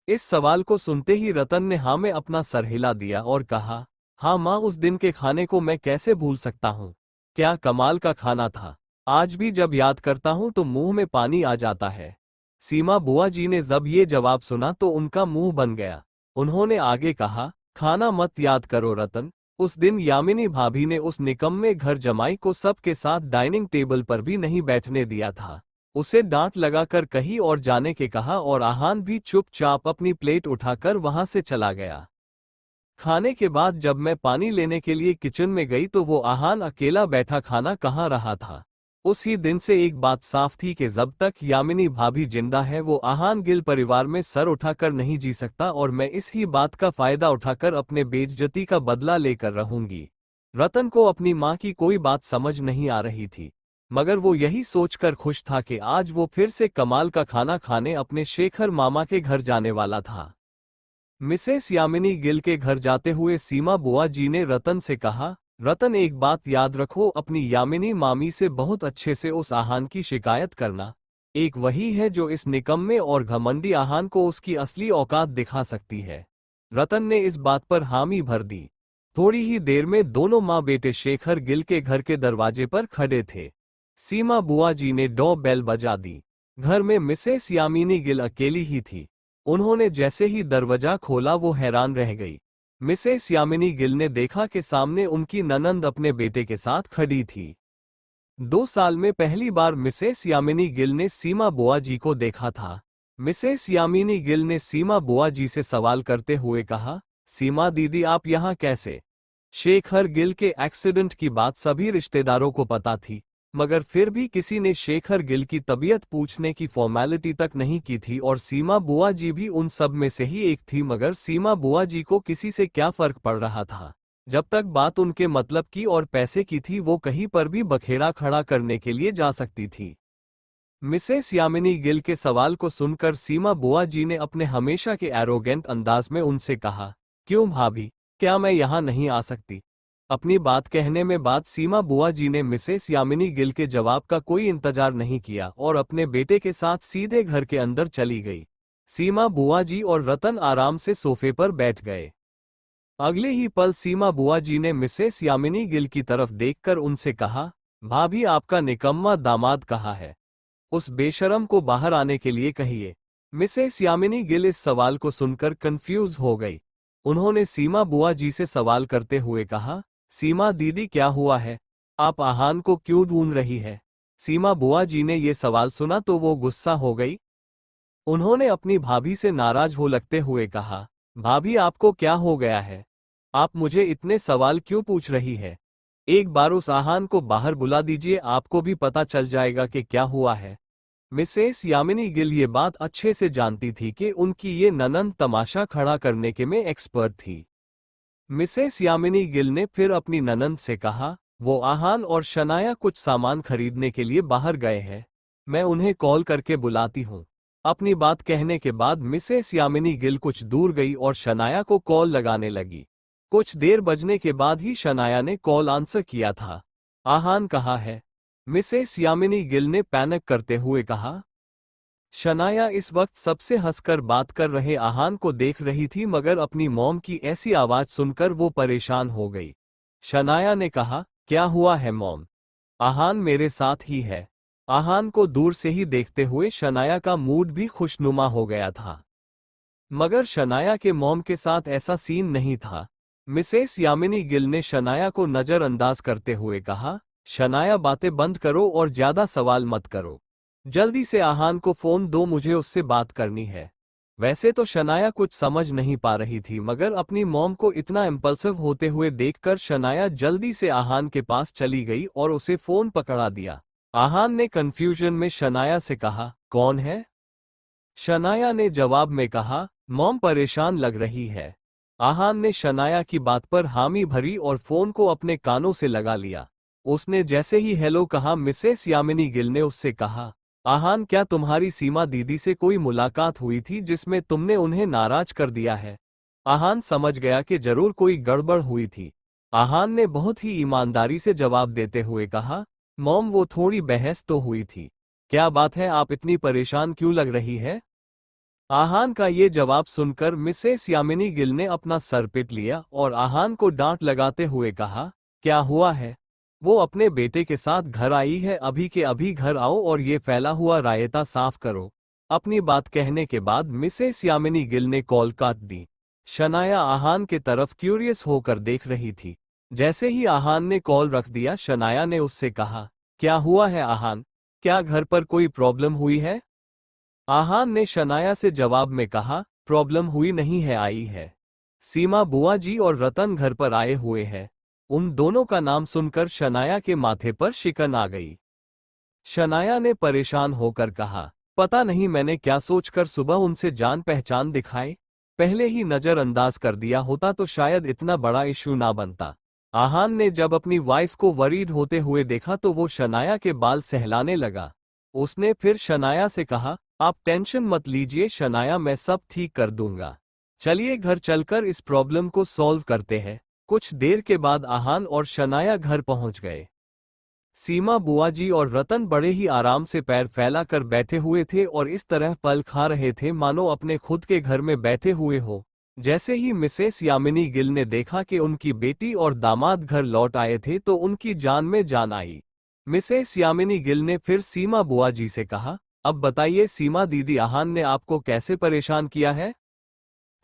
इस सवाल को सुनते ही रतन ने हाँ में अपना सर हिला दिया और कहा, हाँ माँ, उस दिन के खाने को मैं कैसे भूल सकता हूँ। क्या कमाल का खाना था, आज भी जब याद करता हूँ तो मुंह में पानी आ जाता है। सीमा बुआ जी ने जब ये जवाब सुना तो उनका मुंह बन गया। उन्होंने आगे कहा, खाना मत याद करो रतन, उस दिन यामिनी भाभी ने उस निकम्मे घर जमाई को सबके साथ डाइनिंग टेबल पर भी नहीं बैठने दिया था। उसे डांट लगाकर कहीं और जाने के कहा और आहान भी चुपचाप अपनी प्लेट उठाकर वहां से चला गया। खाने के बाद जब मैं पानी लेने के लिए किचन में गई तो वो आहान अकेला बैठा खाना कहाँ रहा था। उस ही दिन से एक बात साफ थी कि जब तक यामिनी भाभी जिंदा है वो आहान गिल परिवार में सर उठाकर नहीं जी सकता और मैं इस ही बात का फायदा उठाकर अपने बेइज्जती का बदला लेकर रहूंगी। रतन को अपनी माँ की कोई बात समझ नहीं आ रही थी, मगर वो यही सोचकर खुश था कि आज वो फिर से कमाल का खाना खाने अपने शेखर मामा के घर जाने वाला था। मिसेस यामिनी गिल के घर जाते हुए सीमा बुआ जी ने रतन से कहा, रतन एक बात याद रखो, अपनी यामिनी मामी से बहुत अच्छे से उस आहान की शिकायत करना। एक वही है जो इस निकम्मे और घमंडी आहान को उसकी असली औकात दिखा सकती है। रतन ने इस बात पर हामी भर दी। थोड़ी ही देर में दोनों माँ बेटे शेखर गिल के घर के दरवाजे पर खड़े थे। सीमा बुआ जी ने डॉ बेल बजा दी। घर में मिसेस यामिनी गिल अकेली ही थी। उन्होंने जैसे ही दरवाजा खोला वो हैरान रह गई। मिसेस यामिनी गिल ने देखा कि सामने उनकी ननंद अपने बेटे के साथ खड़ी थी। 2 साल में पहली बार मिसेस यामिनी गिल ने सीमा बुआ जी को देखा था। मिसेस यामिनी गिल ने सीमा बुआ जी से सवाल करते हुए कहा, सीमा दीदी आप यहाँ कैसे? शेखर गिल के एक्सीडेंट की बात सभी रिश्तेदारों को पता थी, मगर फिर भी किसी ने शेखर गिल की तबीयत पूछने की फॉर्मेलिटी तक नहीं की थी और सीमा बुआ जी भी उन सब में से ही एक थी। मगर सीमा बुआ जी को किसी से क्या फर्क पड़ रहा था, जब तक बात उनके मतलब की और पैसे की थी वो कहीं पर भी बखेड़ा खड़ा करने के लिए जा सकती थी। मिसेस यामिनी गिल के सवाल को सुनकर सीमा बुआ जी ने अपने हमेशा के एरोगेंट अंदाज में उनसे कहा, क्यों भाभी, क्या मैं यहाँ नहीं आ सकती? अपनी बात कहने में बाद सीमा बुआ जी ने मिसेस यामिनी गिल के जवाब का कोई इंतजार नहीं किया और अपने बेटे के साथ सीधे घर के अंदर चली गई। सीमा बुआ जी और रतन आराम से सोफे पर बैठ गए। अगले ही पल सीमा बुआ जी ने मिसेस यामिनी गिल की तरफ देखकर उनसे कहा, भाभी आपका निकम्मा दामाद कहाँ है? उस बेशरम को बाहर आने के लिए कहिए। मिसेस यामिनी गिल इस सवाल को सुनकर कंफ्यूज हो गई। उन्होंने सीमा बुआ जी से सवाल करते हुए कहा, सीमा दीदी क्या हुआ है? आप आहान को क्यों ढूंढ रही है? सीमा बुआ जी ने ये सवाल सुना तो वो गुस्सा हो गई। उन्होंने अपनी भाभी से नाराज हो लगते हुए कहा, भाभी आपको क्या हो गया है? आप मुझे इतने सवाल क्यों पूछ रही है? एक बार उस आहान को बाहर बुला दीजिए, आपको भी पता चल जाएगा कि क्या हुआ है। मिसेस यामिनी गिल ये बात अच्छे से जानती थी कि उनकी ये ननंद तमाशा खड़ा करने के में एक्सपर्ट थी। मिसेस यामिनी गिल ने फिर अपनी ननंद से कहा, वो आहान और शनाया कुछ सामान खरीदने के लिए बाहर गए हैं, मैं उन्हें कॉल करके बुलाती हूँ। अपनी बात कहने के बाद मिसेस यामिनी गिल कुछ दूर गई और शनाया को कॉल लगाने लगी। कुछ देर बजने के बाद ही शनाया ने कॉल आंसर किया था। आहान कहाँ है? मिसेस यामिनी गिल ने पैनिक करते हुए कहा। शनाया इस वक्त सबसे हंसकर बात कर रहे आहान को देख रही थी, मगर अपनी मॉम की ऐसी आवाज सुनकर वो परेशान हो गई। शनाया ने कहा, क्या हुआ है मॉम? आहान मेरे साथ ही है। आहान को दूर से ही देखते हुए शनाया का मूड भी खुशनुमा हो गया था, मगर शनाया के मॉम के साथ ऐसा सीन नहीं था। मिसेस यामिनी गिल ने शनाया को नजरअंदाज करते हुए कहा, शनाया बातें बंद करो और ज्यादा सवाल मत करो। जल्दी से आहान को फोन दो, मुझे उससे बात करनी है। वैसे तो शनाया कुछ समझ नहीं पा रही थी, मगर अपनी मॉम को इतना इम्पल्सिव होते हुए देखकर शनाया जल्दी से आहान के पास चली गई और उसे फोन पकड़ा दिया। आहान ने कंफ्यूजन में शनाया से कहा, कौन है? शनाया ने जवाब में कहा, मॉम परेशान लग रही है। आहान ने शनाया की बात पर हामी भरी और फोन को अपने कानों से लगा लिया। उसने जैसे ही हेलो कहा, मिसेस यामिनी गिल ने उससे कहा, आहान क्या तुम्हारी सीमा दीदी से कोई मुलाकात हुई थी जिसमें तुमने उन्हें नाराज कर दिया है? आहान समझ गया कि जरूर कोई गड़बड़ हुई थी। आहान ने बहुत ही ईमानदारी से जवाब देते हुए कहा, मॉम वो थोड़ी बहस तो हुई थी। क्या बात है, आप इतनी परेशान क्यों लग रही है? आहान का ये जवाब सुनकर मिसेस यामिनी गिल ने अपना सर पीट लिया और आहान को डांट लगाते हुए कहा, क्या हुआ है? वो अपने बेटे के साथ घर आई है, अभी के अभी घर आओ और ये फैला हुआ रायता साफ करो। अपनी बात कहने के बाद मिसेस यामिनी गिल ने कॉल काट दी। शनाया आहान के तरफ क्यूरियस होकर देख रही थी। जैसे ही आहान ने कॉल रख दिया, शनाया ने उससे कहा, क्या हुआ है आहान? क्या घर पर कोई प्रॉब्लम हुई है? आहान ने शनाया से जवाब में कहा, प्रॉब्लम हुई नहीं है, आई है। सीमा बुआ जी और रतन घर पर आए हुए हैं। उन दोनों का नाम सुनकर शनाया के माथे पर शिकन आ गई। शनाया ने परेशान होकर कहा, पता नहीं मैंने क्या सोचकर सुबह उनसे जान पहचान दिखाई। पहले ही नजरअंदाज कर दिया होता तो शायद इतना बड़ा इशू ना बनता। आहान ने जब अपनी वाइफ को वरीड होते हुए देखा तो वो शनाया के बाल सहलाने लगा। उसने फिर शनाया से कहा, आप टेंशन मत लीजिए शनाया, मैं सब ठीक कर दूंगा। चलिए घर चलकर इस प्रॉब्लम को सॉल्व करते हैं। कुछ देर के बाद आहान और शनाया घर पहुंच गए। सीमा बुआ जी और रतन बड़े ही आराम से पैर फैलाकर बैठे हुए थे और इस तरह पल खा रहे थे मानो अपने खुद के घर में बैठे हुए हो। जैसे ही मिसेस यामिनी गिल ने देखा कि उनकी बेटी और दामाद घर लौट आए थे तो उनकी जान में जान आई। मिसेस यामिनी गिल ने फिर सीमा बुआ जी से कहा, अब बताइए सीमा दीदी, आहान ने आपको कैसे परेशान किया है?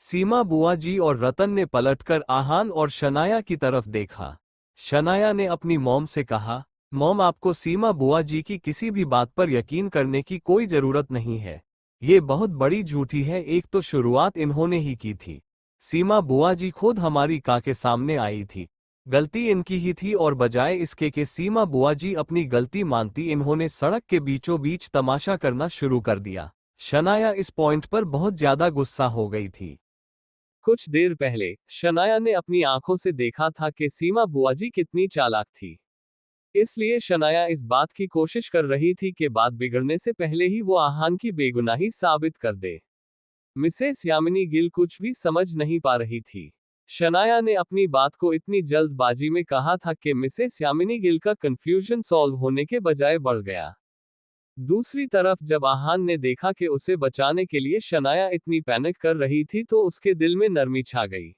सीमा बुआ जी और रतन ने पलटकर आहान और शनाया की तरफ देखा। शनाया ने अपनी मॉम से कहा, मॉम आपको सीमा बुआ जी की किसी भी बात पर यकीन करने की कोई जरूरत नहीं है। ये बहुत बड़ी झूठी है, एक तो शुरुआत इन्होंने ही की थी। सीमा बुआ जी खुद हमारी का के सामने आई थी। गलती इनकी ही थी और बजाय इसके कि सीमा बुआ जी अपनी गलती मानती, इन्होंने सड़क के बीचों बीच तमाशा करना शुरू कर दिया। शनाया इस पॉइंट पर बहुत ज्यादा गुस्सा हो गई थी। कुछ देर पहले शनाया ने अपनी आंखों से देखा था कि सीमा बुआ जी कितनी चालाक थी। इसलिए शनाया इस बात की कोशिश कर रही थी कि बात बिगड़ने से पहले ही वो आहान की बेगुनाही साबित कर दे। मिसेस यामिनी गिल कुछ भी समझ नहीं पा रही थी। शनाया ने अपनी बात को इतनी जल्दबाजी में कहा था कि मिसेस यामिनी गिल का कंफ्यूजन सॉल्व होने के बजाय बढ़ गया। दूसरी तरफ जब आहान ने देखा कि उसे बचाने के लिए शनाया इतनी पैनिक कर रही थी तो उसके दिल में नरमी छा गई।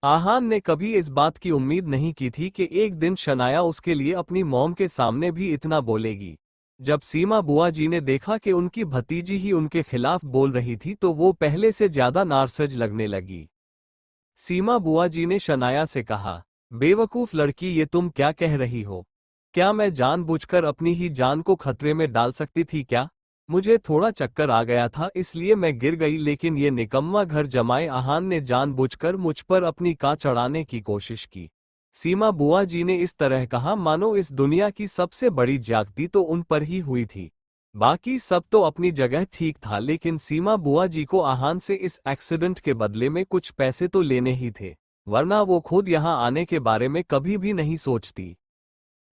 आहान ने कभी इस बात की उम्मीद नहीं की थी कि एक दिन शनाया उसके लिए अपनी मॉम के सामने भी इतना बोलेगी। जब सीमा बुआ जी ने देखा कि उनकी भतीजी ही उनके खिलाफ बोल रही थी तो वो पहले से ज्यादा नाराज लगने लगी। सीमा बुआ जी ने शनाया से कहा, बेवकूफ लड़की, ये तुम क्या कह रही हो? क्या मैं जानबूझकर अपनी ही जान को खतरे में डाल सकती थी क्या? मुझे थोड़ा चक्कर आ गया था इसलिए मैं गिर गई, लेकिन ये निकम्मा घर जमाए आहान ने जानबूझकर मुझ पर अपनी का चढ़ाने की कोशिश की। सीमा बुआ जी ने इस तरह कहा मानो इस दुनिया की सबसे बड़ी ज्यादती तो उन पर ही हुई थी। बाकी सब तो अपनी जगह ठीक था, लेकिन सीमा बुआ जी को आहान से इस एक्सीडेंट के बदले में कुछ पैसे तो लेने ही थे, वरना वो खुद यहाँ आने के बारे में कभी भी नहीं सोचती।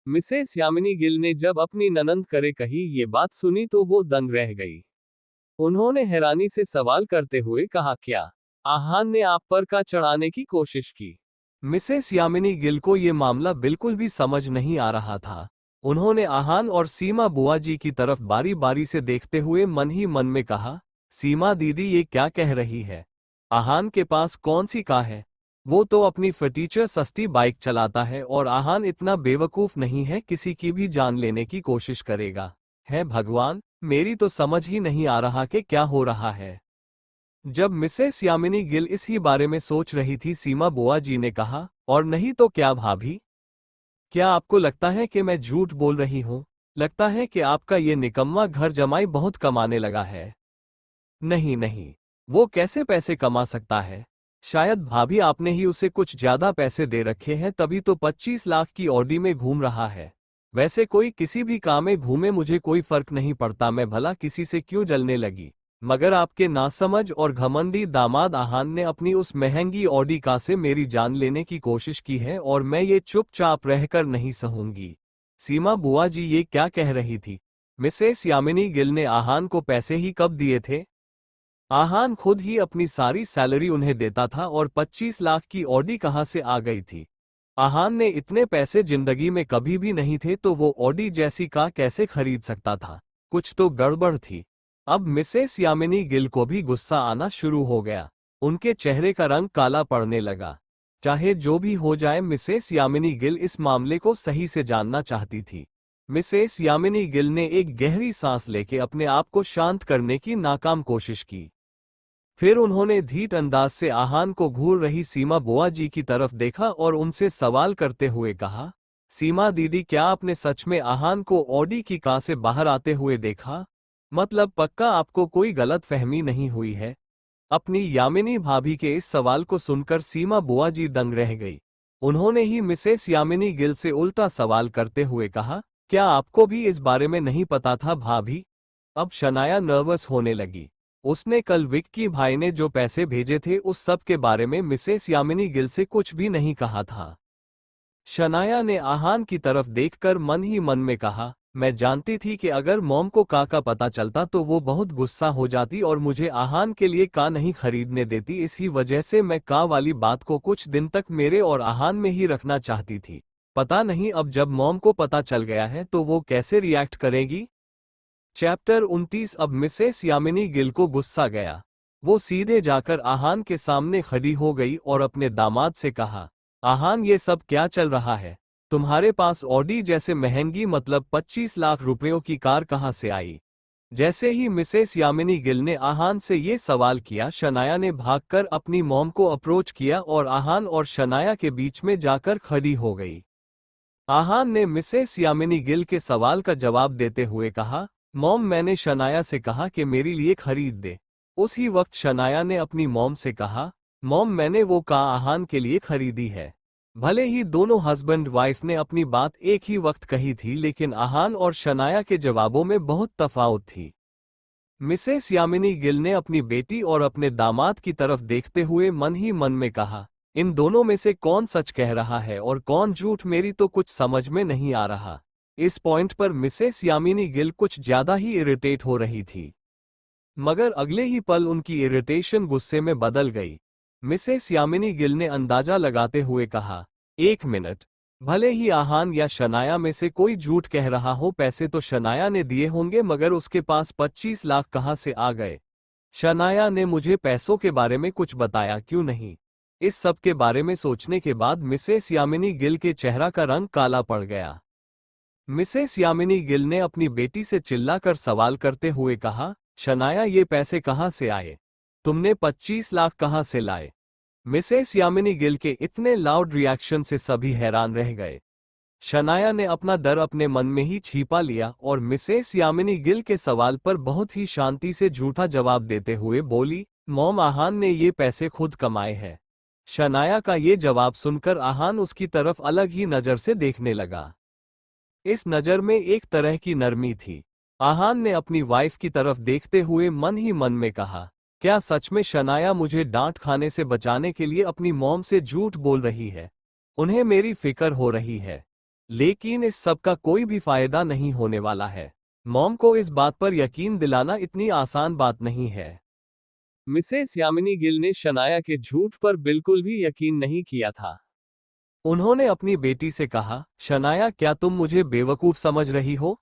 मिसेस यामिनी गिल ने जब अपनी ननंद करे कही ये बात सुनी तो वो दंग रह गई। उन्होंने हैरानी से सवाल करते हुए कहा, क्या आहान ने आप पर का चढ़ाने की कोशिश की? मिसेस यामिनी गिल को ये मामला बिल्कुल भी समझ नहीं आ रहा था। उन्होंने आहान और सीमा बुआ जी की तरफ बारी बारी से देखते हुए मन ही मन में कहा, सीमा दीदी ये क्या कह रही है? आहान के पास कौन सी कार है? वो तो अपनी फटीचर सस्ती बाइक चलाता है और आहान इतना बेवकूफ नहीं है किसी की भी जान लेने की कोशिश करेगा। है भगवान, मेरी तो समझ ही नहीं आ रहा कि क्या हो रहा है। जब मिसेस यामिनी गिल इस ही बारे में सोच रही थी, सीमा बुआ जी ने कहा, और नहीं तो क्या भाभी? क्या आपको लगता है कि मैं झूठ बोल रही हूँ? लगता है कि आपका ये निकम्मा घर जमाई बहुत कमाने लगा है। नहीं नहीं, वो कैसे पैसे कमा सकता है? शायद भाभी आपने ही उसे कुछ ज्यादा पैसे दे रखे हैं, तभी तो 25 लाख की ऑडी में घूम रहा है। वैसे कोई किसी भी कार में घूमे मुझे कोई फर्क नहीं पड़ता, मैं भला किसी से क्यों जलने लगी। मगर आपके नासमझ और घमंडी दामाद आहान ने अपनी उस महंगी ऑडी कार से मेरी जान लेने की कोशिश की है और मैं ये चुपचाप रहकर नहीं सहूंगी। सीमा बुआ जी ये क्या कह रही थी? मिसेस यामिनी गिल ने आहान को पैसे ही कब दिए थे? आहान खुद ही अपनी सारी सैलरी उन्हें देता था और 25 लाख की ऑडी कहां से आ गई थी? आहान ने इतने पैसे जिंदगी में कभी भी नहीं थे तो वो ऑडी जैसी कार कैसे खरीद सकता था? कुछ तो गड़बड़ थी। अब मिसेस यामिनी गिल को भी गुस्सा आना शुरू हो गया। उनके चेहरे का रंग काला पड़ने लगा। चाहे जो भी हो जाए, मिसेस यामिनी गिल इस मामले को सही से जानना चाहती थी। मिसेस यामिनी गिल ने एक गहरी सांस लेके अपने आप को शांत करने की नाकाम कोशिश की। फिर उन्होंने धीट अंदाज से आहान को घूर रही सीमा बुआ जी की तरफ देखा और उनसे सवाल करते हुए कहा, सीमा दीदी, क्या आपने सच में आहान को ऑडी की कार से बाहर आते हुए देखा? मतलब पक्का आपको कोई गलत फहमी नहीं हुई है? अपनी यामिनी भाभी के इस सवाल को सुनकर सीमा बुआ जी दंग रह गई। उन्होंने ही मिसेस यामिनी गिल से उल्टा सवाल करते हुए कहा, क्या आपको भी इस बारे में नहीं पता था भाभी? अब शनाया नर्वस होने लगी। उसने कल विक्की भाई ने जो पैसे भेजे थे उस सब के बारे में मिसेस यामिनी गिल से कुछ भी नहीं कहा था। शनाया ने आहान की तरफ देखकर मन ही मन में कहा, मैं जानती थी कि अगर मॉम को का पता चलता तो वो बहुत गुस्सा हो जाती और मुझे आहान के लिए का नहीं खरीदने देती। इसी वजह से मैं का वाली बात को कुछ दिन तक मेरे और आहान में ही रखना चाहती थी। पता नहीं अब जब मॉम को पता चल गया है तो वो कैसे रिएक्ट करेगी। चैप्टर 29। अब मिसेस यामिनी गिल को गुस्सा गया। वो सीधे जाकर आहान के सामने खड़ी हो गई और अपने दामाद से कहा, आहान, ये सब क्या चल रहा है? तुम्हारे पास ऑडी जैसे महंगी मतलब 25 लाख रुपयों की कार कहाँ से आई? जैसे ही मिसेस यामिनी गिल ने आहान से ये सवाल किया, शनाया ने भागकर अपनी मॉम को अप्रोच किया और आहान और शनाया के बीच में जाकर खड़ी हो गई। आहान ने मिसेस यामिनी गिल के सवाल का जवाब देते हुए कहा, मॉम, मैंने शनाया से कहा कि मेरे लिए खरीद दे। उसी वक्त शनाया ने अपनी मॉम से कहा, मॉम, मैंने वो कार आहान के लिए खरीदी है। भले ही दोनों हस्बैंड वाइफ ने अपनी बात एक ही वक्त कही थी, लेकिन आहान और शनाया के जवाबों में बहुत तफावत थी। मिसेस यामिनी गिल ने अपनी बेटी और अपने दामाद की तरफ देखते हुए मन ही मन में कहा, इन दोनों में से कौन सच कह रहा है और कौन झूठ, मेरी तो कुछ समझ में नहीं आ रहा। इस पॉइंट पर मिसेस यामिनी गिल कुछ ज्यादा ही इरिटेट हो रही थी, मगर अगले ही पल उनकी इरिटेशन गुस्से में बदल गई। मिसेस यामिनी गिल ने अंदाजा लगाते हुए कहा, एक मिनट, भले ही आहान या शनाया में से कोई झूठ कह रहा हो, पैसे तो शनाया ने दिए होंगे, मगर उसके पास 25 लाख कहाँ से आ गए? शनाया ने मुझे पैसों के बारे में कुछ बताया क्यों नहीं? इस सब के बारे में सोचने के बाद मिसेस यामिनी गिल के चेहरा का रंग काला पड़ गया। मिसेस यामिनी गिल ने अपनी बेटी से चिल्लाकर सवाल करते हुए कहा, शनाया, ये पैसे कहाँ से आए? तुमने 25 लाख कहाँ से लाए? मिसेस यामिनी गिल के इतने लाउड रिएक्शन से सभी हैरान रह गए। शनाया ने अपना डर अपने मन में ही छिपा लिया और मिसेस यामिनी गिल के सवाल पर बहुत ही शांति से झूठा जवाब देते हुए बोली, मॉम, आहान ने ये पैसे खुद कमाए हैं। शनाया का ये जवाब सुनकर आहान उसकी तरफ अलग ही नज़र से देखने लगा। इस नज़र में एक तरह की नरमी थी। आहान ने अपनी वाइफ की तरफ देखते हुए मन ही मन में कहा, क्या सच में शनाया मुझे डांट खाने से बचाने के लिए अपनी मॉम से झूठ बोल रही है? उन्हें मेरी फिक्र हो रही है, लेकिन इस सब का कोई भी फायदा नहीं होने वाला है। मॉम को इस बात पर यकीन दिलाना इतनी आसान बात नहीं है। मिसेस यामिनी गिल ने शनाया के झूठ पर बिल्कुल भी यकीन नहीं किया था। उन्होंने अपनी बेटी से कहा, शनाया, क्या तुम मुझे बेवकूफ समझ रही हो?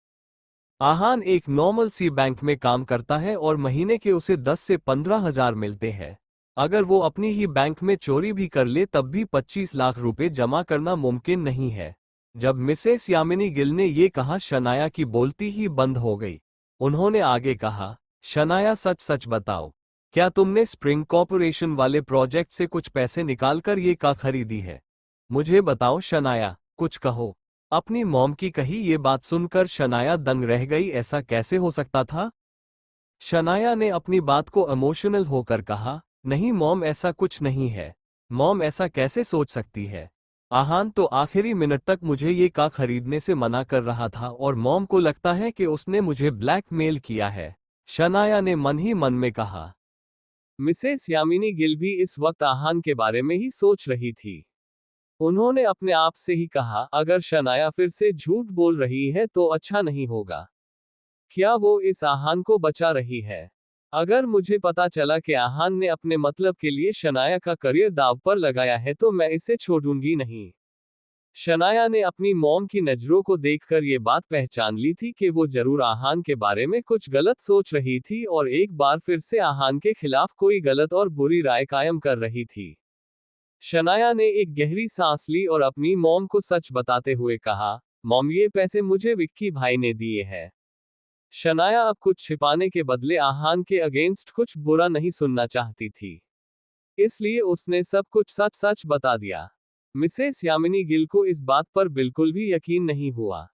आहान एक नॉर्मल सी बैंक में काम करता है और महीने के उसे 10 से 15 हजार मिलते हैं। अगर वो अपनी ही बैंक में चोरी भी कर ले तब भी 25 लाख रुपए जमा करना मुमकिन नहीं है। जब मिसेस यामिनी गिल ने ये कहा, शनाया की बोलती ही बंद हो गई। उन्होंने आगे कहा, शनाया, सच सच बताओ, क्या तुमने स्प्रिंग कॉर्पोरेशन वाले प्रोजेक्ट से कुछ पैसे निकालकर ये कार खरीदी है? मुझे बताओ शनाया, कुछ कहो। अपनी मॉम की कही ये बात सुनकर शनाया दंग रह गई। ऐसा कैसे हो सकता था? शनाया ने अपनी बात को इमोशनल होकर कहा, नहीं मॉम, ऐसा कुछ नहीं है। मॉम ऐसा कैसे सोच सकती है? आहान तो आखिरी मिनट तक मुझे ये कार खरीदने से मना कर रहा था और मॉम को लगता है कि उसने मुझे ब्लैकमेल किया है। शनाया ने मन ही मन में कहा। मिसेस यामिनी गिल भी इस वक्त आहान के बारे में ही सोच रही थी। उन्होंने अपने आप से ही कहा, अगर शनाया फिर से झूठ बोल रही है तो अच्छा नहीं होगा। क्या वो इस आहान को बचा रही है? अगर मुझे पता चला कि आहान ने अपने मतलब के लिए शनाया का करियर दांव पर लगाया है तो मैं इसे छोड़ूंगी नहीं। शनाया ने अपनी मॉम की नजरों को देखकर ये बात पहचान ली थी कि वो जरूर आहान के बारे में कुछ गलत सोच रही थी और एक बार फिर से आहान के खिलाफ कोई गलत और बुरी राय कायम कर रही थी। शनाया ने एक गहरी सांस ली और अपनी मॉम को सच बताते हुए कहा, मॉम, ये पैसे मुझे विक्की भाई ने दिए हैं। शनाया अब कुछ छिपाने के बदले आहान के अगेंस्ट कुछ बुरा नहीं सुनना चाहती थी, इसलिए उसने सब कुछ सच सच बता दिया। मिसेस यामिनी गिल को इस बात पर बिल्कुल भी यकीन नहीं हुआ।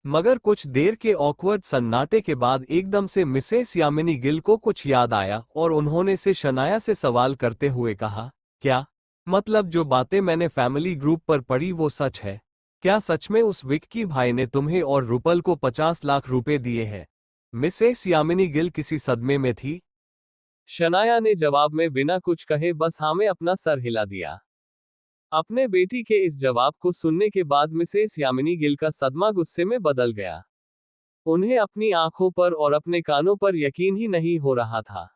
मगर कुछ देर के ऑकवर्ड सन्नाटे के बाद एकदम से मिसेस यामिनी गिल को कुछ याद आया और उन्होंने से शनाया से सवाल करते हुए कहा, क्या मतलब जो बातें मैंने फैमिली ग्रुप पर पढ़ी वो सच है? क्या सच में उस विक्की भाई ने तुम्हें और रुपल को 50 लाख रुपए दिए हैं? मिसेस यामिनी गिल किसी सदमे में थी। शनाया ने जवाब में बिना कुछ कहे बस हाँ में अपना सर हिला दिया। अपने बेटी के इस जवाब को सुनने के बाद मिसेस यामिनी गिल का सदमा गुस्से में बदल गया। उन्हें अपनी आंखों पर और अपने कानों पर यकीन ही नहीं हो रहा था।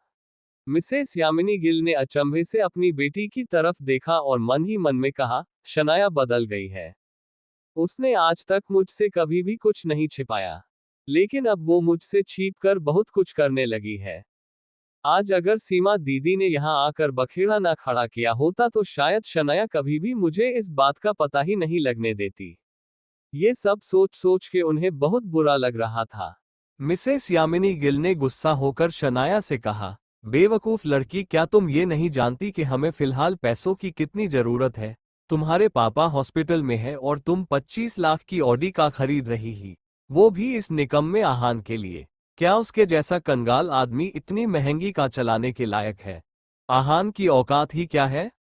मिसेस यामिनी गिल ने अचंभे से अपनी बेटी की तरफ देखा और मन ही मन में कहा, शनाया बदल गई है। उसने आज तक मुझसे कभी भी कुछ नहीं छिपाया, लेकिन अब वो मुझसे छिप कर बहुत कुछ करने लगी है। आज अगर सीमा दीदी ने यहाँ आकर बखेड़ा ना खड़ा किया होता तो शायद शनाया कभी भी मुझे इस बात का पता ही नहीं लगने देती। ये सब सोच सोच के उन्हें बहुत बुरा लग रहा था। मिसेस यामिनी गिल ने गुस्सा होकर शनाया से कहा, बेवकूफ लड़की, क्या तुम ये नहीं जानती कि हमें फिलहाल पैसों की कितनी जरूरत है? तुम्हारे पापा हॉस्पिटल में है और तुम 25 लाख की ऑडी कार खरीद रही ही, वो भी इस निकम्मे आहान के लिए। क्या उसके जैसा कंगाल आदमी इतनी महंगी कार चलाने के लायक है? आहान की औकात ही क्या है?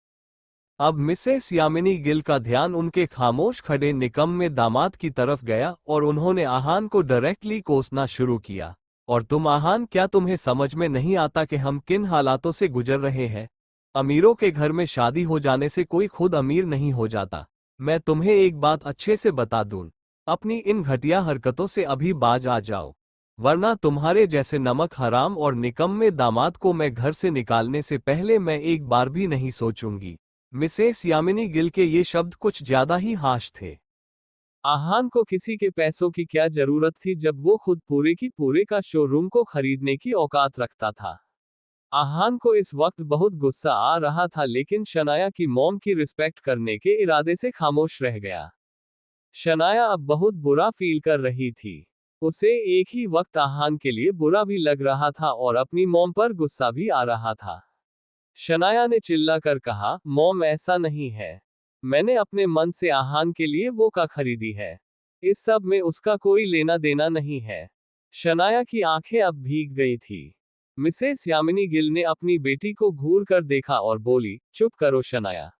अब मिसेस यामिनी गिल का ध्यान उनके खामोश खड़े निकम्मे दामाद की तरफ गया और उन्होंने आहान को डायरेक्टली कोसना शुरू किया। और तुम आहान, क्या तुम्हें समझ में नहीं आता कि हम किन हालातों से गुजर रहे हैं? अमीरों के घर में शादी हो जाने से कोई खुद अमीर नहीं हो जाता। मैं तुम्हें एक बात अच्छे से बता दूं, अपनी इन घटिया हरकतों से अभी बाज आ जाओ, वरना तुम्हारे जैसे नमक हराम और निकम्मे दामाद को मैं घर से निकालने से पहले मैं एक बार भी नहीं सोचूंगी। मिसेस यामिनी गिल के ये शब्द कुछ ज्यादा ही हाश थे। आहान को किसी के पैसों की क्या जरूरत थी जब वो खुद पूरे की पूरे का शोरूम को खरीदने की औकात रखता था। आहान को इस वक्त बहुत गुस्सा आ रहा था, लेकिन शनाया की मॉम की रिस्पेक्ट करने के इरादे से खामोश रह गया। शनाया अब बहुत बुरा फील कर रही थी। उसे एक ही वक्त आहान के लिए बुरा भी लग रहा था और अपनी मॉम पर गुस्सा भी आ रहा था। शनाया ने चिल्लाकर कहा, मॉम ऐसा नहीं है। मैंने अपने मन से आहान के लिए वो कार खरीदी है। इस सब में उसका कोई लेना देना नहीं है। शनाया की आंखें अब भीग गई थी। मिसेस यामिनी गिल ने अपनी बेटी को घूर कर देखा और बोली, चुप करो शनाया।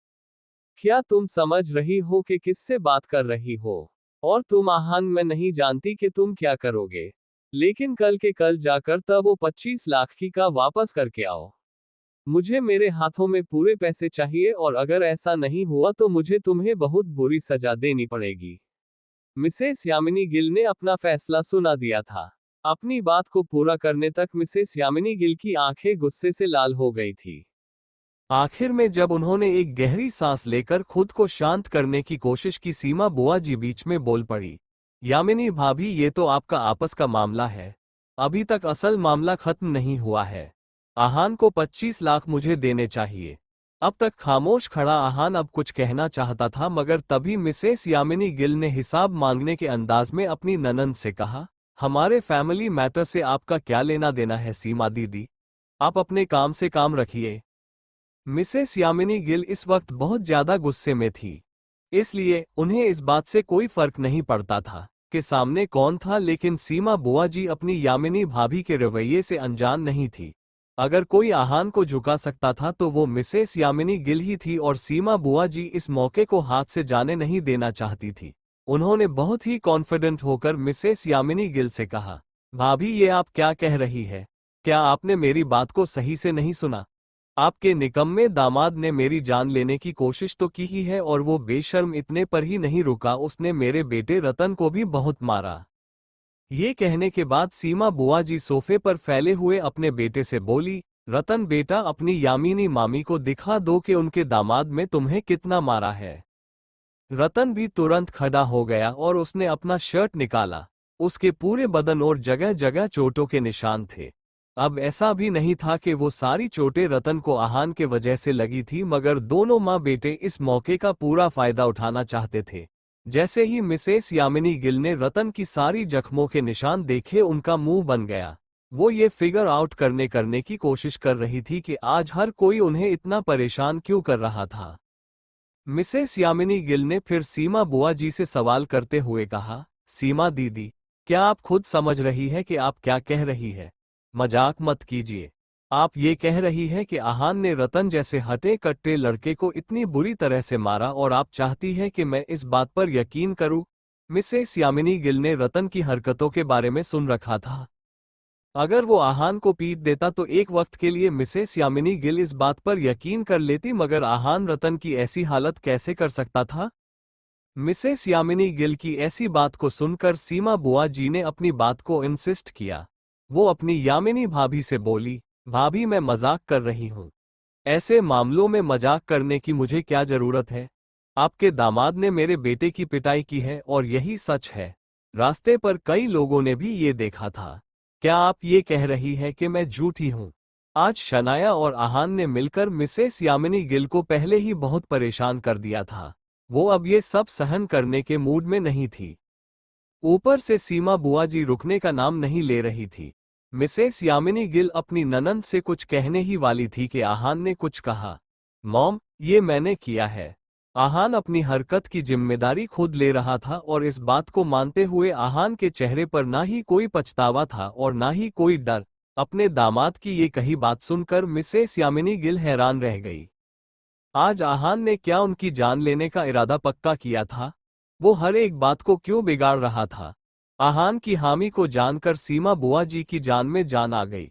क्या तुम समझ रही हो कि किससे बात कर रही हो? और तुम आहान, मैं नहीं जानती कि तुम क्या करोगे, लेकिन कल के कल जाकर तब वो 25 लाख की का वापस करके आओ। मुझे मेरे हाथों में पूरे पैसे चाहिए और अगर ऐसा नहीं हुआ तो मुझे तुम्हें बहुत बुरी सजा देनी पड़ेगी। मिसेस यामिनी गिल ने अपना फैसला सुना दिया था। अपनी बात को पूरा करने तक मिसेस यामिनी गिल की आंखें गुस्से से लाल हो गई थी। आखिर में जब उन्होंने एक गहरी सांस लेकर खुद को शांत करने की कोशिश की, सीमा बुआ जी बीच में बोल पड़ी, यामिनी भाभी, ये तो आपका आपस का मामला है, अभी तक असल मामला खत्म नहीं हुआ है। आहान को 25 लाख मुझे देने चाहिए। अब तक खामोश खड़ा आहान अब कुछ कहना चाहता था, मगर तभी मिसेस यामिनी गिल ने हिसाब मांगने के अंदाज में अपनी ननंद से कहा, हमारे फैमिली मैटर से आपका क्या लेना देना है सीमा दीदी, आप अपने काम से काम रखिए। मिसेस यामिनी गिल इस वक्त बहुत ज्यादा गुस्से में थी, इसलिए उन्हें इस बात से कोई फर्क नहीं पड़ता था कि सामने कौन था, लेकिन सीमा बुआ जी अपनी यामिनी भाभी के रवैये से अनजान नहीं थी। अगर कोई आहान को झुका सकता था तो वो मिसेस यामिनी गिल ही थी और सीमा बुआ जी इस मौके को हाथ से जाने नहीं देना चाहती थी। उन्होंने बहुत ही कॉन्फिडेंट होकर मिसेस यामिनी गिल से कहा, भाभी, ये आप क्या कह रही है? क्या आपने मेरी बात को सही से नहीं सुना? आपके निकम्मे दामाद ने मेरी जान लेने की कोशिश तो की ही है और वो बेशर्म इतने पर ही नहीं रुका, उसने मेरे बेटे रतन को भी बहुत मारा। ये कहने के बाद सीमा बुआ जी सोफे पर फैले हुए अपने बेटे से बोली, रतन बेटा, अपनी यामिनी मामी को दिखा दो कि उनके दामाद में तुम्हें कितना मारा है। रतन भी तुरंत खड़ा हो गया और उसने अपना शर्ट निकाला। उसके पूरे बदन और जगह जगह चोटों के निशान थे। अब ऐसा भी नहीं था कि वो सारी चोटें रतन को आहान के वजह से लगी थी, मगर दोनों माँ बेटे इस मौके का पूरा फायदा उठाना चाहते थे। जैसे ही मिसेस यामिनी गिल ने रतन की सारी जख्मों के निशान देखे, उनका मुंह बन गया। वो ये फिगर आउट करने की कोशिश कर रही थी कि आज हर कोई उन्हें इतना परेशान क्यों कर रहा था। मिसेस यामिनी गिल ने फिर सीमा बुआ जी से सवाल करते हुए कहा, सीमा दीदी, क्या आप खुद समझ रही है कि आप क्या कह रही है? मजाक मत कीजिए। आप ये कह रही है कि आहान ने रतन जैसे हटे कट्टे लड़के को इतनी बुरी तरह से मारा और आप चाहती है कि मैं इस बात पर यकीन करूं? मिसेस यामिनी गिल ने रतन की हरकतों के बारे में सुन रखा था। अगर वो आहान को पीट देता तो एक वक्त के लिए मिसेस यामिनी गिल इस बात पर यकीन कर लेती, मगर आहान रतन की ऐसी हालत कैसे कर सकता था? मिसेस यामिनी गिल की ऐसी बात को सुनकर सीमा बुआ जी ने अपनी बात को इंसिस्ट किया। वो अपनी यामिनी भाभी से बोली, भाभी मैं मजाक कर रही हूँ। ऐसे मामलों में मजाक करने की मुझे क्या जरूरत है? आपके दामाद ने मेरे बेटे की पिटाई की है और यही सच है। रास्ते पर कई लोगों ने भी ये देखा था। क्या आप ये कह रही है कि मैं झूठी हूँ? आज शनाया और आहान ने मिलकर मिसेस यामिनी गिल को पहले ही बहुत परेशान कर दिया था। वो अब ये सब सहन करने के मूड में नहीं थी। ऊपर से सीमा बुआ जी रुकने का नाम नहीं ले रही थी। मिसेस यामिनी गिल अपनी ननंद से कुछ कहने ही वाली थी कि आहान ने कुछ कहा। मॉम, ये मैंने किया है। आहान अपनी हरकत की जिम्मेदारी खुद ले रहा था और इस बात को मानते हुए आहान के चेहरे पर ना ही कोई पछतावा था और ना ही कोई डर। अपने दामाद की ये कही बात सुनकर मिसेस यामिनी गिल हैरान रह गई। आज आहान ने क्या उनकी जान लेने का इरादा पक्का किया था? वो हर एक बात को क्यों बिगाड़ रहा था? आहान की हामी को जानकर सीमा बुआ जी की जान में जान आ गई।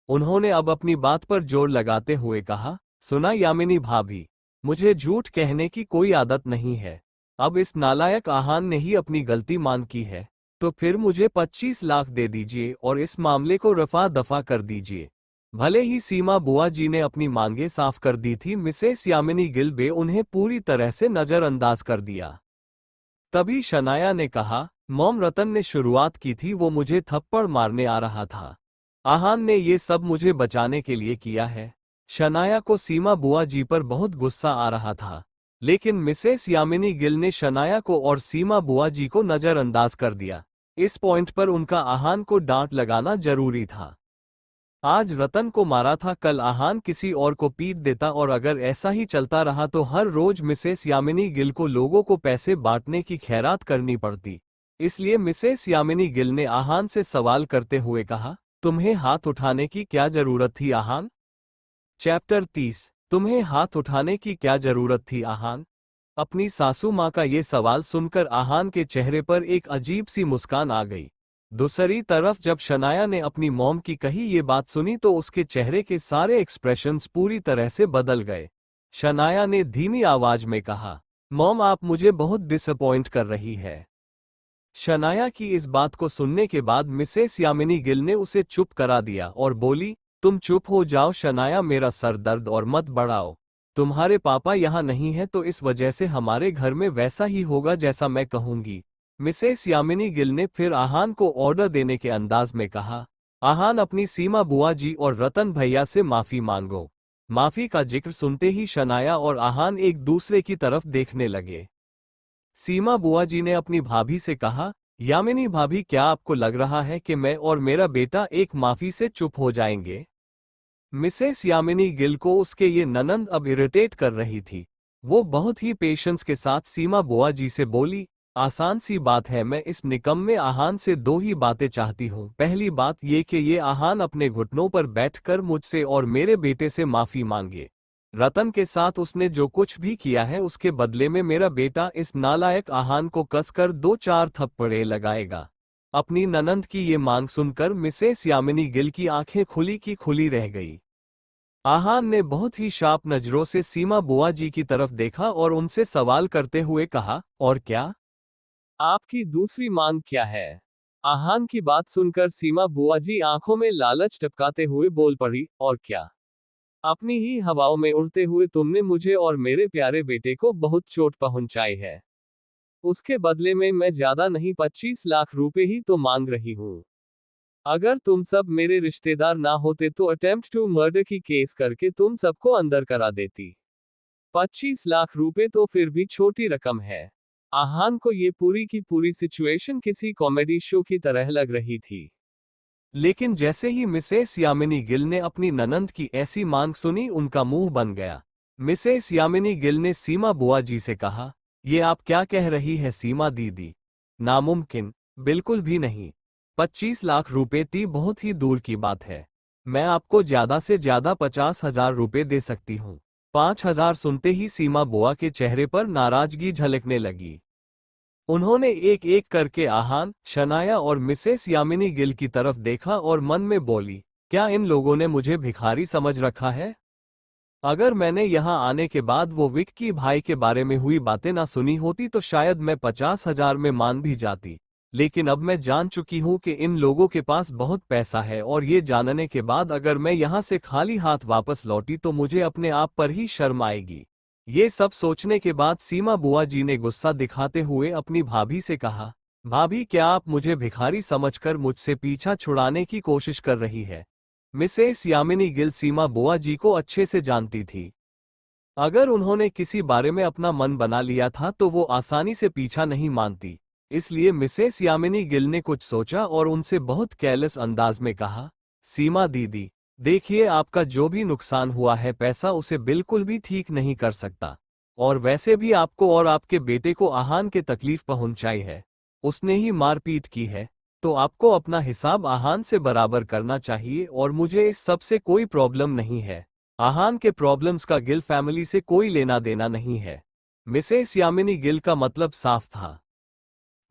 उन्होंने अब अपनी बात पर जोर लगाते हुए कहा, सुना यामिनी भाभी, मुझे झूठ कहने की कोई आदत नहीं है। अब इस नालायक आहान ने ही अपनी गलती मान की है, तो फिर मुझे 25 लाख दे दीजिए और इस मामले को रफा दफा कर दीजिए। भले ही सीमा बुआ जी ने अपनी मांगे साफ कर दी थी, मिसेस यामिनी गिल बे उन्हें पूरी तरह से नजरअंदाज कर दिया। तभी शनाया ने कहा, मॉम, रतन ने शुरुआत की थी, वो मुझे थप्पड़ मारने आ रहा था। आहान ने ये सब मुझे बचाने के लिए किया है। शनाया को सीमा बुआ जी पर बहुत गुस्सा आ रहा था, लेकिन मिसेस यामिनी गिल ने शनाया को और सीमा बुआ जी को नजरअंदाज कर दिया। इस पॉइंट पर उनका आहान को डांट लगाना जरूरी था। आज रतन को मारा था, कल आहान किसी और को पीट देता और अगर ऐसा ही चलता रहा तो हर रोज मिसेस यामिनी गिल को लोगों को पैसे बांटने की खैरात करनी पड़ती। इसलिए मिसेस यामिनी गिल ने आहान से सवाल करते हुए कहा, तुम्हें हाथ उठाने की क्या जरूरत थी आहान? चैप्टर 30। तुम्हें हाथ उठाने की क्या जरूरत थी आहान? अपनी सासू माँ का ये सवाल सुनकर आहान के चेहरे पर एक अजीब सी मुस्कान आ गई। दूसरी तरफ जब शनाया ने अपनी मॉम की कही ये बात सुनी तो उसके चेहरे के सारे एक्सप्रेशंस पूरी तरह से बदल गए। शनाया ने धीमी आवाज में कहा, मॉम, आप मुझे बहुत डिसअपॉइंट कर रही है। शनाया की इस बात को सुनने के बाद मिसेस यामिनी गिल ने उसे चुप करा दिया और बोली, तुम चुप हो जाओ शनाया, मेरा सर दर्द और मत बढ़ाओ। तुम्हारे पापा यहाँ नहीं है तो इस वजह से हमारे घर में वैसा ही होगा जैसा मैं कहूंगी। मिसेस यामिनी गिल ने फिर आहान को ऑर्डर देने के अंदाज में कहा, आहान, अपनी सीमा बुआ जी और रतन भैया से माफी मांगो। माफी का जिक्र सुनते ही शनाया और आहान एक दूसरे की तरफ देखने लगे। सीमा बुआ जी ने अपनी भाभी से कहा, यामिनी भाभी, क्या आपको लग रहा है कि मैं और मेरा बेटा एक माफी से चुप हो जाएंगे? मिसेस यामिनी गिल को उसके ये ननंद अब इरिटेट कर रही थी। वो बहुत ही पेशेंस के साथ सीमा बुआ जी से बोली, आसान सी बात है, मैं इस निकम्मे आहान से दो ही बातें चाहती हूँ। पहली बात ये कि ये आहान अपने घुटनों पर बैठकर मुझसे और मेरे बेटे से माफी मांगे। रतन के साथ उसने जो कुछ भी किया है उसके बदले में मेरा बेटा इस नालायक आहान को कसकर 2-4 थप्पड़े लगाएगा। अपनी ननंद की ये मांग सुनकर मिसेस यामिनी गिल की आंखें खुली की खुली रह गई। आहान ने बहुत ही शार्प नजरों से सीमा बुआ जी की तरफ देखा और उनसे सवाल करते हुए कहा, और क्या? आपकी दूसरी मांग क्या है? आहान की बात सुनकर सीमा बुआ जी आंखों में लालच टपकाते हुए बोल पड़ी, और क्या? अपनी ही हवाओं में उड़ते हुए तुमने मुझे और मेरे प्यारे बेटे को बहुत चोट पहुंचाई है। उसके बदले में मैं ज्यादा नहीं 25 लाख रुपए ही तो मांग रही हूँ। अगर तुम सब मेरे रिश्तेदार ना होते तो अटेम्प्ट टू मर्डर की केस करके तुम सबको अंदर करा देती। 25 लाख रुपए तो फिर भी छोटी रकम है। आहान को ये पूरी की पूरी सिचुएशन किसी कॉमेडी शो की तरह लग रही थी। लेकिन जैसे ही मिसेस यामिनी गिल ने अपनी ननंद की ऐसी मांग सुनी, उनका मुंह बन गया। मिसेस यामिनी गिल ने सीमा बुआ जी से कहा, ये आप क्या कह रही है सीमा दीदी? नामुमकिन, बिल्कुल भी नहीं। 25 लाख रुपए ती बहुत ही दूर की बात है। मैं आपको ज्यादा से ज्यादा 50,000 रुपए दे सकती हूँ। 5,000 सुनते ही सीमा बुआ के चेहरे पर नाराजगी झलकने लगी। उन्होंने एक एक करके आहान, शनाया और मिसेस यामिनी गिल की तरफ देखा और मन में बोली, क्या इन लोगों ने मुझे भिखारी समझ रखा है? अगर मैंने यहाँ आने के बाद वो विक्की भाई के बारे में हुई बातें ना सुनी होती तो शायद मैं 50,000 में मान भी जाती। लेकिन अब मैं जान चुकी हूँ कि इन लोगों के पास बहुत पैसा है और ये जानने के बाद अगर मैं यहाँ से खाली हाथ वापस लौटी तो मुझे अपने आप पर ही शर्म आएगी। ये सब सोचने के बाद सीमा बुआ जी ने गुस्सा दिखाते हुए अपनी भाभी से कहा, भाभी क्या आप मुझे भिखारी समझकर मुझसे पीछा छुड़ाने की कोशिश कर रही है? मिसेस यामिनी गिल सीमा बुआ जी को अच्छे से जानती थी। अगर उन्होंने किसी बारे में अपना मन बना लिया था तो वो आसानी से पीछा नहीं मानती। इसलिए मिसेस यामिनी गिल ने कुछ सोचा और उनसे बहुत केयरलेस अंदाज में कहा, सीमा दीदी, देखिए आपका जो भी नुकसान हुआ है पैसा उसे बिल्कुल भी ठीक नहीं कर सकता। और वैसे भी आपको और आपके बेटे को आहान के तकलीफ पहुंचाई है, उसने ही मारपीट की है, तो आपको अपना हिसाब आहान से बराबर करना चाहिए और मुझे इस सब से कोई प्रॉब्लम नहीं है। आहान के प्रॉब्लम्स का गिल फैमिली से कोई लेना देना नहीं है। मिसेस यामिनी गिल का मतलब साफ था।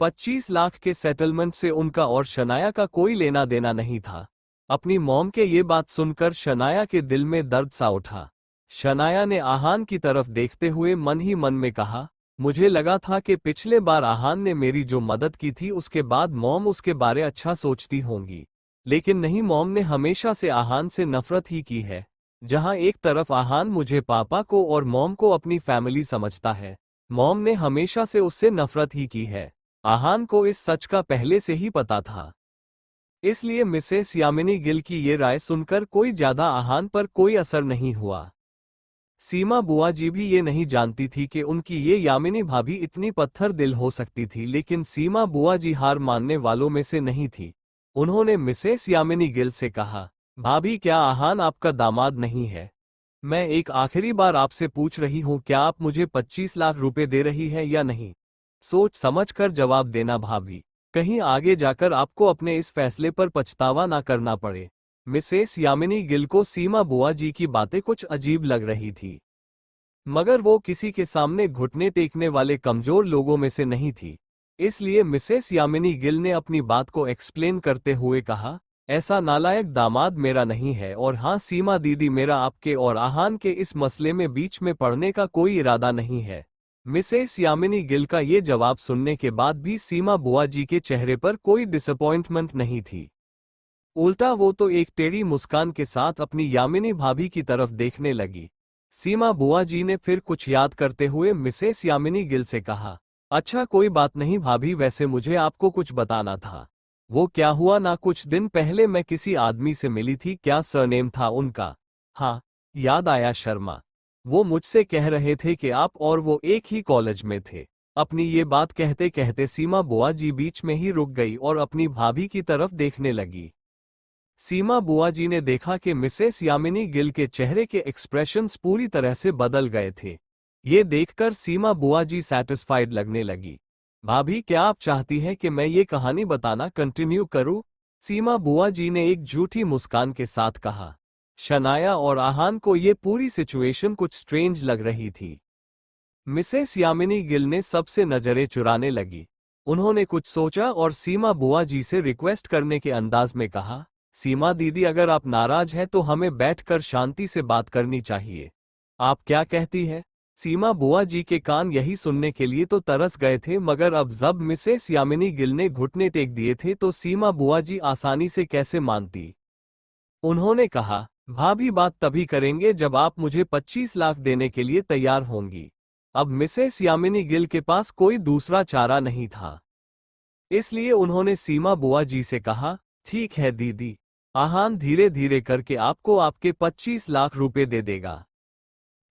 25 लाख के सेटलमेंट से उनका और शनाया का कोई लेना देना नहीं था। अपनी मॉम के ये बात सुनकर शनाया के दिल में दर्द सा उठा। शनाया ने आहान की तरफ देखते हुए मन ही मन में कहा, मुझे लगा था कि पिछले बार आहान ने मेरी जो मदद की थी उसके बाद मॉम उसके बारे अच्छा सोचती होंगी। लेकिन नहीं, मॉम ने हमेशा से आहान से नफरत ही की है। जहां एक तरफ आहान मुझे पापा को और मॉम को अपनी फैमिली समझता है, मॉम ने हमेशा से उससे नफरत ही की है। आहान को इस सच का पहले से ही पता था। इसलिए मिसेस यामिनी गिल की ये राय सुनकर कोई ज्यादा आहान पर कोई असर नहीं हुआ। सीमा बुआ जी भी ये नहीं जानती थी कि उनकी ये यामिनी भाभी इतनी पत्थर दिल हो सकती थी, लेकिन सीमा बुआ जी हार मानने वालों में से नहीं थी। उन्होंने मिसेस यामिनी गिल से कहा, भाभी क्या आहान आपका दामाद नहीं है? मैं एक आखिरी बार आपसे पूछ रही हूँ, क्या आप मुझे 25 लाख रुपए दे रही है या नहीं? सोच समझ कर जवाब देना भाभी, कहीं आगे जाकर आपको अपने इस फैसले पर पछतावा ना करना पड़े। मिसेस यामिनी गिल को सीमा बुआ जी की बातें कुछ अजीब लग रही थी, मगर वो किसी के सामने घुटने टेकने वाले कमजोर लोगों में से नहीं थी। इसलिए मिसेस यामिनी गिल ने अपनी बात को एक्सप्लेन करते हुए कहा, ऐसा नालायक दामाद मेरा नहीं है, और हाँ सीमा दीदी, मेरा आपके और आहान के इस मसले में बीच में पड़ने का कोई इरादा नहीं है। मिसेस यामिनी गिल का ये जवाब सुनने के बाद भी सीमा बुआ जी के चेहरे पर कोई डिसअपॉइंटमेंट नहीं थी। उल्टा वो तो एक टेढ़ी मुस्कान के साथ अपनी यामिनी भाभी की तरफ देखने लगी। सीमा बुआ जी ने फिर कुछ याद करते हुए मिसेस यामिनी गिल से कहा, अच्छा कोई बात नहीं भाभी, वैसे मुझे आपको कुछ बताना था। वो क्या हुआ ना, कुछ दिन पहले मैं किसी आदमी से मिली थी, क्या सरनेम था उनका? हाँ, याद आया, शर्मा। वो मुझसे कह रहे थे कि आप और वो एक ही कॉलेज में थे। अपनी ये बात कहते कहते सीमा बुआ जी बीच में ही रुक गई और अपनी भाभी की तरफ देखने लगी। सीमा बुआ जी ने देखा कि मिसेस यामिनी गिल के चेहरे के एक्सप्रेशंस पूरी तरह से बदल गए थे। ये देखकर सीमा बुआ जी सैटिस्फाइड लगने लगी। भाभी क्या आप चाहती हैं कि मैं ये कहानी बताना कंटिन्यू करूं? सीमा बुआ जी ने एक झूठी मुस्कान के साथ कहा। शनाया और आहान को ये पूरी सिचुएशन कुछ स्ट्रेंज लग रही थी। मिसेस यामिनी गिल ने सबसे नजरें चुराने लगी। उन्होंने कुछ सोचा और सीमा बुआ जी से रिक्वेस्ट करने के अंदाज में कहा, सीमा दीदी अगर आप नाराज हैं तो हमें बैठकर शांति से बात करनी चाहिए। आप क्या कहती है? सीमा बुआ जी के कान यही सुनने के लिए तो तरस गए थे, मगर अब जब मिसेस यामिनी गिल ने घुटने टेक दिए थे तो सीमा बुआ जी आसानी से कैसे मानती। उन्होंने कहा, भाभी बात तभी करेंगे जब आप मुझे 25 लाख देने के लिए तैयार होंगी। अब मिसेस यामिनी गिल के पास कोई दूसरा चारा नहीं था। इसलिए उन्होंने सीमा बुआ जी से कहा, ठीक है दीदी, आहान धीरे धीरे करके आपको आपके 25 लाख रुपए दे देगा।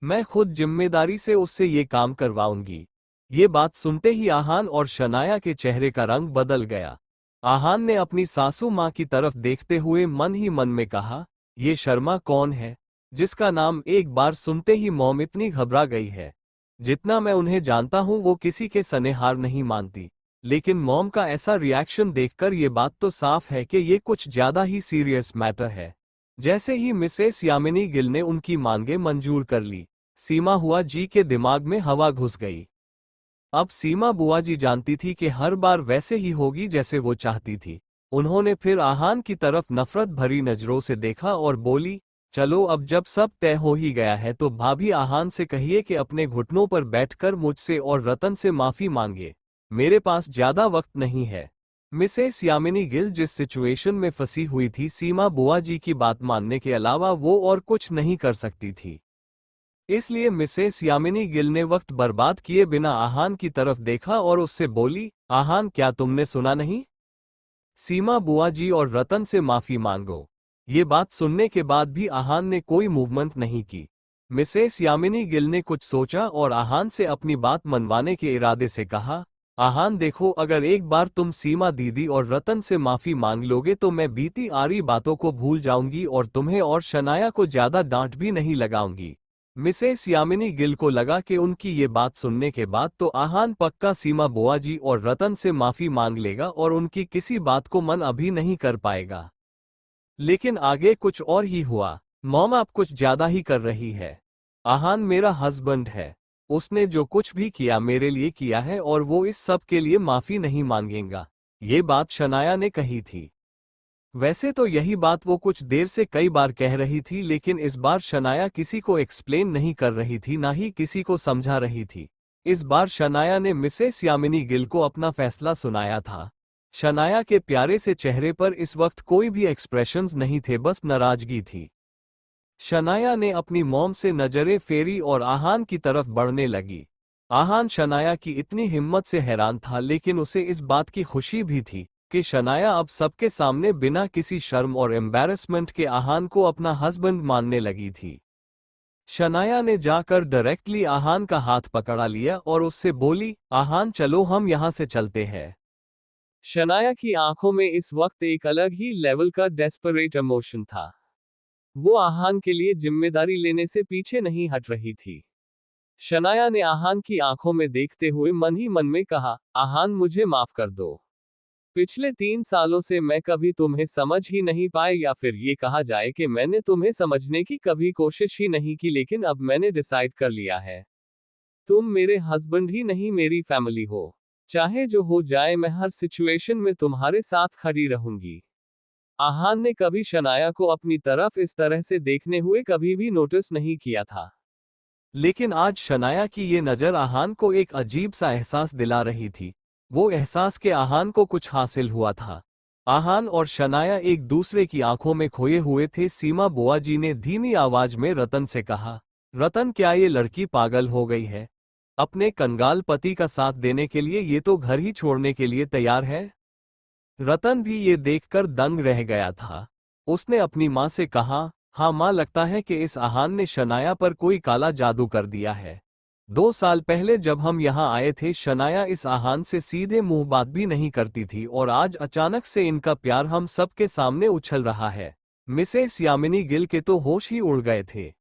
मैं खुद जिम्मेदारी से उससे ये काम करवाऊंगी। ये बात सुनते ही आहान और शनाया के चेहरे का रंग बदल गया। आहान ने अपनी सासू माँ की तरफ देखते हुए मन ही मन में कहा, ये शर्मा कौन है जिसका नाम एक बार सुनते ही मॉम इतनी घबरा गई है। जितना मैं उन्हें जानता हूं वो किसी के सने हार नहीं मानती, लेकिन मॉम का ऐसा रिएक्शन देखकर ये बात तो साफ है कि ये कुछ ज्यादा ही सीरियस मैटर है। जैसे ही मिसेस यामिनी गिल ने उनकी मांगे मंजूर कर ली, सीमा हुआ जी के दिमाग में हवा घुस गई। अब सीमा बुआ जी जानती थी कि हर बार वैसे ही होगी जैसे वो चाहती थी। उन्होंने फिर आहान की तरफ नफरत भरी नजरों से देखा और बोली, चलो अब जब सब तय हो ही गया है तो भाभी आहान से कहिए कि अपने घुटनों पर बैठकर मुझसे और रतन से माफी मांगे। मेरे पास ज्यादा वक्त नहीं है। मिसेस यामिनी गिल जिस सिचुएशन में फंसी हुई थी, सीमा बुआ जी की बात मानने के अलावा वो और कुछ नहीं कर सकती थी। इसलिए मिसेस यामिनी गिल ने वक्त बर्बाद किए बिना आहान की तरफ देखा और उससे बोली, आहान क्या तुमने सुना नहीं? सीमा बुआ जी और रतन से माफी मांगो। ये बात सुनने के बाद भी आहान ने कोई मूवमेंट नहीं की। मिसेस यामिनी गिल ने कुछ सोचा और आहान से अपनी बात मनवाने के इरादे से कहा, आहान देखो, अगर एक बार तुम सीमा दीदी और रतन से माफी मांग लोगे तो मैं बीती आ रही बातों को भूल जाऊंगी और तुम्हें और शनाया को ज्यादा डांट भी नहीं लगाऊंगी। मिसेस यामिनी गिल को लगा कि उनकी ये बात सुनने के बाद तो आहान पक्का सीमा बुआ जी और रतन से माफी मांग लेगा और उनकी किसी बात को मन अभी नहीं कर पाएगा। लेकिन आगे कुछ और ही हुआ। मॉम आप कुछ ज्यादा ही कर रही है। आहान मेरा हस्बैंड है। उसने जो कुछ भी किया मेरे लिए किया है और वो इस सब के लिए माफी नहीं मांगेगा। ये बात शनाया ने कही थी। वैसे तो यही बात वो कुछ देर से कई बार कह रही थी, लेकिन इस बार शनाया किसी को एक्सप्लेन नहीं कर रही थी, ना ही किसी को समझा रही थी। इस बार शनाया ने मिसेस यामिनी गिल को अपना फैसला सुनाया था। शनाया के प्यारे से चेहरे पर इस वक्त कोई भी एक्सप्रेशंस नहीं थे, बस नाराजगी थी। शनाया ने अपनी मॉम से नजरें फेरी और आहान की तरफ बढ़ने लगी। आहान शनाया की इतनी हिम्मत से हैरान था, लेकिन उसे इस बात की खुशी भी थी कि शनाया अब सबके सामने बिना किसी शर्म और एम्बैरेसमेंट के आहान को अपना हस्बैंड मानने लगी थी। शनाया ने जाकर डायरेक्टली आहान का हाथ पकड़ा लिया और उससे बोली, आहान चलो हम यहां से चलते हैं। शनाया की आंखों में इस वक्त एक अलग ही लेवल का डेस्परेट इमोशन था। वो आहान के लिए जिम्मेदारी लेने से पीछे नहीं हट रही थी। शनाया ने आहान की आंखों में देखते हुए मन ही मन में कहा, आहान मुझे माफ कर दो। पिछले 3 सालों से मैं कभी तुम्हें समझ ही नहीं पाए, या फिर ये कहा जाए कि मैंने तुम्हें समझने की कभी कोशिश ही नहीं की, लेकिन अब मैंने डिसाइड कर लिया है। तुम मेरे हस्बैंड ही नहीं, मेरी फैमिली हो। चाहे जो हो जाए मैं हर सिचुएशन में तुम्हारे साथ खड़ी रहूंगी। आहान ने कभी शनाया को अपनी तरफ इस तरह से देखने हुए कभी भी नोटिस नहीं किया था। लेकिन आज शनाया की ये नजर आहान को एक अजीब सा एहसास दिला रही थी। वो एहसास के आहान को कुछ हासिल हुआ था। आहान और शनाया एक दूसरे की आंखों में खोए हुए थे। सीमा बुआ जी ने धीमी आवाज में रतन से कहा, रतन क्या ये लड़की पागल हो गई है? अपने कंगाल पति का साथ देने के लिए ये तो घर ही छोड़ने के लिए तैयार है। रतन भी ये देखकर दंग रह गया था। उसने अपनी माँ से कहा, हाँ माँ, लगता है कि इस आहान ने शनाया पर कोई काला जादू कर दिया है। 2 साल पहले जब हम यहाँ आए थे, शनाया इस आहान से सीधे मुंह बात भी नहीं करती थी और आज अचानक से इनका प्यार हम सबके सामने उछल रहा है। मिसेस यामिनी गिल के तो होश ही उड़ गए थे।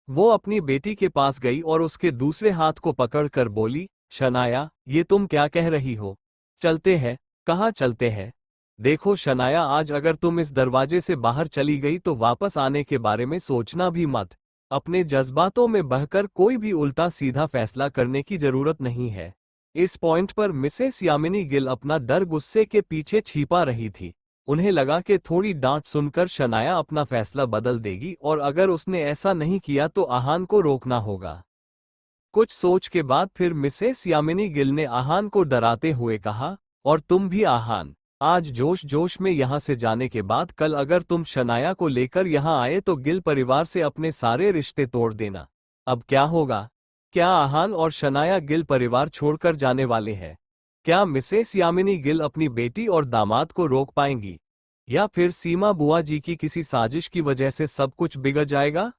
वो अपनी बेटी के पास गई और उसके दूसरे हाथ को पकड़कर बोली, शनाया ये तुम क्या कह रही हो? चलते हैं। कहाँ चलते हैं? देखो शनाया, आज अगर तुम इस दरवाजे से बाहर चली गई तो वापस आने के बारे में सोचना भी मत। अपने जज्बातों में बहकर कोई भी उल्टा सीधा फैसला करने की जरूरत नहीं है। इस पॉइंट पर मिसेस यामिनी गिल अपना डर गुस्से के पीछे छिपा रही थी। उन्हें लगा कि थोड़ी डांट सुनकर शनाया अपना फैसला बदल देगी और अगर उसने ऐसा नहीं किया तो आहान को रोकना होगा। कुछ सोच के बाद फिर मिसेस यामिनी गिल ने आहान को डराते हुए कहा, और तुम भी आहान, आज जोश जोश में यहाँ से जाने के बाद कल अगर तुम शनाया को लेकर यहाँ आए तो गिल परिवार से अपने सारे रिश्ते तोड़ देना। अब क्या होगा? क्या आहान और शनाया गिल परिवार छोड़कर जाने वाले हैं? क्या मिसेस यामिनी गिल अपनी बेटी और दामाद को रोक पाएंगी? या फिर सीमा बुआ जी की किसी साजिश की वजह से सब कुछ बिगड़ जाएगा?